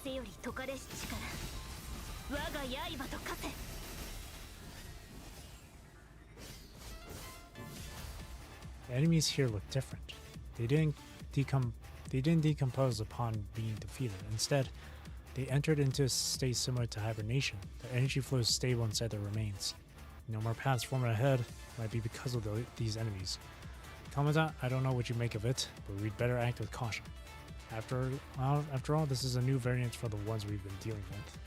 風より解かれし力我が刃と化せ The enemies here look different. They didn't decompose upon being defeated. Instead, they entered into a state similar to hibernation. Their energy flows stable inside their remains. No more paths forming ahead. Might be because of these enemies. Commandant, I don't know what you make of it, but we'd better act with caution. After all, this is a new variant for the ones we've been dealing with.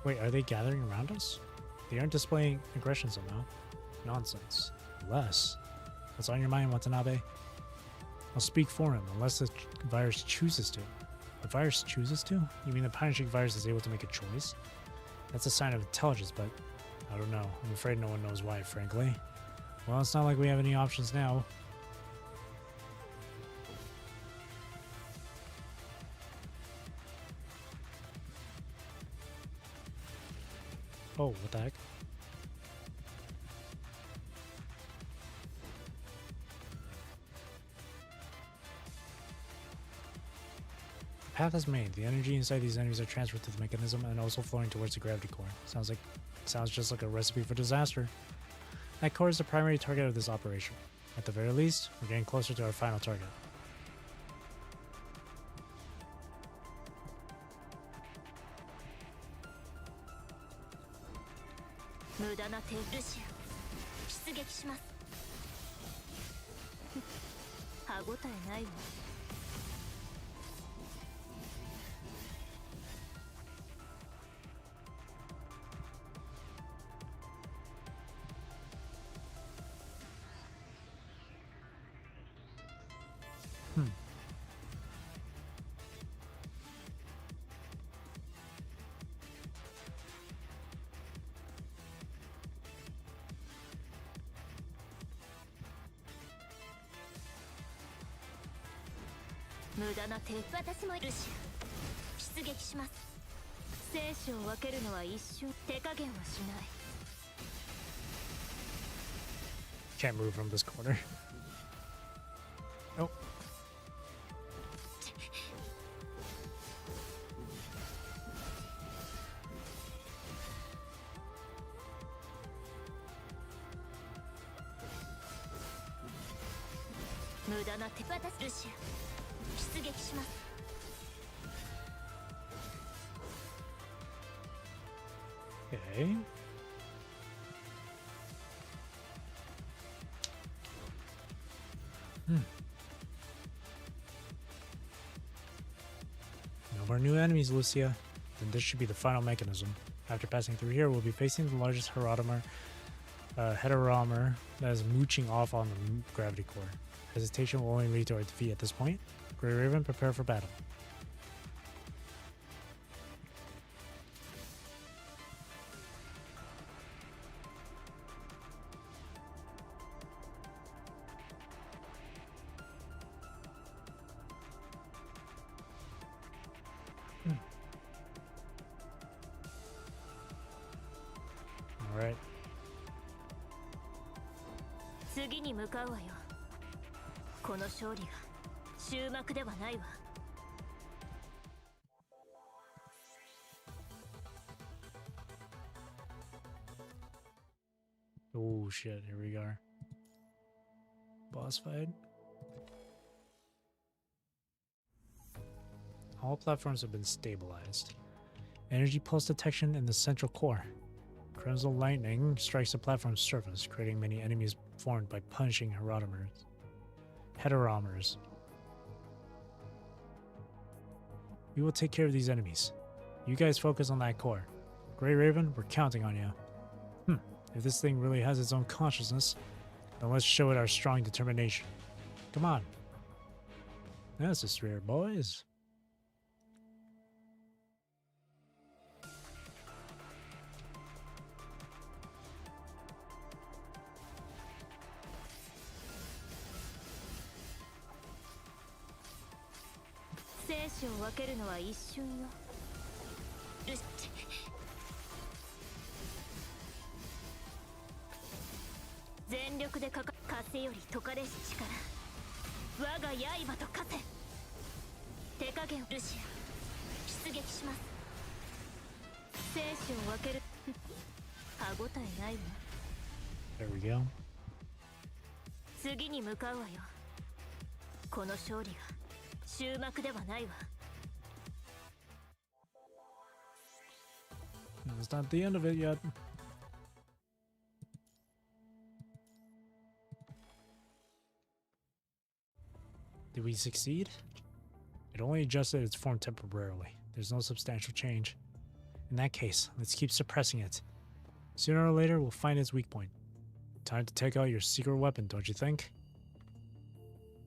Wait, are they gathering around us? They aren't displaying aggression somehow. Nonsense. Unless... What's on your mind, Watanabe? I'll speak for him, unless the virus chooses to. The virus chooses to? You mean the punishing virus is able to make a choice? That's a sign of intelligence, but... I don't know. I'm afraid no one knows why, frankly. Well, it's not like we have any options now. Oh, what the heck? The path is made. The energy inside these enemies are transferred to the mechanism and also flowing towards the gravity core. Sounds just like a recipe for disaster. That core is the primary target of this operation. At the very least, we're getting closer to our final target. Can't move from this corner. Nope. Okay. No more new enemies, Lucia. Then this should be the final mechanism. After passing through here, we'll be facing the largest heteromer that is mooching off on the gravity core. Hesitation will only lead to our defeat at this point. Grey Raven, prepare for battle. Alright. 次に向かうわよ。この勝利が終幕ではないわ。Oh shit, here we go. Boss fight. All platforms have been stabilized. Energy pulse detection in the central core. Crimson lightning strikes the platform's surface, creating many enemies formed by punishing heteromers. We will take care of these enemies. You guys focus on that core. Grey Raven, we're counting on you. If this thing really has its own consciousness, then let's show it our strong determination. Come on. That's just rare, boys. 我が刃と化せ。手加減ルシア出撃します。生死を分ける歯ごたえないわ。 There we go. 次に向かうわよ。この勝利が終幕ではないわ。 No, it's not the end of it yet. Did we succeed? It only adjusted its form temporarily. There's no substantial change. In that case, let's keep suppressing it. Sooner or later, we'll find its weak point. Time to take out your secret weapon, don't you think?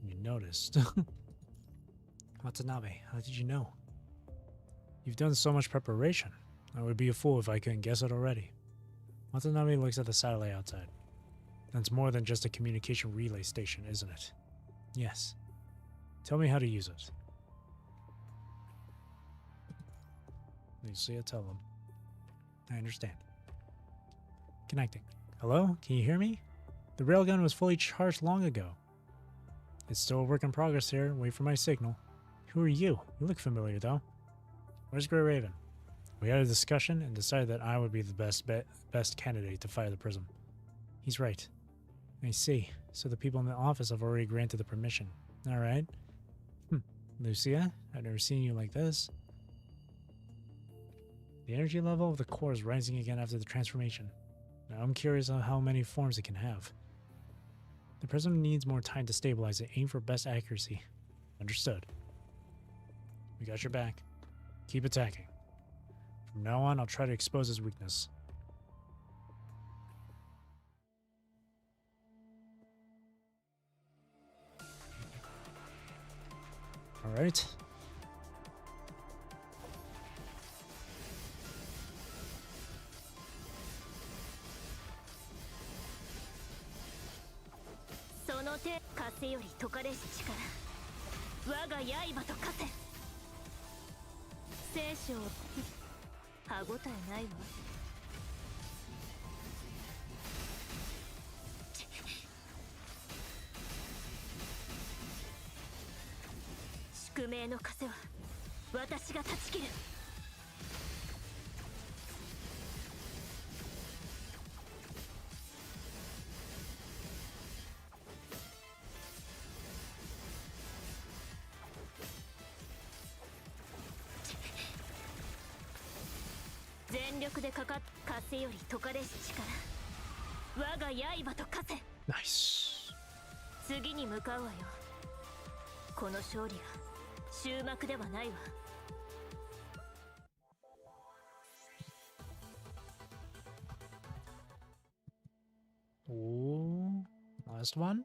You noticed. Watanabe, how did you know? You've done so much preparation. I would be a fool if I couldn't guess it already. Watanabe looks at the satellite outside. That's more than just a communication relay station, isn't it? Yes. Tell me how to use it. You see it, tell them. I understand. Connecting. Hello? Can you hear me? The railgun was fully charged long ago. It's still a work in progress here. Wait for my signal. Who are you? You look familiar, though. Where's Grey Raven? We had a discussion and decided that I would be the best candidate to fire the prism. He's right. I see. So the people in the office have already granted the permission. Alright. Lucia, I've never seen you like this. The energy level of the core is rising again after the transformation. Now I'm curious on how many forms it can have. The prism needs more time to stabilize it. Aim for best accuracy. Understood. We got your back. Keep attacking. From now on, I'll try to expose his weakness. Alright.風より解かれし力、我が刃と化せ。聖書を歯ごたえないわ。宿命の風は私が断ち切る。全力でかかっ風より解かれし力、我が刃と化せ。ナイス。次に向かうわよ。この勝利が終幕ではないわ。Oh, last one.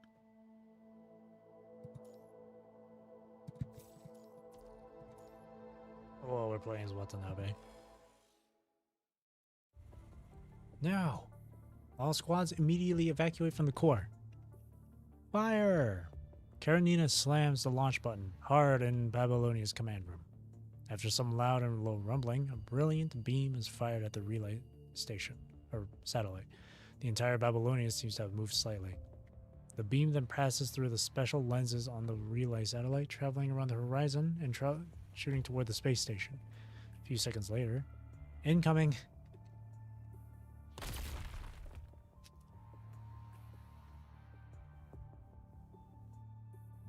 Oh, we're playing as Watanabe. Now, all squads immediately evacuate from the core. Fire! Karenina slams the launch button hard in Babylonia's command room. After some loud and low rumbling, a brilliant beam is fired at the relay station, or satellite. The entire Babylonia seems to have moved slightly. The beam then passes through the special lenses on the relay satellite, traveling around the horizon and shooting toward the space station. A few seconds later, incoming!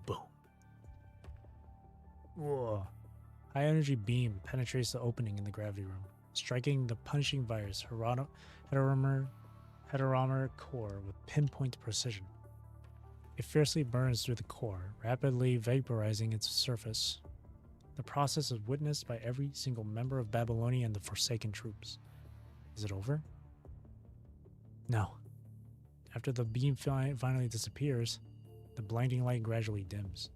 Boom. Whoa. High energy beam penetrates the opening in the gravity room, striking the punishing virus heteromer core with pinpoint precision. It fiercely burns through the core, rapidly vaporizing its surface. The process is witnessed by every single member of Babylonia and the Forsaken troops. Is it over? No. After the beam finally disappears, the blinding light gradually dims.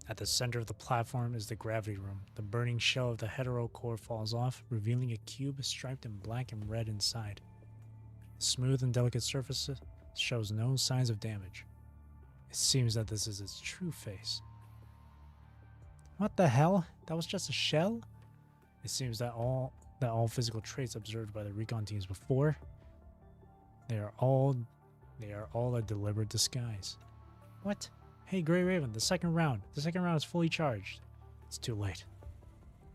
At the center of the platform is the gravity room. The burning shell of the hetero core falls off, revealing a cube striped in black and red inside. The smooth and delicate surface shows no signs of damage. It seems that this is its true face. What the hell? That was just a shell? It seems that all physical traits observed by the recon teams before, they are all a deliberate disguise. What? Hey, Grey Raven, the second round. The second round is fully charged. It's too late.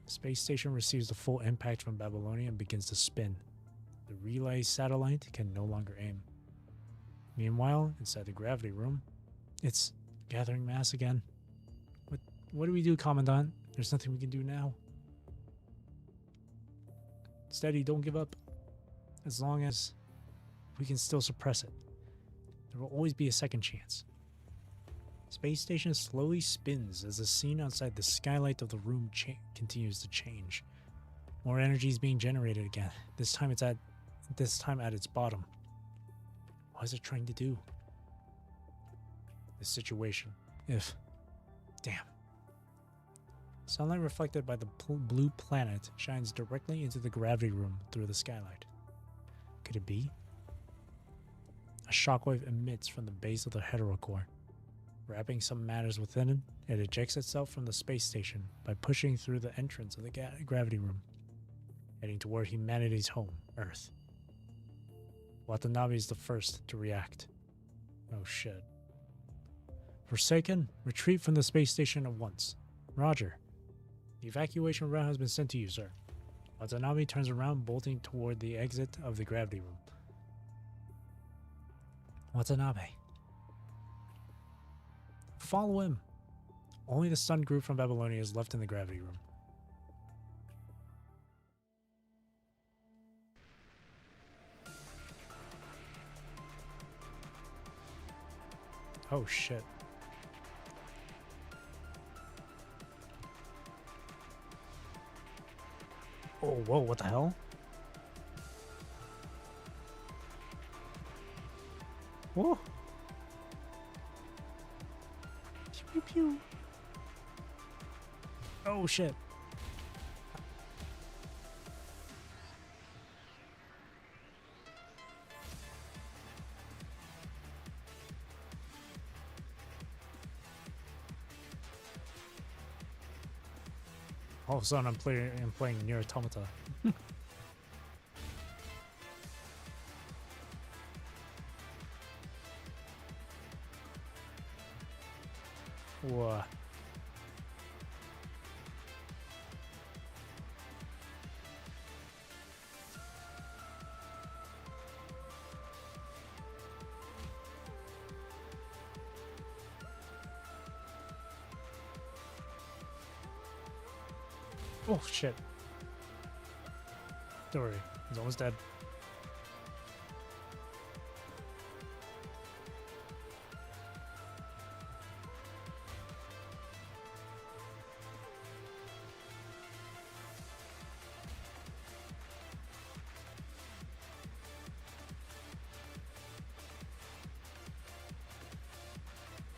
The space station receives the full impact from Babylonia and begins to spin. The relay satellite can no longer aim. Meanwhile, inside the gravity room, it's gathering mass again. What do we do, Commandant? There's nothing we can do now. Steady, don't give up. As long as we can still suppress it, there will always be a second chance. Space station slowly spins as the scene outside the skylight of the room continues to change. More energy is being generated again. This time at its bottom. What is it trying to do? This situation. Damn. Sunlight reflected by the blue planet shines directly into the gravity room through the skylight. Could it be? A shockwave emits from the base of the heterocore. Wrapping some matters within it, it ejects itself from the space station by pushing through the entrance of the gravity room, heading toward humanity's home, Earth. Watanabe is the first to react. Oh shit. Forsaken, retreat from the space station at once. Roger. The evacuation route has been sent to you, sir. Watanabe turns around, bolting toward the exit of the gravity room. Watanabe. Follow him. Only the stunned group from Babylonia is left in the gravity room. Oh shit. Oh, whoa, what the hell? Whoa. Pew, pew, pew. Oh shit. All of a sudden, I'm playing Nier Automata. Whoa. Oh shit. Don't worry, he's almost dead.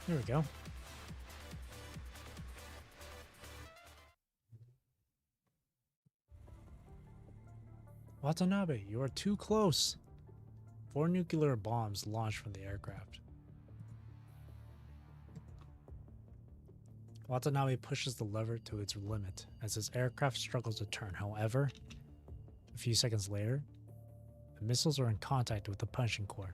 There we go. Watanabe, you are too close. 4 nuclear bombs launched from the aircraft. Watanabe pushes the lever to its limit as his aircraft struggles to turn. However, a few seconds later, the missiles are in contact with the punching cord.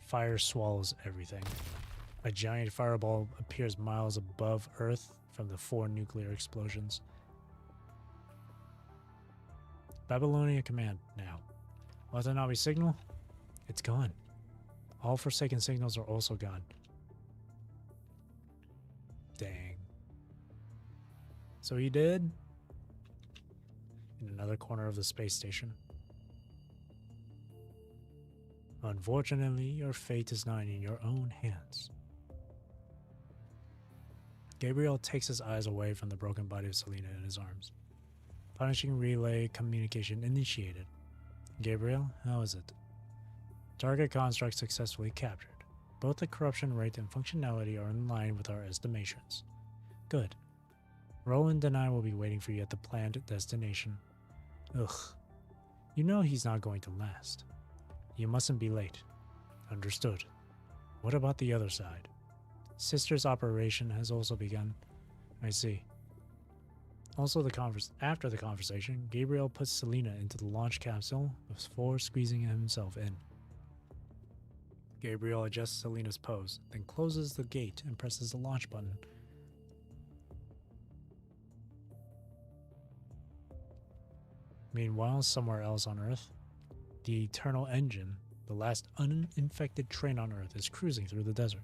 Fire swallows everything. A giant fireball appears miles above Earth from the 4 nuclear explosions. Babylonia command now. Watanabe signal? It's gone. All Forsaken signals are also gone. Dang. So he did? In another corner of the space station. Unfortunately, your fate is not in your own hands. Gabriel takes his eyes away from the broken body of Selena in his arms. Punishing relay communication initiated. Gabriel, how is it? Target construct successfully captured. Both the corruption rate and functionality are in line with our estimations. Good. Roland and I will be waiting for you at the planned destination. Ugh. You know he's not going to last. You mustn't be late. Understood. What about the other side? Sister's operation has also begun. I see. Also, after the conversation, Gabriel puts Selena into the launch capsule before squeezing himself in. Gabriel adjusts Selena's pose, then closes the gate and presses the launch button. Meanwhile, somewhere else on Earth, the Eternal Engine, the last uninfected train on Earth, is cruising through the desert.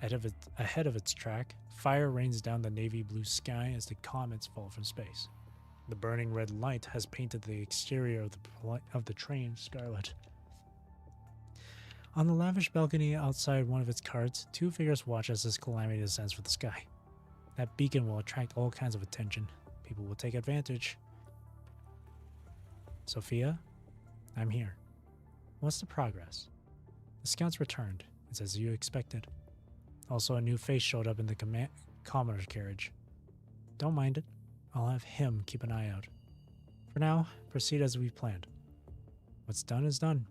Ahead of its track, fire rains down the navy blue sky as the comets fall from space. The burning red light has painted the exterior of the train scarlet. On the lavish balcony outside one of its carts, two figures watch as this calamity descends from the sky. That beacon will attract all kinds of attention. People will take advantage. Sophia, I'm here. What's the progress? The scouts returned. It's as you expected. Also, a new face showed up in the commoner's carriage. Don't mind it. I'll have him keep an eye out. For now, proceed as we planned. What's done is done.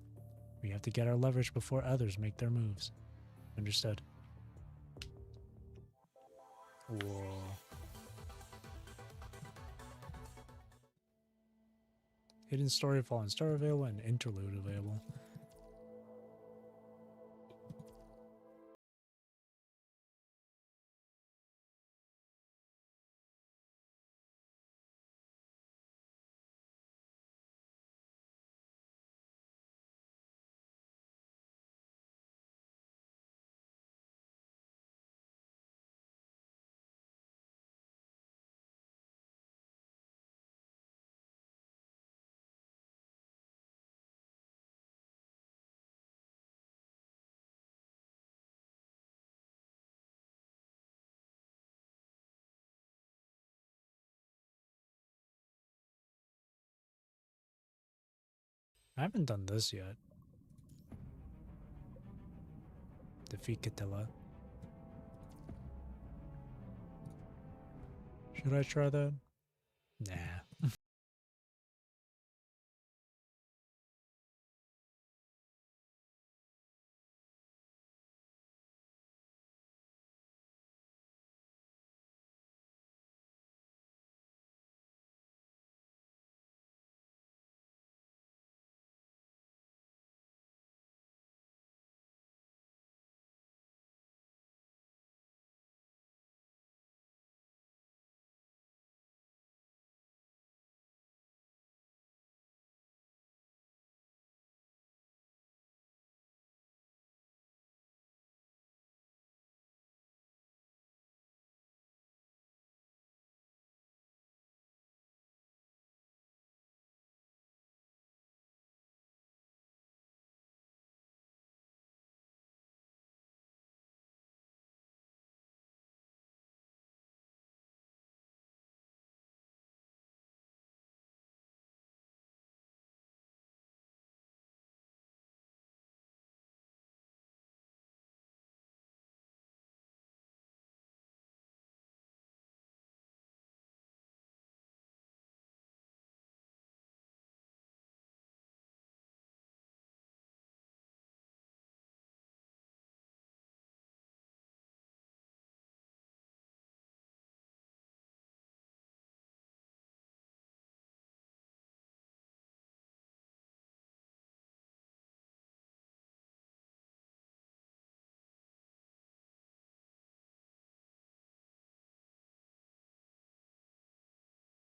We have to get our leverage before others make their moves. Understood. Whoa. Hidden Story, Fallen Star available, and Interlude available. I haven't done this yet. Defeat Catilla. Should I try that? Nah.